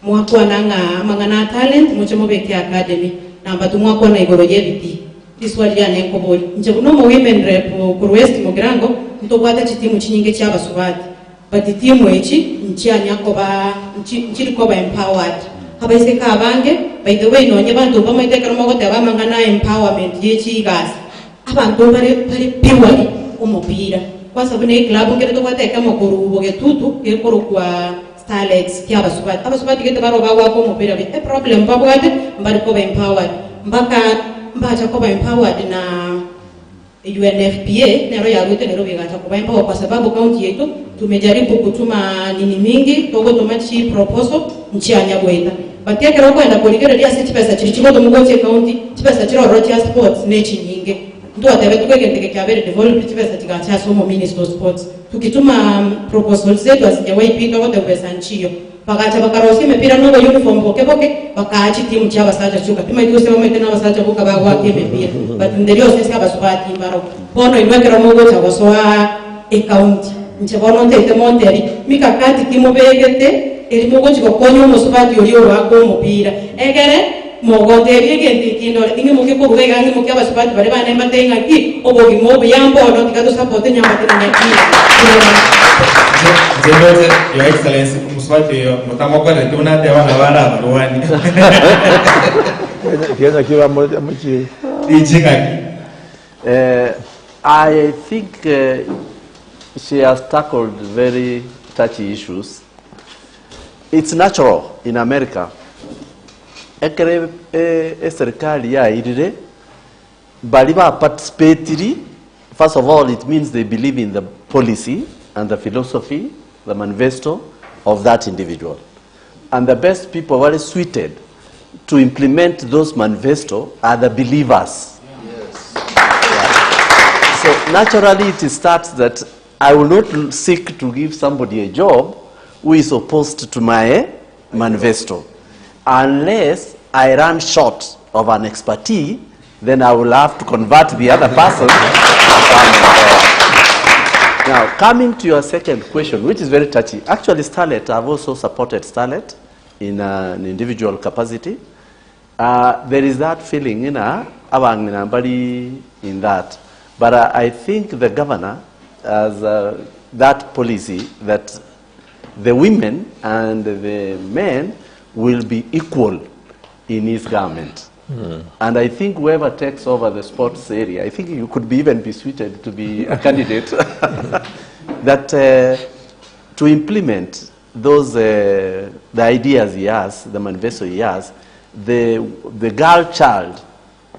[SPEAKER 11] mwakwa nanga amangana talent muchomo beke academy namba tumwakwa na igoroje biti diswali ya neko boli nje no women rep ku West Mogrango ntobwata chitimu chinyinge cy'abasubati but timu echi nchianya ko ba nchiri ko ba empowered habaise ka bange by the way no nyabantu bamaiteka no mogote abamangana empowerment yechi gas abantu bari piwali umupira kwa sababu ne club ngere to kwateka mukuru boge tutu ekoro kwa starlets kya abasubati gete baro bagwa ko umupira bi problem babwade mbali ko ba empowered mbaka mbacha ko ba empowered na UNFPA nero ya rute nero bigacha kwa empower kwa sababu county yetu tumejaribu kutuma nini mingi togo tomachi proposal nchianya gweta batia kero kwenda kuligera dia city pesa chirichiko tomugoche county pesa chiro rocha sports nechi nyinge ndo atebe tukegende kyabere develop pesa tigacha somo minister sports tukituma proposal zetu asijawahi pita wote pesa nchiyo bakacha bakarosi mepira no uniform boke bakaachi timu chaba sacha chuka tuma itose bamete na basacha buka bagwa kemepira but nderio sesa basubati mbaro bono imwekero mugocha gosoa account nchebono tete monteri mikakati kimobegete eri mugochi gokonyo musubati yori wako umupira egere mogoteri egenti kindo inge muke ko rugega ngi muke abasubati bare bane matenga ki obogi mobo yambo no tikato support Nyambati na nyaki
[SPEAKER 1] Zemote, Your Excellency, musubati yo mutamokwa ne tuna de wana bana barwani
[SPEAKER 6] kienda kiwa mochi
[SPEAKER 1] ijinga
[SPEAKER 2] I think she has tackled very touchy issues. It's natural in America. Ekere serikali ya irire baliba participatory. First of all, it means they believe in the policy and the philosophy, the manifesto of that individual. And the best people very suited to implement those manifesto are the believers. Yes. Yeah. So naturally it starts that I will not seek to give somebody a job who is opposed to my manifesto. Unless I run short of an expertise, then I will have to convert the other person. Now, coming to your second question, which is very touchy. Actually, Starlet, I've also supported Starlet in an individual capacity. There is that feeling in that. But I think the governor has that policy that the women and the men will be equal in his government. And I think whoever takes over the sports area, I think you could even be suited to be a candidate. That to implement those the ideas he has, the manifesto he has, the girl child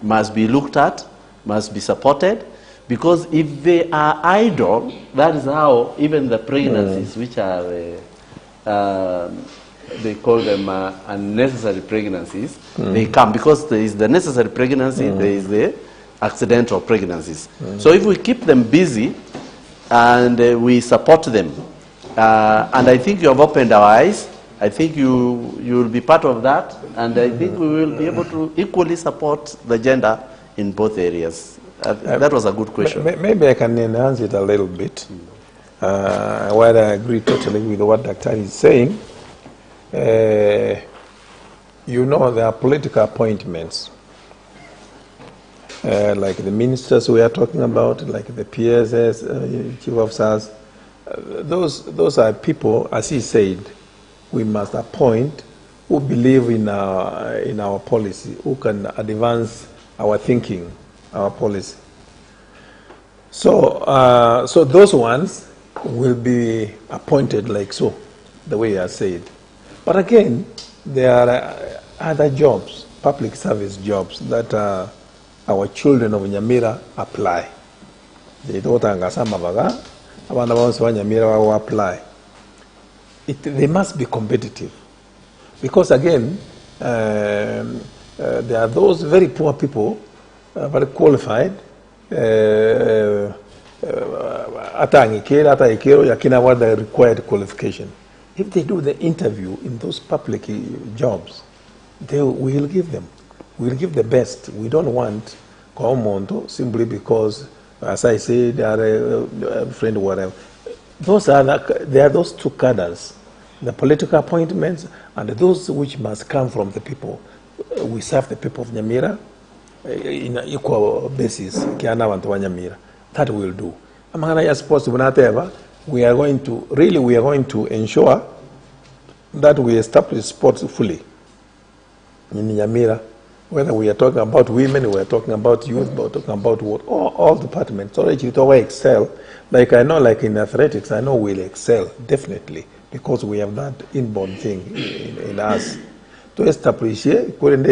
[SPEAKER 2] must be looked at, must be supported, because if they are idle, that is how even the pregnancies which are they call them unnecessary pregnancies, they come because there is the necessary pregnancy, there is the accidental pregnancies. So if we keep them busy and we support them, and I think you have opened our eyes, I think you will be part of that, and I think we will be able to equally support the gender in both areas. That was a good question.
[SPEAKER 6] Maybe I can enhance it a little bit. While I agree totally with what Dr. is saying, you know, there are political appointments, like the ministers we are talking about, like the PSS, chief officers. Those are people, as he said, we must appoint who believe in our policy, who can advance our thinking, our policy. So, so those ones will be appointed like so, the way I said. But again, there are other jobs, public service jobs, that our children of Nyamira apply. They don't apply. They must be competitive. Because again, there are those very poor people, very qualified, what the required qualification. If they do the interview in those public jobs, we will give them. We will give the best. We don't want Komondo simply because, as I say, they are a friend or whatever. There are those two cadres, the political appointments and those which must come from the people. We serve the people of Nyamira in an equal basis. That will do. We are going to ensure that we establish sports fully in Nyamira. Whether we are talking about women, we are talking about youth, we are talking about what, all departments. So we excel. Like I know, like in athletics, I know we'll excel, definitely, because we have that inborn thing in us. To establish it, even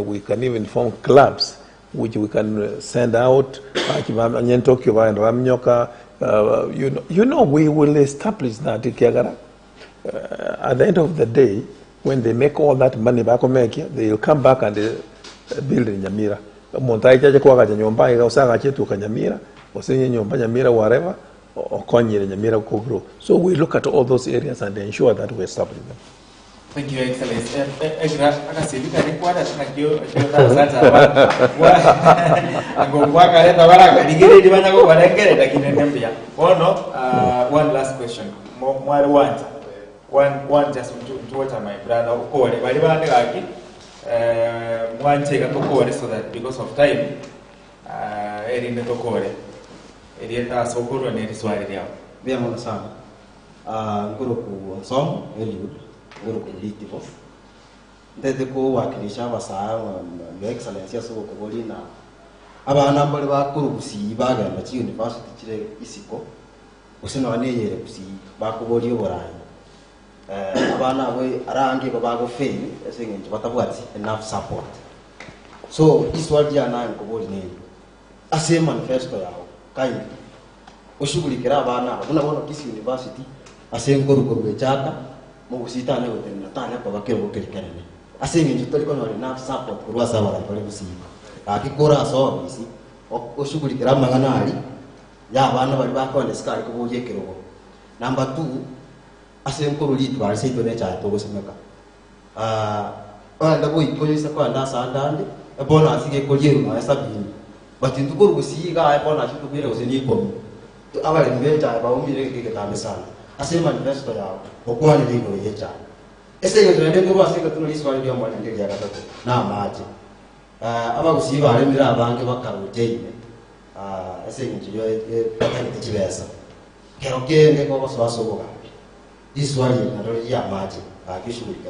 [SPEAKER 6] we can even form clubs, which we can send out. You know, we will establish that. At the end of the day, when they make all that money back, they will come back and build in Nyamira. Whatever, or so we look at all those areas and ensure that we establish them.
[SPEAKER 8] Thank you, Excellency. One last question. One just to what my brother one take a so that because of time, in the Tokore, Edieta Sokoro and Ediswaria.
[SPEAKER 12] Biamo sana. Guru song, Eliud, Guru Litivo. They go wakilisha wasa, Your Excellency, so Kobolina. Aba number of Kurusi, Baga, but University Isiko, Usino Ane, Bakoboli Orai. Abana we around give a bag of fame, saying what enough support. So this what Vijana and Koboli a same manifesto kind. Ushuguli Kirabana, one of this university, a same Guru Jaka, Mosita and Natana Pavakil Kennedy. A same in Tolikon enough support for Wasava and Policy. Akikora saw, see, Ushuguli Kiramanari, Yavana back on the sky, Kobo. Number 2. Asem ko lead war say to nature to semeka the boy police ko anda sandande e bona sige ko yeru ma sabini but into ko si ga e bona to bere o seni ko to abale mbeta ba o mi ke ta mesana asem manifesto ya o ko ani ngo yecha ese yo trende ko asika to list wali yo mwana ndege ya katato na maji aba kusiba ale mira abange bakaru teime ese ngi yo e pakati chibesa kero ke ko so asoboka. This one is not really a magic. I wish we could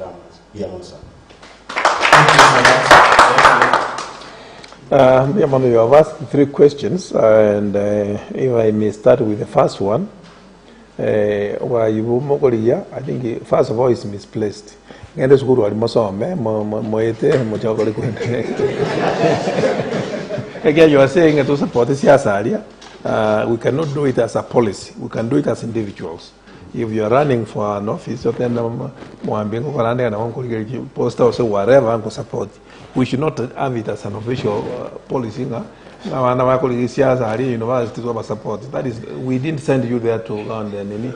[SPEAKER 6] you have asked 3 questions, and if I may start with the first one, where you I think first of all is misplaced. And it's good. Again, you are saying to support the area. We cannot do it as a policy. We can do it as individuals. If you are running for an office, you can post or whatever and support. We should not have it as an official policy. Support. That is, we didn't send you there to learn any.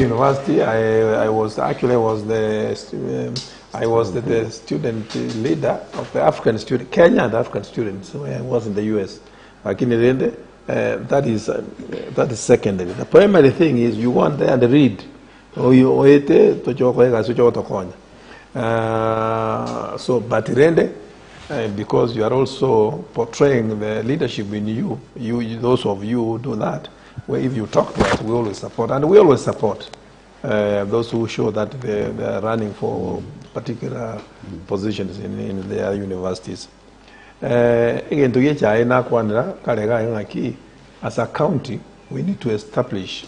[SPEAKER 6] University, I was the student leader of the African student, Kenya and African students. So I was in the US. That is secondary. The primary thing is you want there and read. So, but because you are also portraying the leadership in you, those of you who do that, where if you talk to us, we always support, and we always support those who show that they are running for particular positions in their universities. Again, as a county, we need to establish,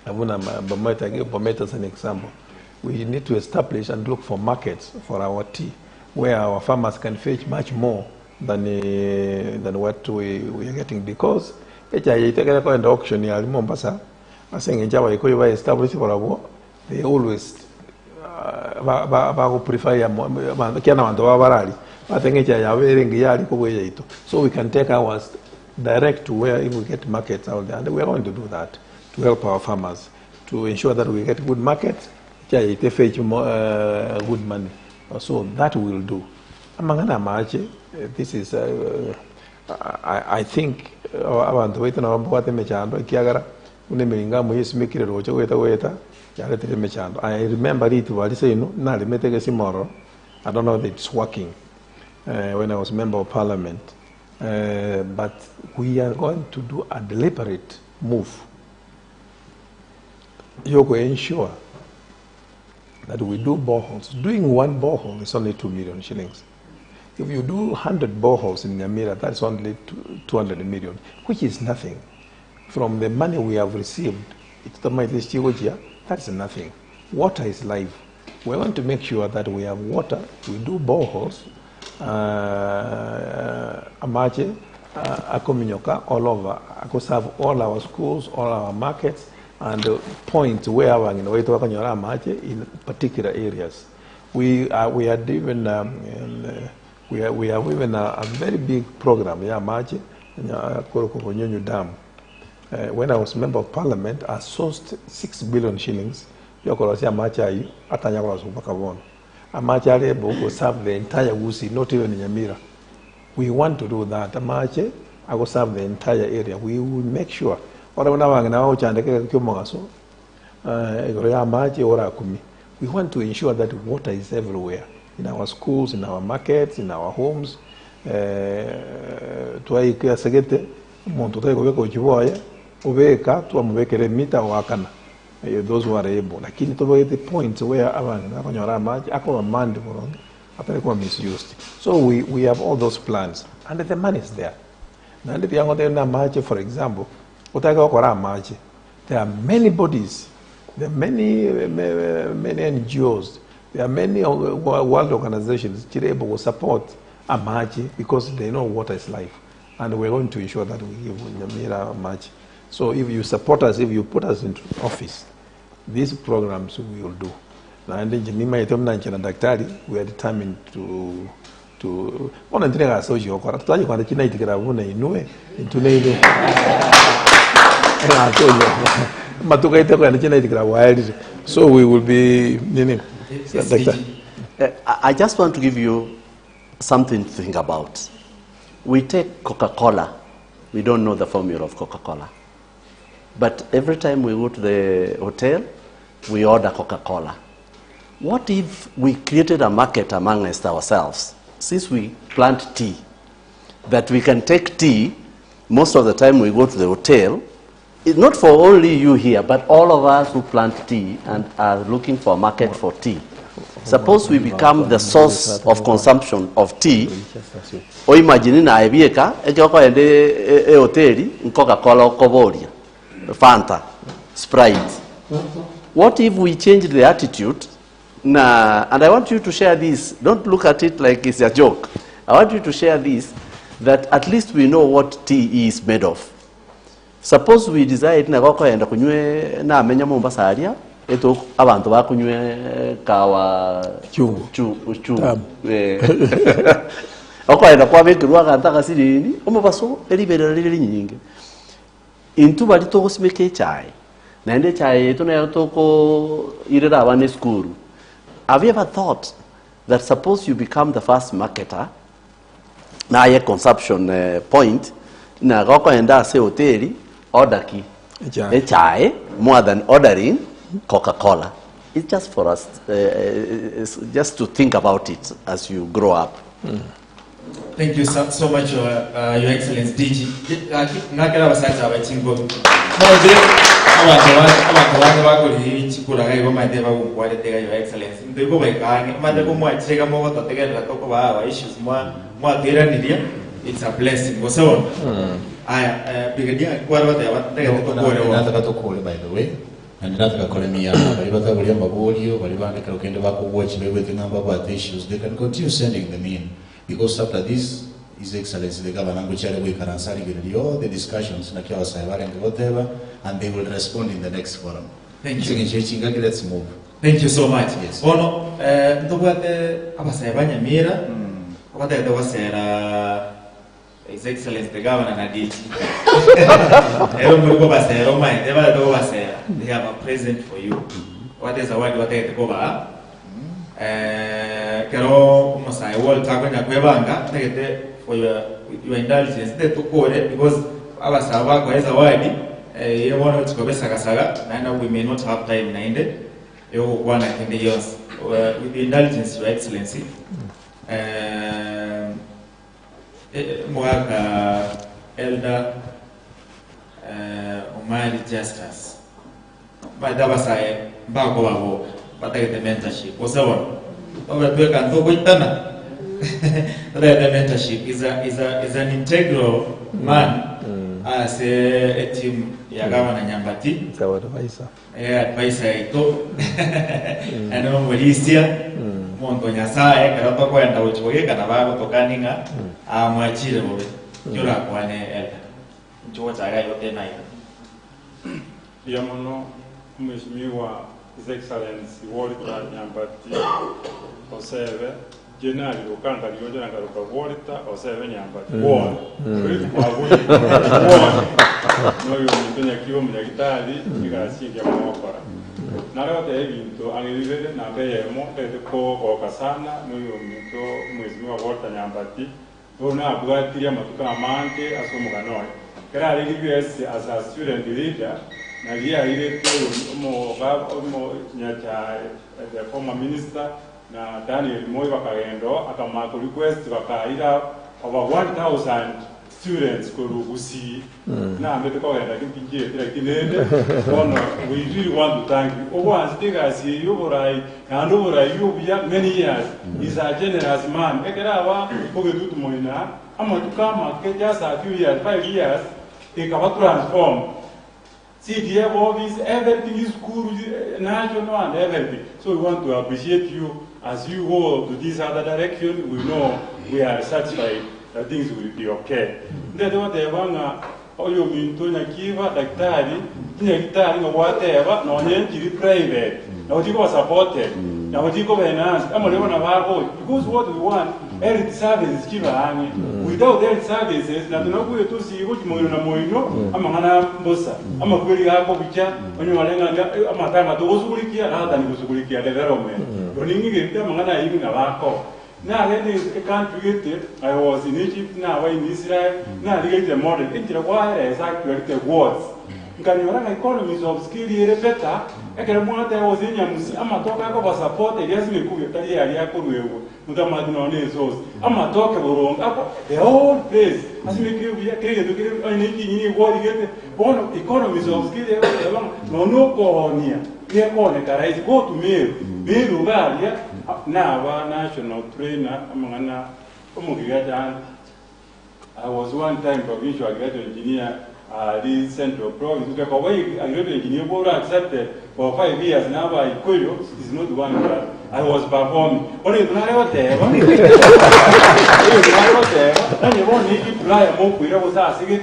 [SPEAKER 6] Bomet as an example, we need to establish and look for markets for our tea, where our farmers can fetch much more than what we are getting, because the auction in Mombasa, I think in Java, established for a they always prefer so we can take ours direct to where if we get markets out there, and we are going to do that to help our farmers to ensure that we get good markets, they fetch good money. So that we will do. This is, I think, I remember it, I don't know if it's working when I was member of parliament, but we are going to do a deliberate move. You're going to ensure that we do boreholes. Doing one borehole is only 2 million shillings. If you do 100 boreholes in Nyamira, that's only 200 million, which is nothing. From the money we have received, that's nothing. Water is life. We want to make sure that we have water. We do boreholes, Amache, Akominyoka, all over. I could serve all our schools, all our markets, and points where in particular areas. We have even a very big program, Dam. When I was member of parliament, I sourced 6 billion shillings. Amache will serve the entire Wusi, not even in Nyamira. We want to do that. Amache, I will serve the entire area. We will make sure. We want to ensure that water is everywhere, in our schools, in our markets, in our homes. Those who are able. Lakini the point where misused. So we have all those plans, and the money is there. For example, there are many bodies, there are many NGOs, there are many world organizations that will support Amaji because they know water is life, and we're going to ensure that we give Nyamira Amaji. So if you support us, if you put us into office, these programs we will do. And we are determined to so we will be
[SPEAKER 2] I just want to give you something to think about. We take Coca-Cola. We don't know the formula of Coca-Cola. But every time we go to the hotel, we order Coca-Cola. What if we created a market amongst ourselves, since we plant tea, that we can take tea, most of the time we go to the hotel, it's not for only you here, but all of us who plant tea and are looking for a market for tea. Suppose we become the source of consumption of tea, or imagine na ebieka, ende hoteli, Coca-Cola koboria, Fanta, Sprite. What if we change the attitude? Nah, and I want you to share this. Don't look at it like it's a joke. I want you to share this, that at least we know what tea is made of. Suppose we decide na goko enda kunywe na amenya Mombasa aria eto abantu bakunywe kawa chu oko enda kwa bekirwa kanta sirini omubaso elibera lili nyingi into bali to simeke chai na ende chai eto na toko irera abane school. Have you ever thought that suppose you become the first marketer na ye consumption point na goko enda se hoteli order ki chai more than ordering Coca-Cola? It's just for us just to think about it as you grow up.
[SPEAKER 1] Thank you so much, Your Excellency DG. Ngakera basaza abachingo. Mode abantu bakuri chikura ga goma ndeba kukwale tega Your Excellency. Ndiko baikanga mande ko mwachega mo totegera toko ba issues mwa tera nidia. It's a blessing. Goso. Aya brigadier kwara batega toko
[SPEAKER 5] by the way. And nataka kolenia bali batabulia mabolio bali bandika ukende bako watch everything about issues. They can continue sending them in. Because after this, His Excellency the Governor will all the discussions and whatever, and they will respond in the next forum.
[SPEAKER 1] Thank you.
[SPEAKER 5] Let's move.
[SPEAKER 1] Thank you so much.
[SPEAKER 5] Yes.
[SPEAKER 1] Ono, ndobuate abasaiba Nyamira, wate dawasera His Excellency the Governor na DG. Ero muri basera, omai, deba dawasera. They have a present for you. What is the word wate dikoba? Kero Masai World Tagonya Kwebanga, for your indulgence, they took it because our Savako is a wadi, you want to go Saga, and we may not have time in it. You want in the years with the indulgence, Your Excellency. Mwaka Elder Omari Justice. But that was I Bago. But the mentorship was the one. Over to Kanto Witana. The mentorship is an integral man as a team Yagawa and Nyambati.
[SPEAKER 6] It's our advisor.
[SPEAKER 2] Advisor ito. Ano Malaysia. Montonya sae karato kwenda uchoge kana babo tokaninga amwachire bobe. Jura kwane elda. Nchuo chaga yote na ina.
[SPEAKER 13] Biamono Mheshimiwa His Excellency Walter Nyambati oseve jenali ukanga liyonjana ngaruka Walter oseve Nyambati wona kuri kwabuli wona noyo mutenya kiwo munyagitali ikashinga mwakora naro te ebintu angirire na beyemo tete ko okasana noyo muntu Mheshimiwa Walter Nyambati bona abwatiria matuka amante asomuganoye kera US as a student leader na via ile nyata the former minister na Daniel Moi wakagendo akamako request wakaira over 1,000 students kurugusi na ameteko genda kinje tira kinende ono we really want to thank you owanzi tigasi yoborai and oborai yobya many years is a generous man ekerawa kogetutu moina amatukama ke just a few years 5 years ikaba transform CDF office, everything is cool, national and everything. So we want to appreciate you as you go to this other direction. We know we are satisfied that things will be okay. That's what they want. Oyo minto nyakiva daktari, daktari no whatever, no nyenji private. Na utiko supported. Na utiko finance. Amo leo na wako. Because what we want, health services kiva hani. Without health services, na tunakuye tu si uchi moyo na moyo, ama ngana mbosa, ama kweli hapo bicha, onyo walenga ama tanga to kusukulikia na hata ni kusukulikia development. Roningi geta ngana yimi na wako. Na then a country I was in Egypt, now in Israel, now I get the model. It's required exactly the words. Can you run economies of skill here better? I can want I was in Yamusi, I'm a talk about support, yes, we could tell you, I could Mutamadon source. I'm a talk about the whole place. As we create to give any what you get one economies of skill no colonia. Here, go to mail, mail, now our national trainer among I was one time provincial graduate engineer the central province. Because I already in New accepted for 5 years now. I is not the one that I was performing. But it's not there. And you won't need to fly a mock with us asking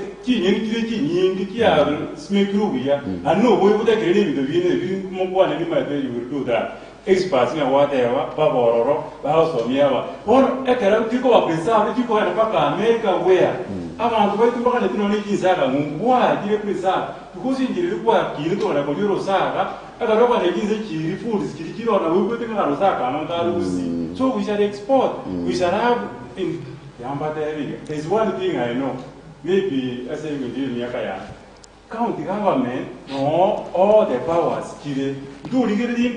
[SPEAKER 13] smith through here. And no, we would agree with the winner, one animal you will do that. Experts in whatever, Papa, House of Yava. Or a character of preserve, you go and America where. I want to wait to buy the Trinity Saga. Why, dear preserve? Because in the required Kilo and Euro Saga, I don't know what it is a key food is Kilo and we put in Saga and so we shall export. We shall have in Nyambati. There's one thing I know. Maybe I say we did Nyakaya. County government, no, all the powers, do the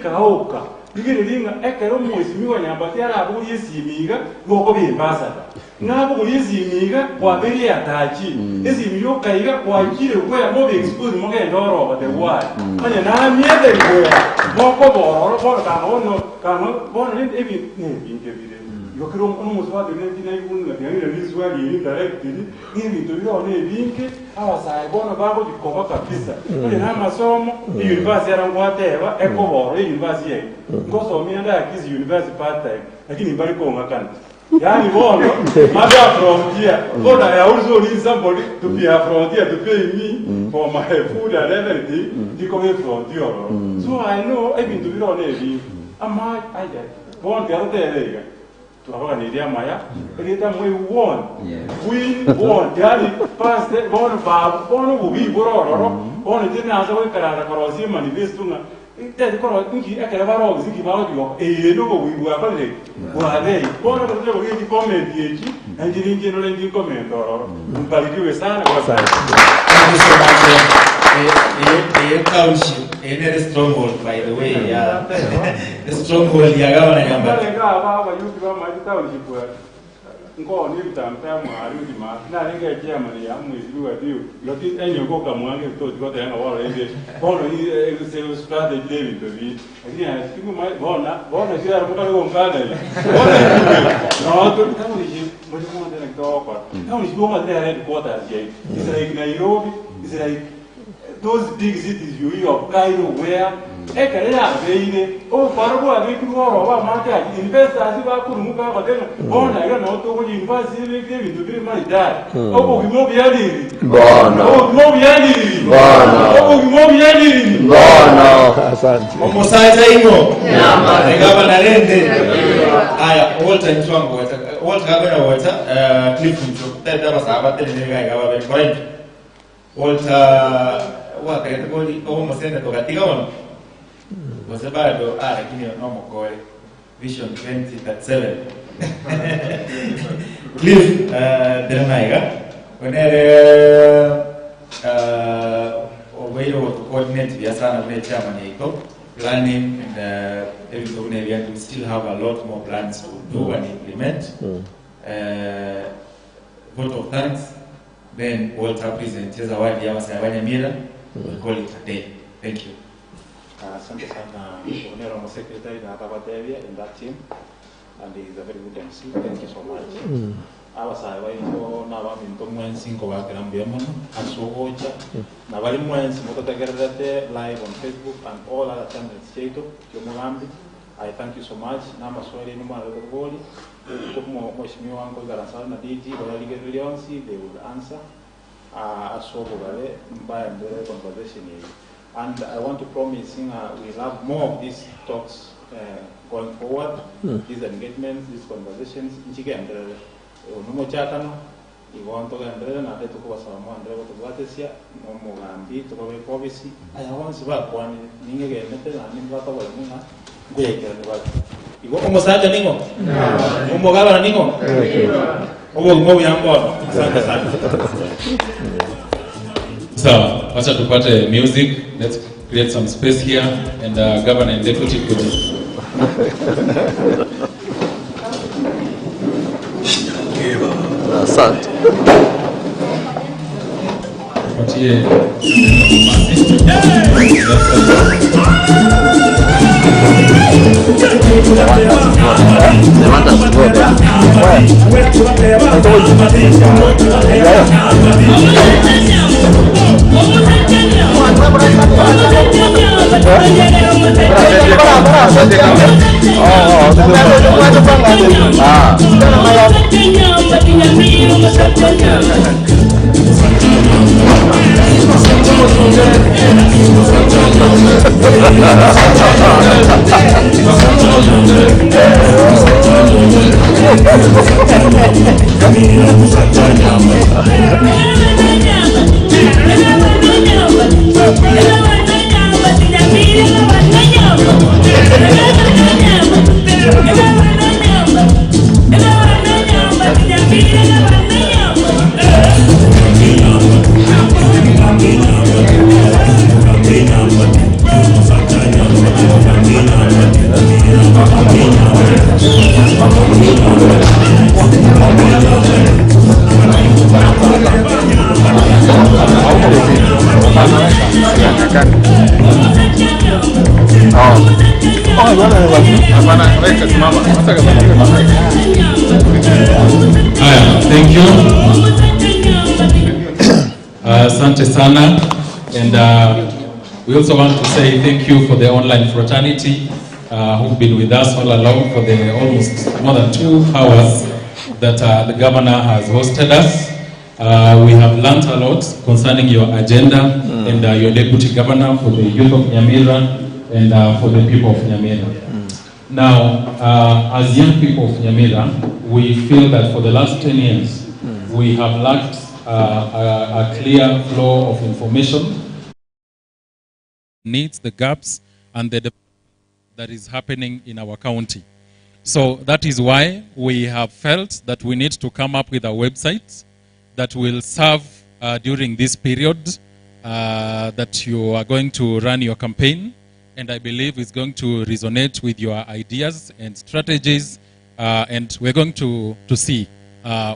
[SPEAKER 13] Kaoka. You get a ring, Ekeromo is me and Nyambati, who is Miga, go be ambassador. Now, who is Miga, or very attached. Is in Yoka, or kill where more exposed more and all over the world. And I'm here, they go. Moko or come on, even. You can almost what the 99 this one you directly give to your link. Our side, one about you cover a pizza. In Amazon, the university and whatever, Echo or university. Because of me and I is university part time. I can invite Conga. Yani one, mother from here. But I also need somebody to be a frontier to pay me for my food and everything to come from here. So I know I've been to your navy. Am I get one the other day. To our Nidia Maya, every time we won, we won. Daddy passed that one of we brought on a dinner as a week at a corrosion manifestung. That corrosion, I can have all the about you. A no, we were calling. Were they? One of the comment, and didn't generate comment or but you were son. Thank you so much. A township, a very stronghold, by the way. The stronghold, Nyambati. Go on, you time, I read the math. Now, I get Germany, I'm with you at you. Look at any of Gokamwan, you told you and all English. Born a strategy, David, to be. Again, you might born a share of family. No, don't tell me what you want to talk about. How is going at their headquarters, Jay? It's like Nairobi, it's like those big cities you hear of Cairo where Ekalea, baby, oh, Parago, I make you all over market. Investors, if I could move out, then, oh, I don't know, to university, to be my dad. Oh, we move Yanni. Oh, move Yanni. Oh, we move Yanni.
[SPEAKER 1] Almost I go. The governor ended. I Walter Chwango, Walter Governor Water, Cliff, that was about the government point. Walter, what I almost ended to Gatigon. Was about lakini normal kwa vision 2037 Cliff Denaiga wenere obeyo to coordinate via sana vile chama iko planning and everything we still have a lot more plans to do and implement. Vote of thanks, then Walter present as a wadi ya Nyamira. We'll call it a day. Thank you.
[SPEAKER 8] Asante sana Honorable Secretary na Tabateria in that team, and he is a very good MC. Thank you so much. Abasaba iko na ba minto mwensi ko ba kirambia mono asogoja na bali mwensi mototegerete live on Facebook and all other channels cheto kyomugambi. I thank you so much. Na maswali ni mara goli como mheshimiwa wangu Garansana na DG bali gerionsi they will answer asogo bale mbaya mbele conversation hii. And I want to promise we'll have more of these talks going forward, these engagements, these conversations. No chatano, you want to get and I took us on one level to what is here, no more than beat to go policy. I want to work one thing again, and in what over Muna, they can work. You go almost at the Ningo, Umogava Ningo,
[SPEAKER 14] So, wacha tupate music. Let's create some space here, and Governor and Deputy could.
[SPEAKER 2] Asante.
[SPEAKER 4] Levanta
[SPEAKER 14] Thank you. Asante sana. And we also want to say thank you for the online fraternity who've been with us all along for the almost more than 2 hours that the governor has hosted us. We have learnt a lot concerning your agenda and your deputy governor for the youth of Nyamira and for the people of Nyamira. Now, as young people of Nyamira, we feel that for the last 10 years, we have lacked a clear flow of information. Needs, the gaps, and the that is happening in our county. So that is why we have felt that we need to come up with a website that will serve during this period that you are going to run your campaign. And I believe it's going to resonate with your ideas and strategies, and we're going to see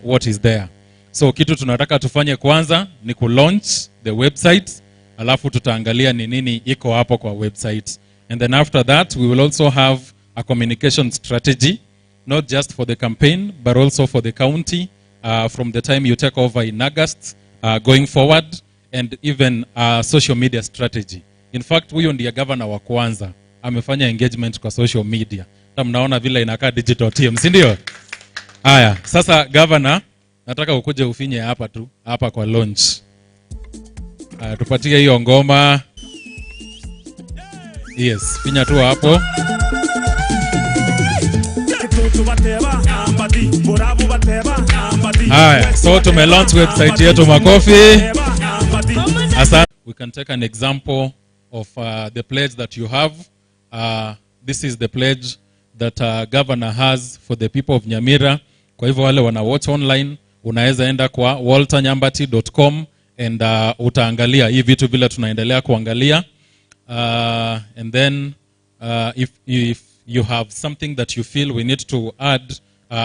[SPEAKER 14] what is there. So kitu tunataka tufanye kwanza ni launch the website, alafu tutaangalia ni nini iko hapo kwa website. And then after that, we will also have a communication strategy, not just for the campaign, but also for the county, from the time you take over in August, going forward, and even social media strategy. In fact, huyo ndiye governor wa kwanza amefanya engagement kwa social media. Mnaona vile inakaa digital team, si ndio? Haya, sasa governor, nataka ukuje ufinye hapa tu, hapa kwa launch. Tupatie hiyo ngoma. Yes, finya tu hapo. Haya, so tume launch website yetu, makofi. We can take an example of the pledge that you have. This is the pledge that governor has for the people of Nyamira. Kwa hivyo wale wana watch online, unaweza enda kwa walternyambati.com and utaangalia hii vitu vile tunaendelea kuangalia. And then if you have something that you feel we need to add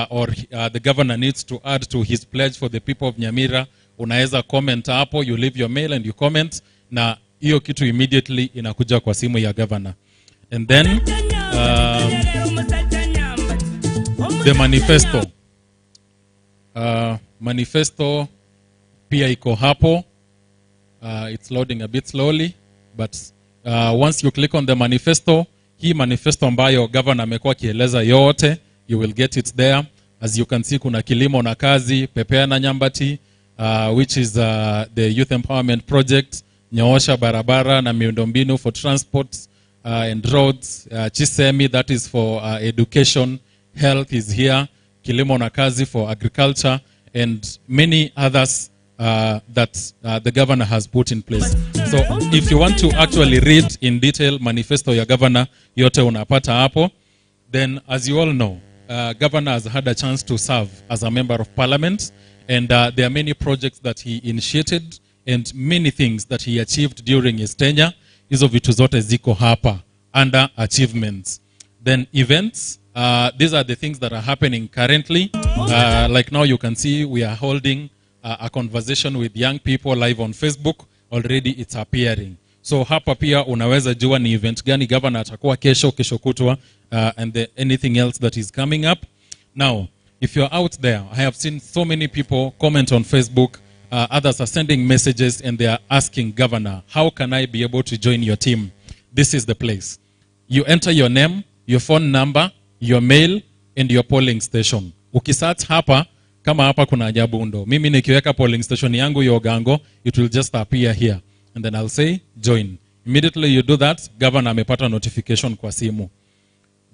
[SPEAKER 14] or the governor needs to add to his pledge for the people of Nyamira, unaweza comment hapo, you leave your mail and you comment, na hiyo kitu immediately inakuja kwa simu ya governor. And then the manifesto. Manifesto pia iko hapo. It's loading a bit slowly, but once you click on the manifesto, hii manifesto ambayo governor amekuwa kieleza yote, you will get it there. As you can see, kuna kilimo na kazi, Pepea na Nyambati, which is the youth empowerment project, nyoosha barabara na miundombinu for transport and roads, Chisemi, that is for education, health is here, kilimo na kazi for agriculture, and many others that the governor has put in place. So if you want to actually read in detail manifesto ya governor, yote unapata hapo. Then as you all know, governor has had a chance to serve as a member of parliament, and there are many projects that he initiated and many things that he achieved during his tenure. Hizo vitu zote ziko hapa under achievements. Then events, these are the things that are happening currently. Like now you can see we are holding a conversation with young people live on Facebook. Already it's appearing. So hapa pia unaweza jua ni event gani governor atakuwa kesho kutwa, and anything else that is coming up. Now, if you're out there, I have seen so many people comment on Facebook. Others are sending messages and they are asking governor, how can I be able to join your team? this is the place. You enter your name, your phone number, your mail, and your polling station. Ukisearch hapa, kama hapa kuna Nyabundo. Mimi nikiweka polling station yangu Yogango, it will just appear here. And then I'll say, join. Immediately you do that, governor amepata notification kwa simu.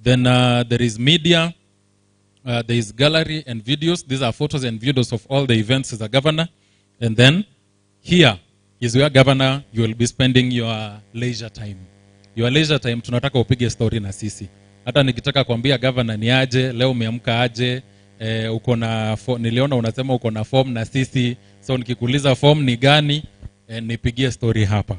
[SPEAKER 14] Then there is media, there is gallery and videos. These are photos and videos of all the events as a governor. And then here is where governor, you will be spending your leisure time. Your leisure time, tunataka upige story na sisi. Hata nikitaka kuambia governor ni aje, leo umeamka aje, uko na niliona unasema uko na form na sisi, so nikikuuliza form ni gani, nipigie story hapa.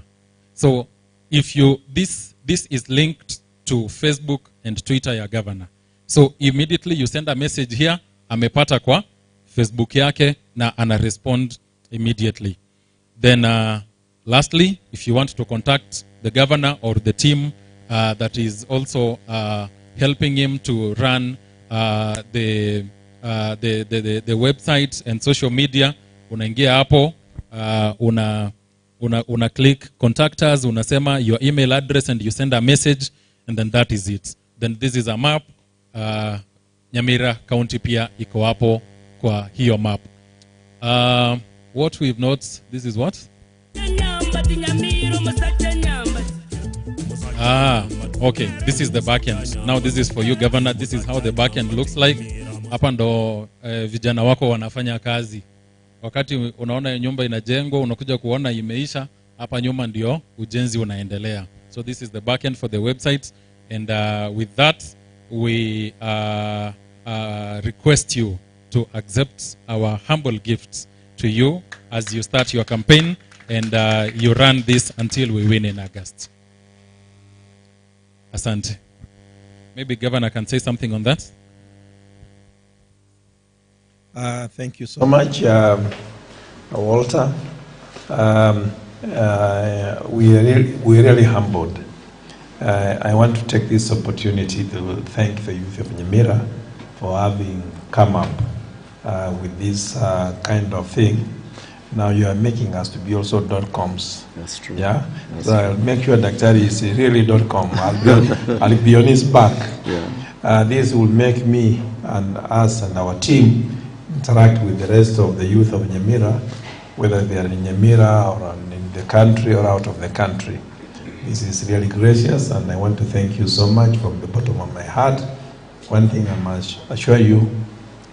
[SPEAKER 14] So if you this is linked to Facebook and Twitter ya governor. So immediately you send a message here, amepata kwa Facebook yake na ana respond immediately. Then lastly, if you want to contact the governor or the team that is also helping him to run the website and social media, unaingia hapo, una click contact us, unasema your email address and you send a message, and then that is it. Then this is a map. Nyamira County pia iko hapo kwa hiyo map. What we've noticed, this is what? Okay, this is the back end. Now this is for you, Governor. This is how the back end looks like. Hapa ndo vijana wako wanafanya kazi. Wakati unaona nyumba inajengwa, unakuja kuona imeisha, hapa nyuma ndio ujenzi unaendelea. So this is the back end for the website. And with that, we request you to accept our humble gifts to you as you start your campaign and you run this until we win in August. Asante. Maybe Governor can say something on that.
[SPEAKER 6] Thank you so much, Walter. We're really humbled. I want to take this opportunity to thank the youth of Nyamira for having come up with this kind of thing. Now you are making us to be also .coms. That's true. Yeah. That's so I'll make sure Daktari is really .com. I'll be on his back. Yeah. This will make me and us and our team interact with the rest of the youth of Nyamira, whether they are in Nyamira or in the country or out of the country. This is really gracious, and I want to thank you so much from the bottom of my heart. One thing I must assure you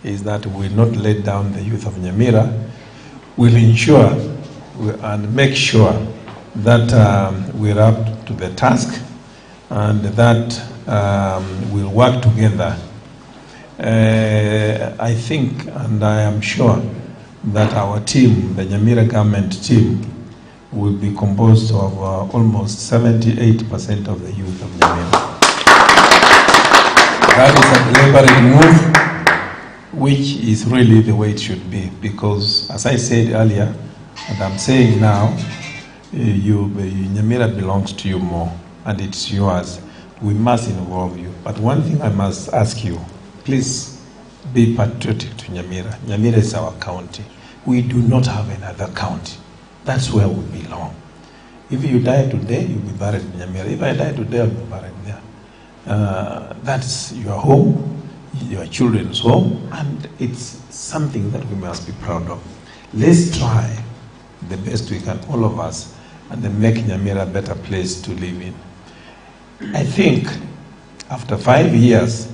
[SPEAKER 6] is that we will not let down the youth of Nyamira. We'll ensure and make sure that we're up to the task and that we'll work together. I think and I am sure that our team, the Nyamira government team, will be composed of almost 78% of the youth of Nyamira. That is a deliberate move, which is really the way it should be, because as I said earlier, and I'm saying now, Nyamira belongs to you more, and it's yours. We must involve you. But one thing I must ask you, please be patriotic to Nyamira. Nyamira is our county. We do not have another county. That's where we belong. If you die today, you'll be buried in Nyamira. If I die today, I'll be buried there. That's your home, your children's home, and it's something that we must be proud of. Let's try the best we can, all of us, and then make Nyamira a better place to live in. I think after 5 years,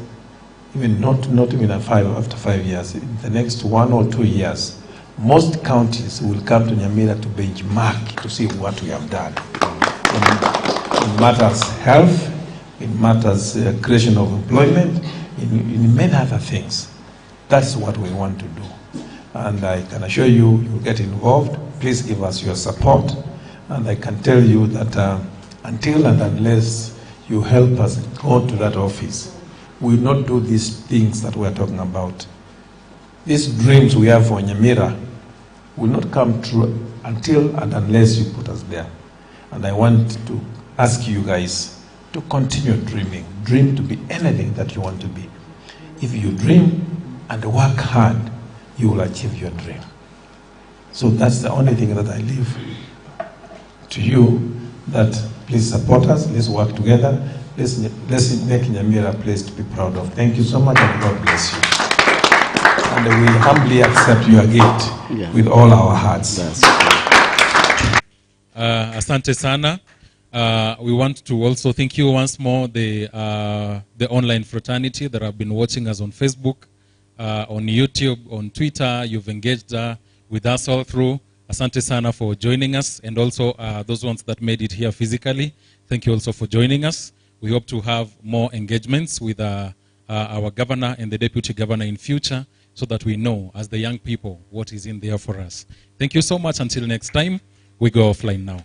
[SPEAKER 6] even not even after 5 years, in the next 1 or 2 years, most counties will come to Nyamira to benchmark to see what we have done. In matters health, in matters creation of employment, in many other things. That's what we want to do. And I can assure you, you'll get involved. Please give us your support. And I can tell you that until and unless you help us go to that office, we will not do these things that we're talking about. These dreams we have for Nyamira will not come true until and unless you put us there. And I want to ask you guys to continue dreaming. Dream to be anything that you want to be. If you dream and work hard, you will achieve your dream. So that's the only thing that I leave to you, that Please support us. Let's work together. Let's make Nyamira a place to be proud of. Thank you so much, and God bless you. And we humbly accept your gift with all our hearts.
[SPEAKER 14] Asante sana. We want to also thank you once more, the online fraternity that have been watching us on Facebook, on YouTube, on Twitter. You've engaged with us all through. Asante sana for joining us, and also those ones that made it here physically. Thank you also for joining us. We hope to have more engagements with our governor and the deputy governor in future, so that we know, as the young people, what is in there for us. Thank you so much. Until next time, we go offline now.